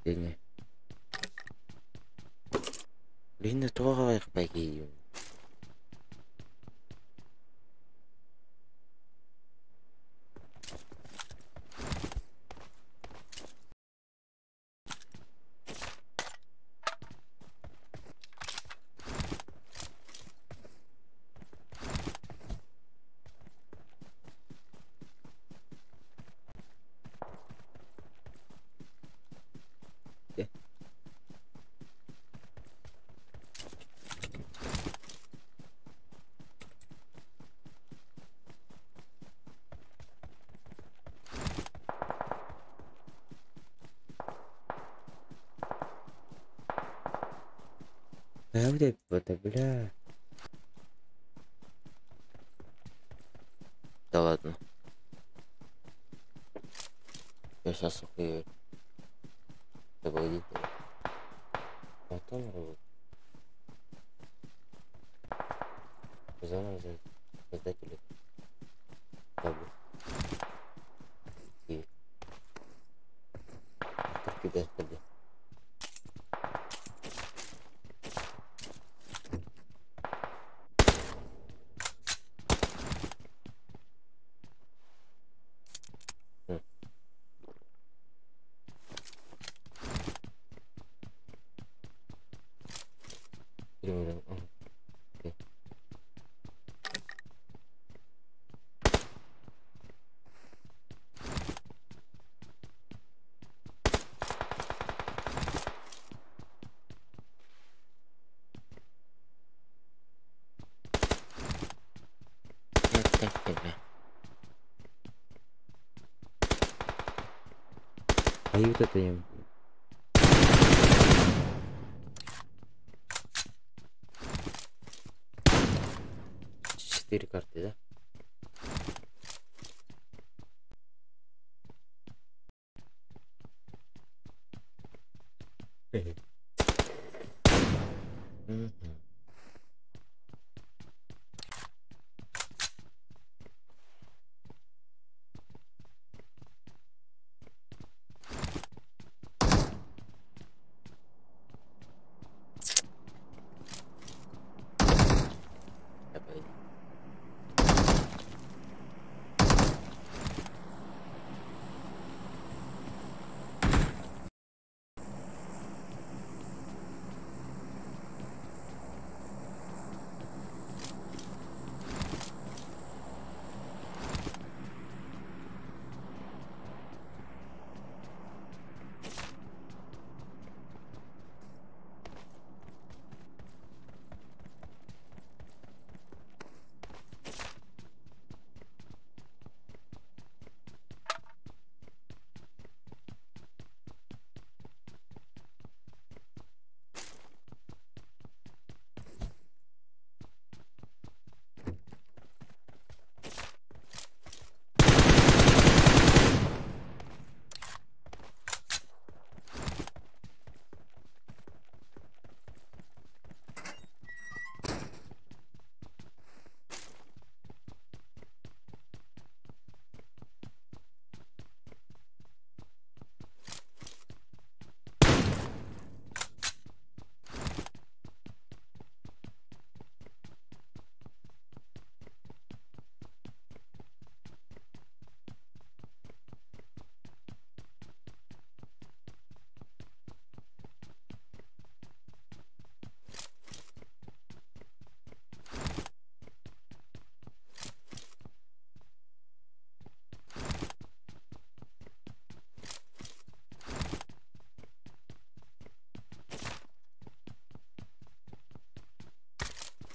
Ini. Блин, это их погиб. Да где это, бля? Да ладно. Я сейчас ухую. Погодите. Потом работаю. Заново создатели. Добро. И. Только без побед. А и вот это им. Четыре карты, да?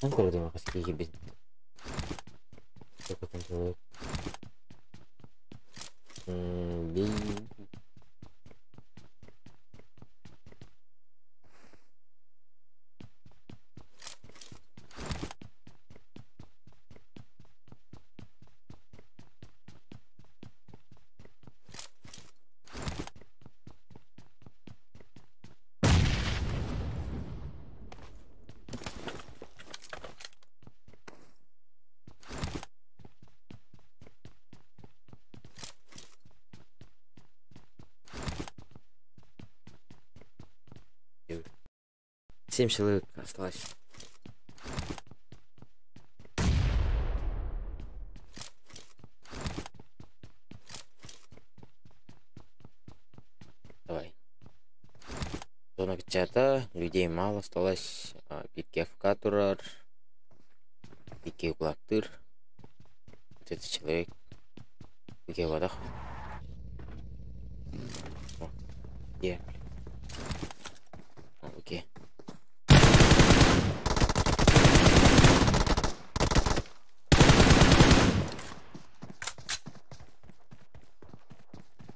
Анкор dengan kasih gigi Coba control. Di Семь человек осталось. Давай. Зона печата, людей мало осталось. Пикки АФК турар. Пикки углактыр. Вот этот человек. Пикки водах. Где? Окей.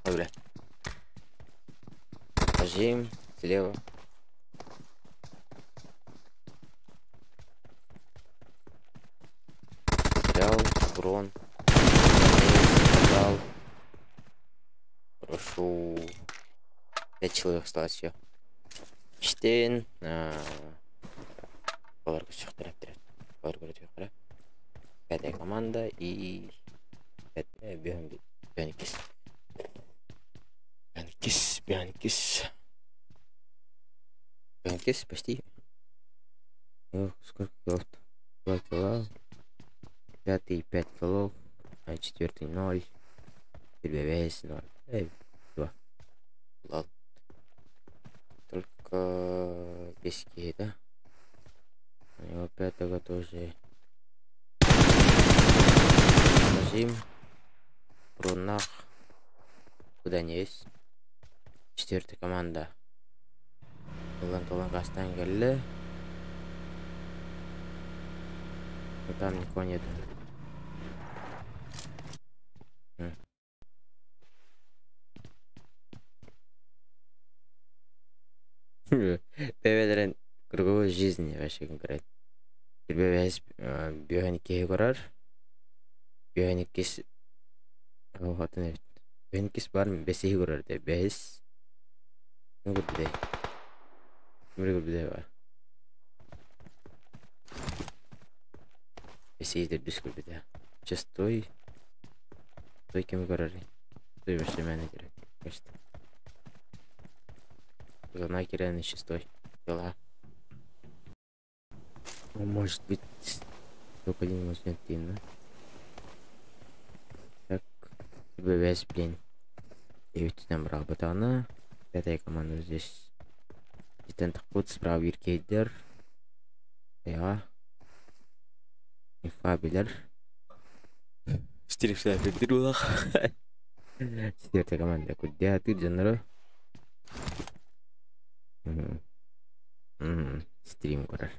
Бля. Нажим слева. Взял урон. Взял. Прошу. 5 человек осталось, все. Штейн. Пятая команда и пятая Бионикис. Бионикис почти. Сколько килов? 2 кило. Пятый 5 килов. А четвертый 0. Весь 0. 2. Ладно. Только пески, да? У него пятого тоже. Нажим. Рунах. Куда не есть. Четвертая команда. Колон кастан geldi. Но там никого нету. Бебелерин круговой жизни вообще играет. Бебес Бионикис көрөр. Бионикис хатын Бионикис бар бесеги көрөр деп бес. Нүгүрдү. Нүгүрдү бар. Бесеги деп дүскүрдү. Шестой. Той ким көрөр? Той вообще менеджер. Кажется. Зона Кирена 6 дела. Ну, может быть, только один возьмет тим, да? Так, БВС, блин. 9 набрал ботана. Пятая команда здесь. Титан Тахут, справа Виркейдер. Я. Инфабилер. Стиль Бедруах. Четвертая команда. Куда ты, Джанро? Стрим, короче.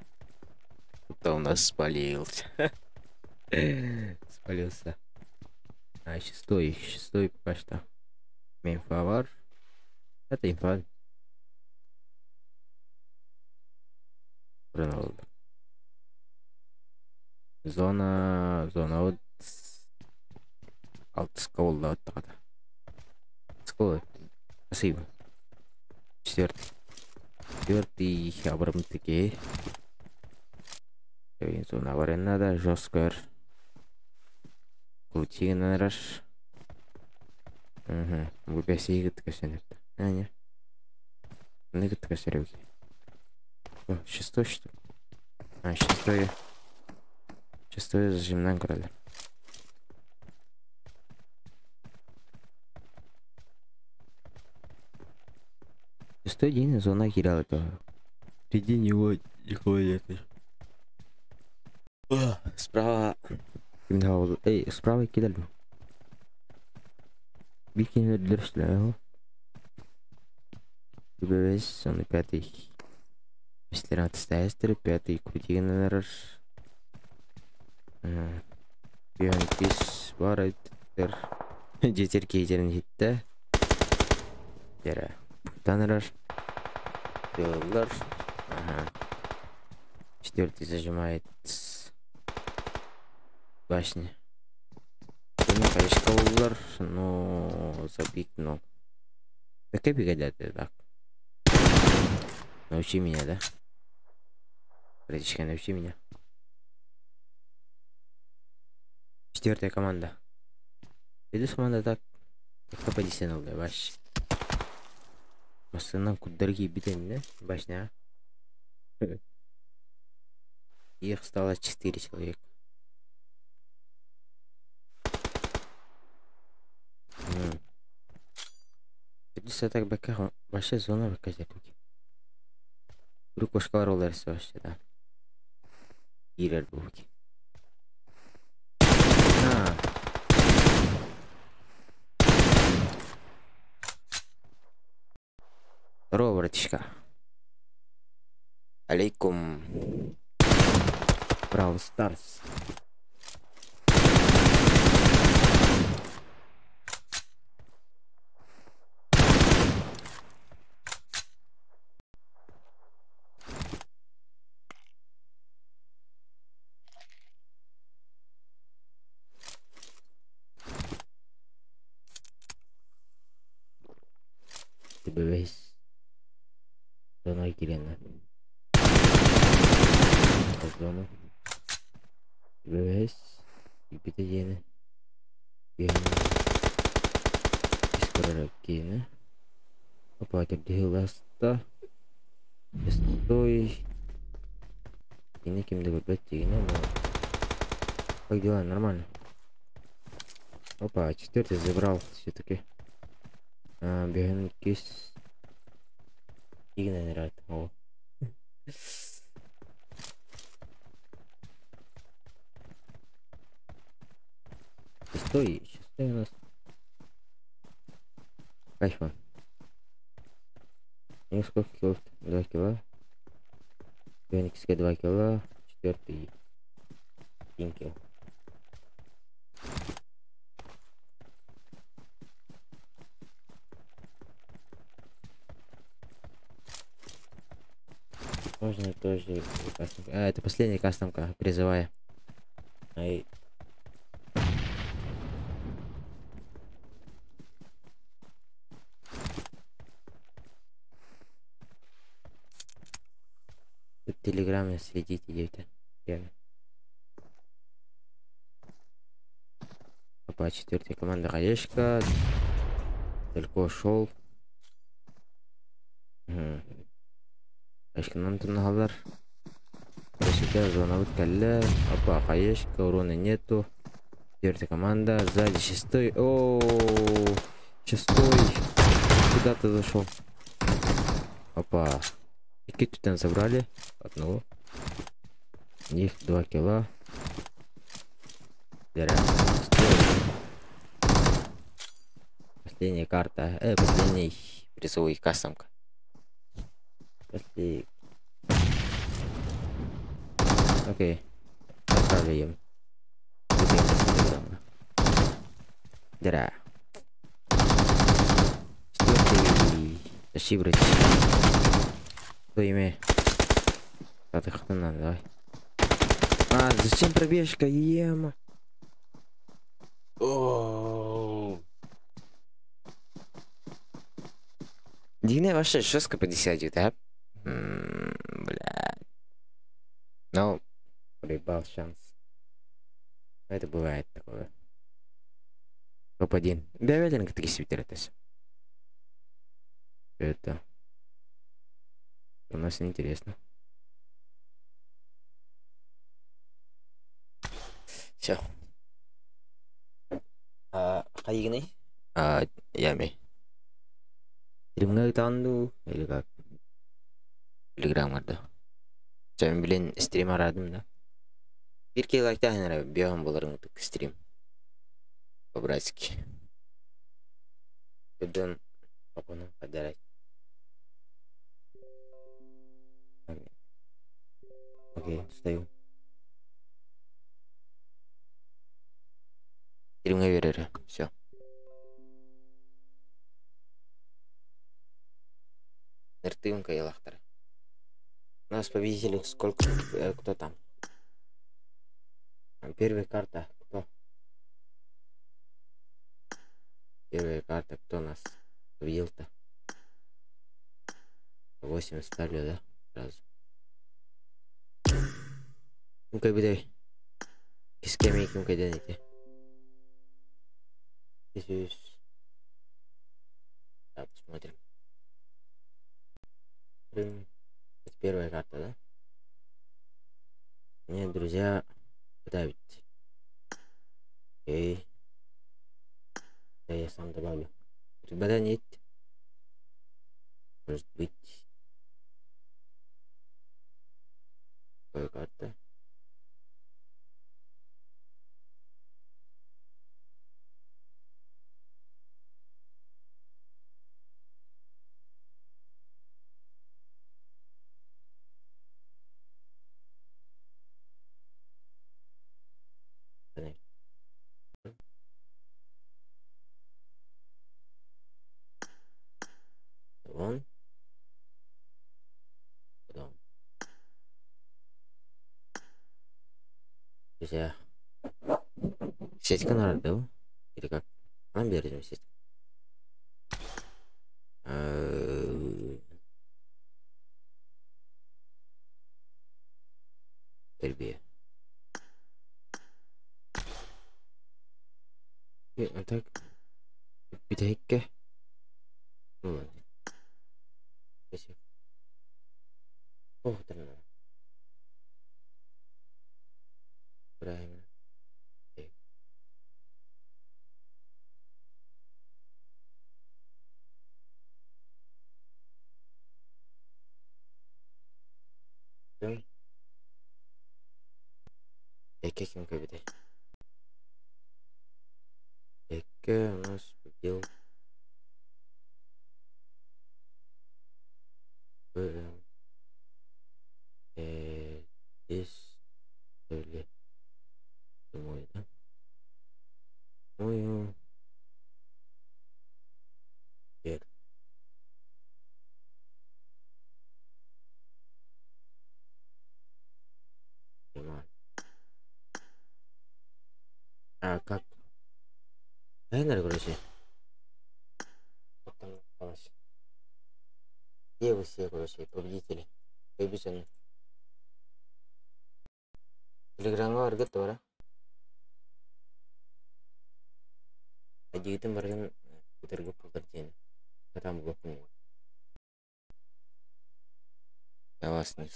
Кто у нас спалился? Спалился. А, шестой пока что. Мейнфавар. Это инфа. Роналду. Зона вот. Алтскола вот так. Скола. Спасибо. Четвертый Абрамтыке. Зона варенада, жесткая. Крутина раш. Выбеси игры косянет. А, нет. Игры косярюки. О, шестой что ли? А, шестой зажимная короля. Шестой день зона кидал это. Среди него никого нет. Справа. Эй, справа кидали. Викинг дершляю. БВС, он пятый. 14 эстер, пятый крутина наш. Пис бар айттыр. Жетер кейтерін жетті. Дәрі. Танырар. Дылар. Четвертый зажимает башни. Конечно, удар, но забить, но... Так и бегать, так. Научи меня, да? Братишка, научи меня. Четвертая команда. Иду с команда так. Кто подесенул, да, баш. Масыннан куддерги битен, да? Башня. Их стало 4 человека. Придется так бэкэ вообще зона бэкэ куки. Вдруг кошкалар оларсы вообще, да. Ирер буки. Здорово, братишка. Алейкум. Браwl Stars. Бебес. Зона кирена. Зона. Бебес. Ипите жені. Искорарак кені. Опа, тердегі ласта. Стой. Ini кемді көрбет дегені, но... Как дела? Нормально. Опа, четвертый забрал все-таки. Беган кис. Игна не рад. О. Стой у нас. Кайфа. И сколько килов? 2 кило. Беган 2 кило. Четвертый. 1 кило. Можно тоже кастомка. Это последняя кастомка, призывая. Ай. Тут в телеграме следите, девки. Опа, четвертая команда Хаешка. Далеко шел. Ашканан тунахалар. Сейчас зона выткалля. Опа, Хаешка, урона нету. Четвертая команда. Сзади шестой. О, шестой. Куда ты зашел? Опа. И тут забрали. Одного. У них 2 кило. Последняя карта. Последний призовой кастомка. После... Окей. Отправляем. Дыра. Тащи, братишка. Что имя? Ты хтана, давай. Зачем пробежка? Ема. Дигне вообще жестко по 10, да? Бля. Ну, проебал шанс. Это бывает такое. Топ-1. Бявелин, как свитер это. Это у нас интересно. Все. Кайгный? Ями. Стримга танду или как? Телеграммарда. Sen bilen stream aradım da. Bir kere like daha bir an bularım stream. По-братски. Дон опана подарать. Окей, стою. стримге берер. Все. Нертым кайлахтар. У нас победители сколько? Кто там? Первая карта. Кто? Первая карта. Кто нас победил-то? 8 ставлю, да? Сразу. Ну-ка, бидай. Скамейки кайданите. Здесь. Так, посмотрим. Это первая карта, да? Нет, друзья, добавить. Окей. Да, я сам добавлю. У тебя да нет? Может быть. Какая карта? Вон. Потом. Друзья. Сетька народил. Или как? Нам берем сеть. Тербия. И так. Бидайка. Ну ладно. Спасибо. Ох, тренер. Правильно. Каким кабиной? У нас победил здесь ли мой, да? Мою вверх. А как? Наверное, короче. Вот там осталось. Где вы все, короче, победители? Победители. Телеграмға аргыт бар. Адигитин барган көтөргөп кылдырдын. Там блокун. Явасны.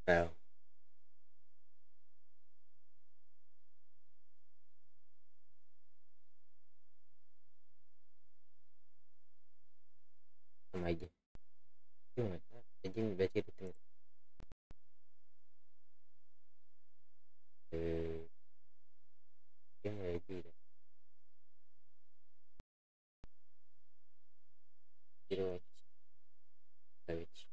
Правил. Майди. Один батарея. Тема идея. Делать. Ставить.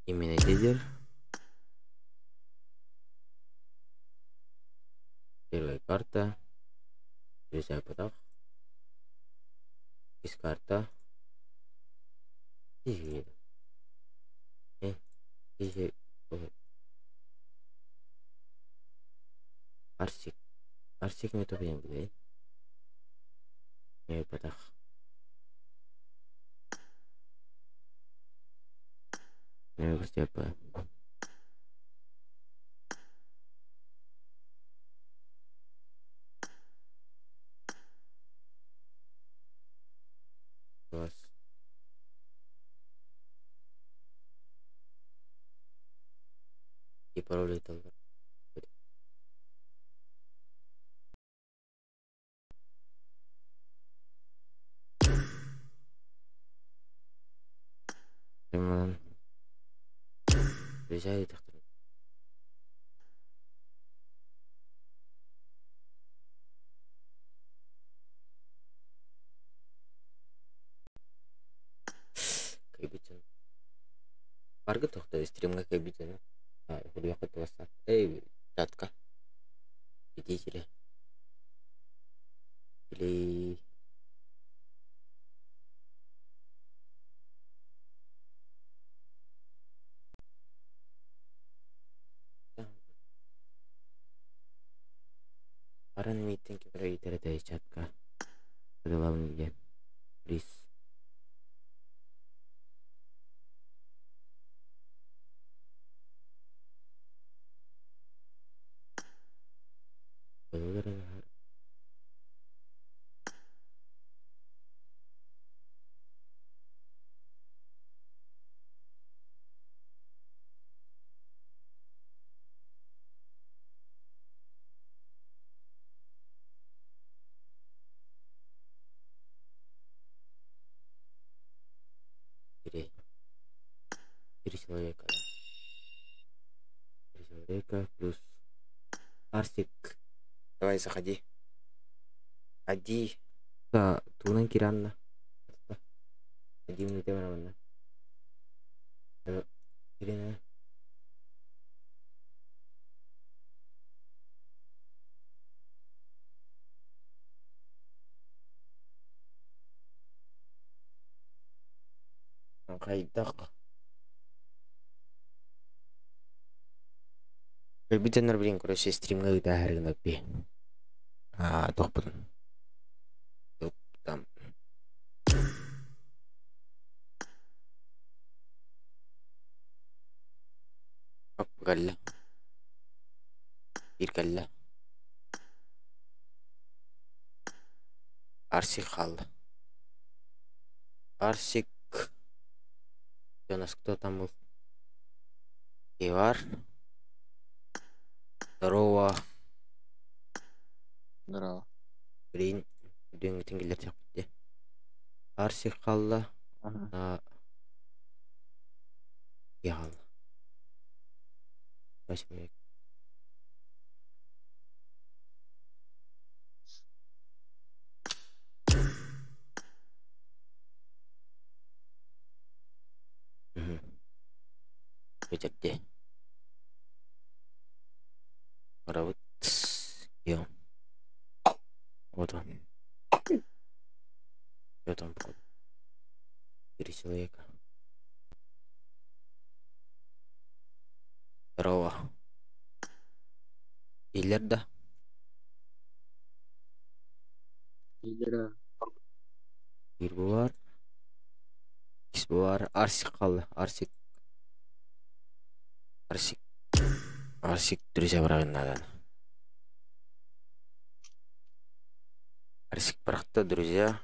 Именно лидер. Первая карта. Друзья, потом. Из карта. И Арсик. Арсик में तो भी नहीं नहीं पता Bagus siapa? Bos. Kiper little. Teman. Bisa itu. Kayak gitu. Warga tuh dari stream nggak kayak gitu. Nah, kuliah ke WhatsApp. Chat kah? Jadi sudah. Pilih. Kemarin meeting kita dari chat kah? Ada lawan dia. Please. Jadi Sileka. Sileka plus Arsik. Давай заходи. Ади. Да, тунан киранна. Ади мне tema mana? Kirina. Kaidak. Bicara narbring kurang stream nggak kita hari lebih. Toh pun. Tuh tam. Apa kalla? Kalla. Arsik hal. Arsik. Jonas кто там был? Ивар. Здорово. Здорово. Блин. Udah tinggal lihat ya. Arsik hal. Ya hal. Masih. Bejat deh. Merawat. Ya. Waduh. Ya tampak. Diri Sileka. Здорово. Иллер да. Bir bu var. İkisi bu var. Arsik kaldı. Arsik. Arsik. Arsik друзья правильно. Arsik бірақ-та друзья.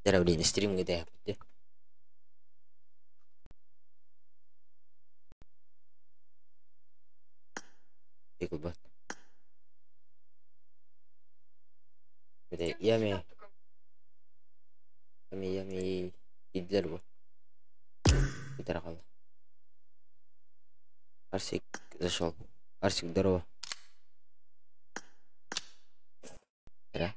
Жара блин стрим где я. Тикл бат. Где ями. Ями идлер bu. Битер қалды. Arsik зашел. Arsik здорово. Да.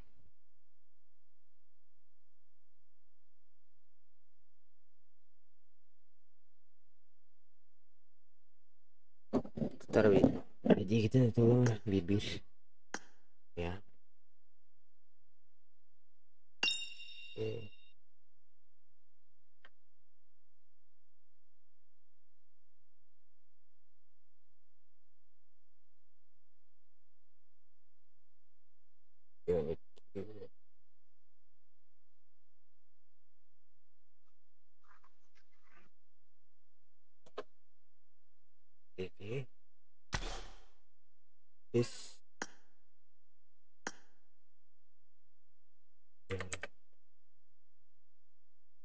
Tutar bir. Jadi kita tolong bibir. Ya.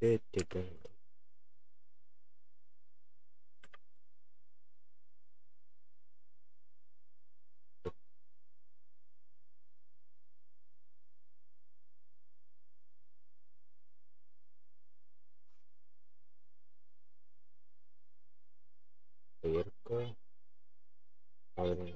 Irko Alvin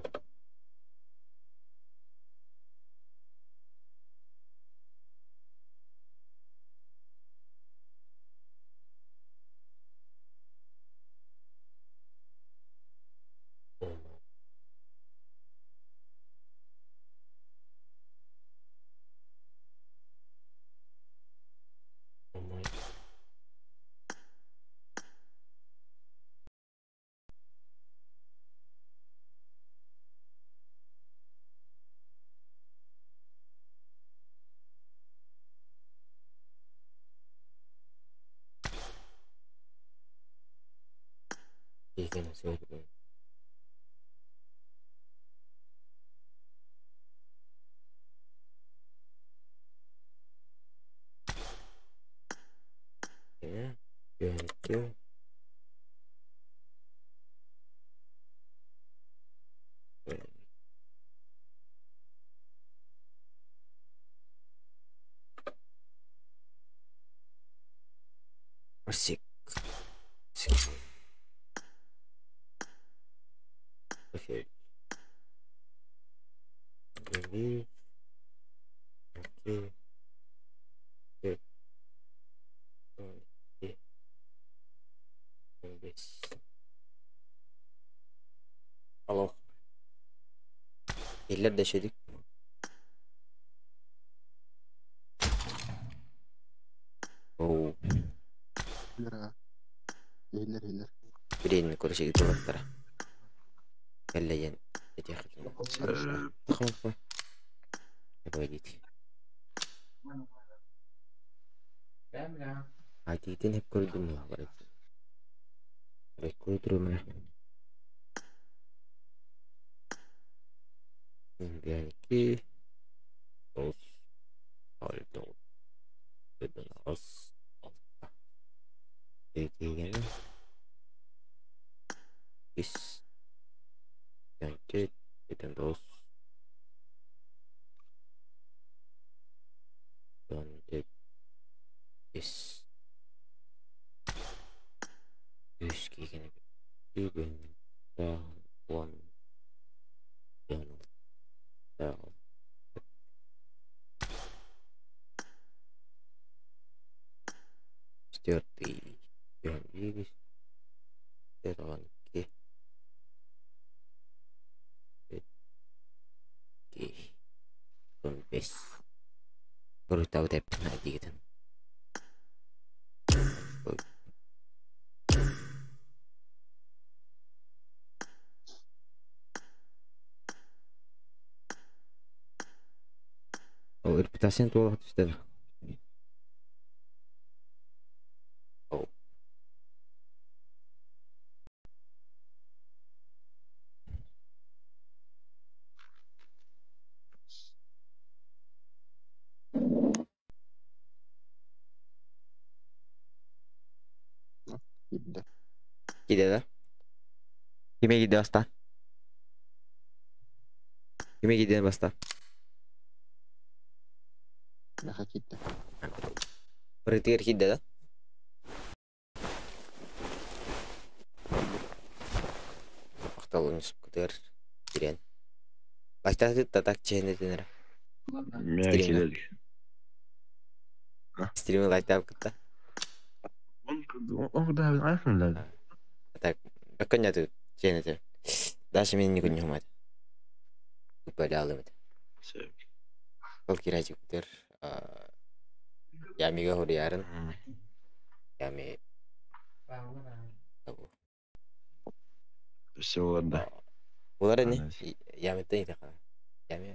ikan sudah ya itu asik oke jadi oke oke guys halo ilat da şedik oh هيلر بدين كل شيء تقول ترى كلا ين تجي خدمة خم بواجيتي عاديتين هب كل دنيا بريك كل تروما يعني كي أوس ألتو بدنا أوس كي يعني بس يعني كي بدنا أوس dan is Yuski gonna be doing down one down down sturdy down bigis down ke down base baru tahu tap nanti gitu oh reputasinya tuh waktu setelah oh جدا كده كمية جدا بستا كمية جدا بستا نخا جدا berarti kita dah waktu lu skuter kirian pasti itu tatak channel itu nera stream light up kita ده عارف ولا tatak akan tuh channel itu dashi mini kunya mat pada alam itu kalau kira skuter Yami ga hodiyaran Yami الشغل ده ular nih Yami tuh itu kan Yami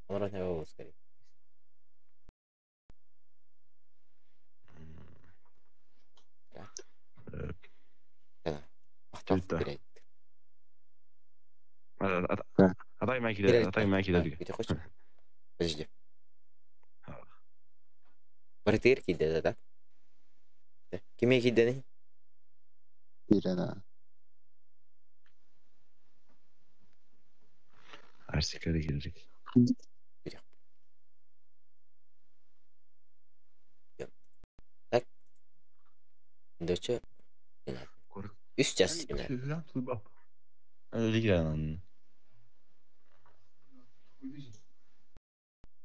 orangnya bagus sekali جدا kira أطيب معي كده أطيب معي كده kita خش بس berarti kita dah Kime gideni? Birena. Arsikara girecek. Tak. Doço. Kork. Üst yastırım yani. Öyle girer lan.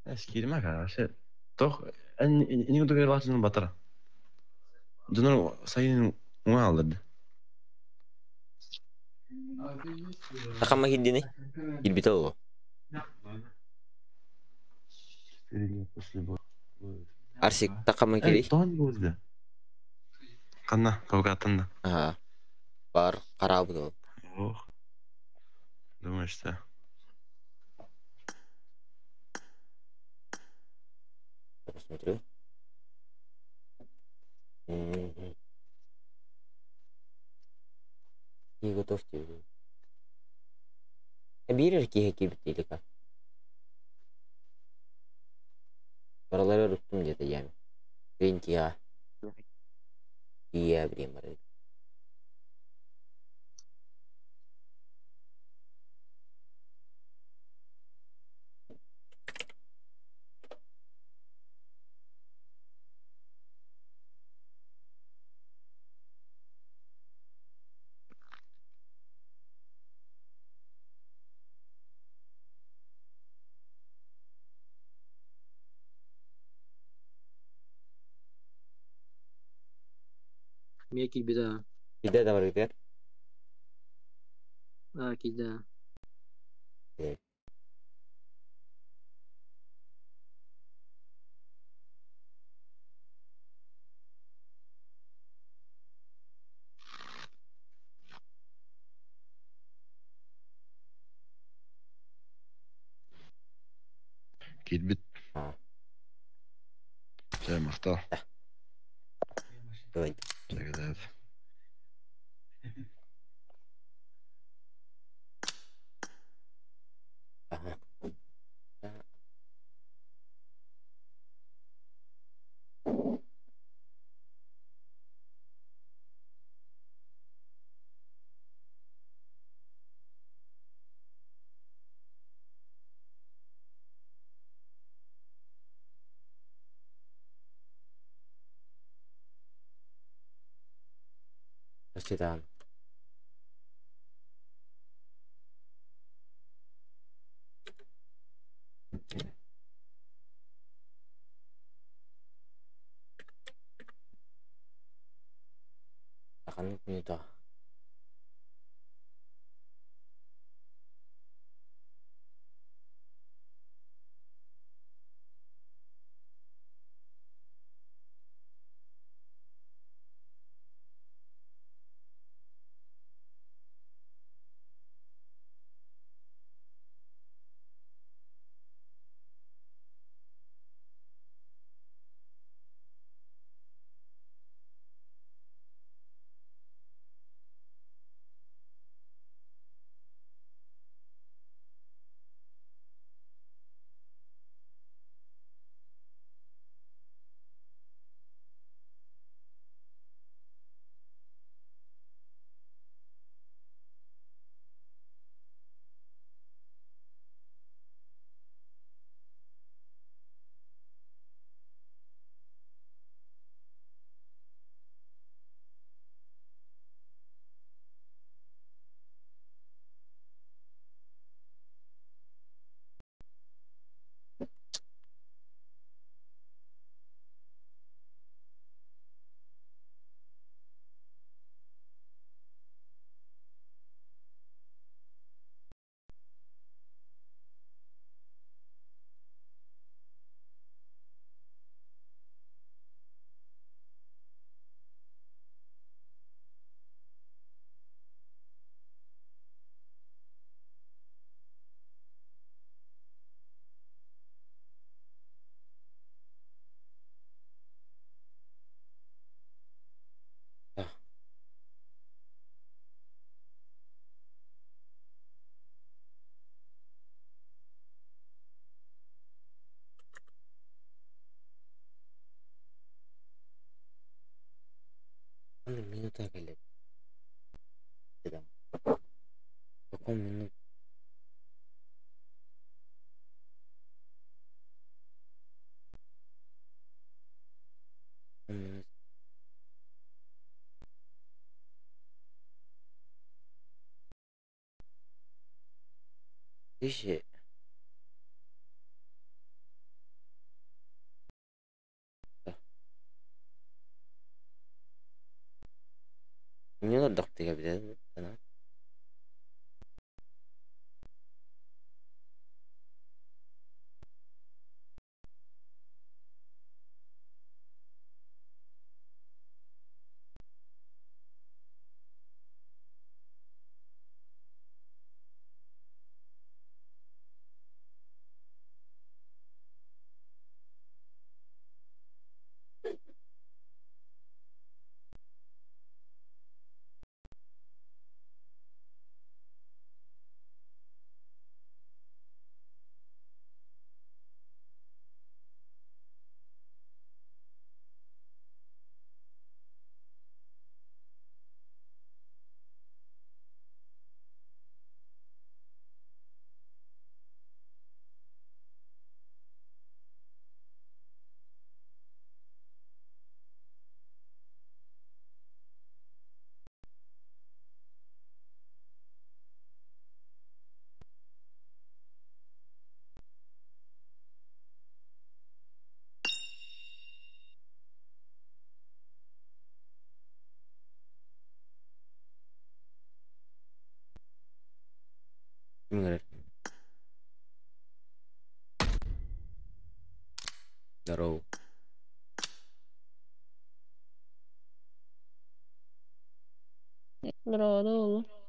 Eskirme karşı. Toch en kudu relasyonu batara. Dünür sayının onu aldırdı. Takama gideni. Gilbite o. Arsik takama kiri. Don gözde. Kanna kavgatında. Aha. Бар қарабы да. Oh. Думаю, что. Посмотрю. И готовьте. Бирер киhe битeli ka. Paraları unuttum dedi yani. Renk ya. İyi bileyim var. Mia kida. Bir de var bir. Kida. Git bit. Ha. Şey mahtal. Evet. Çekil. Aha. Hoşçakalın. Akan minuto. تاكل كده بقوم منه بقوم منه ايش من يلا الضغط يا بداية أنا من غير درو Berada Allah.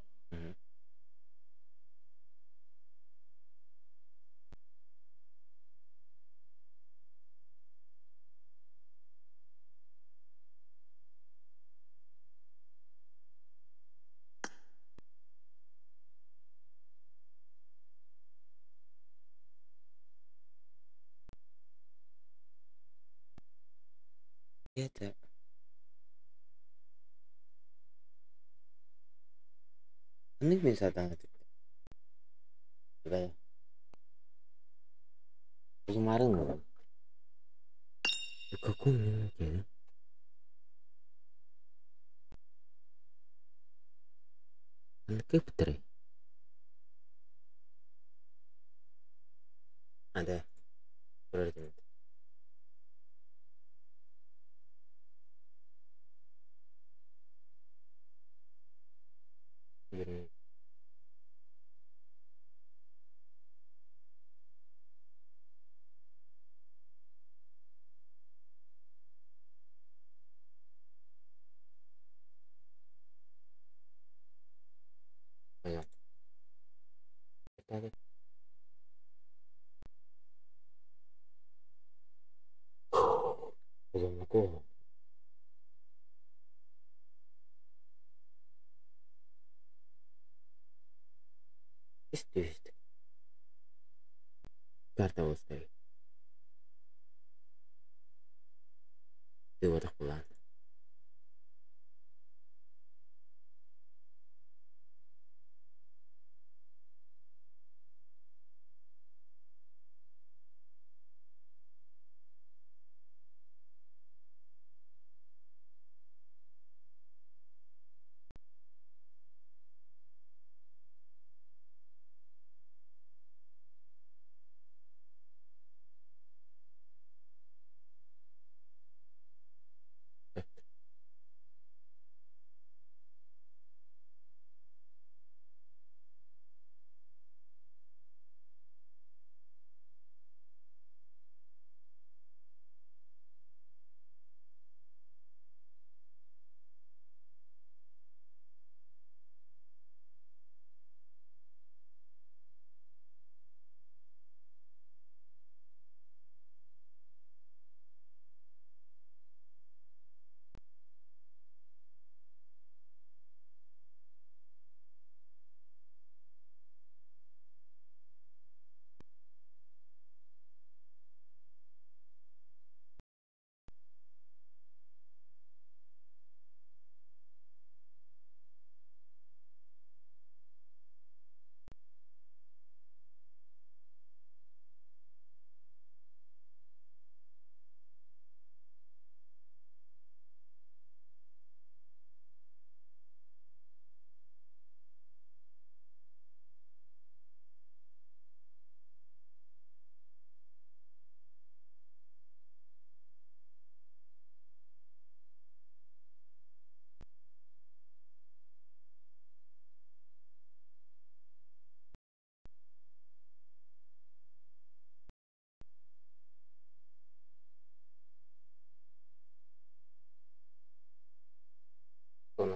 يا تا عندك من ساعة أنا تبقى kemarin aku minum anaknya putri ada berarti ini banyak kita belum aku ist karta mustahil itu watak bulan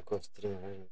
Kostirin.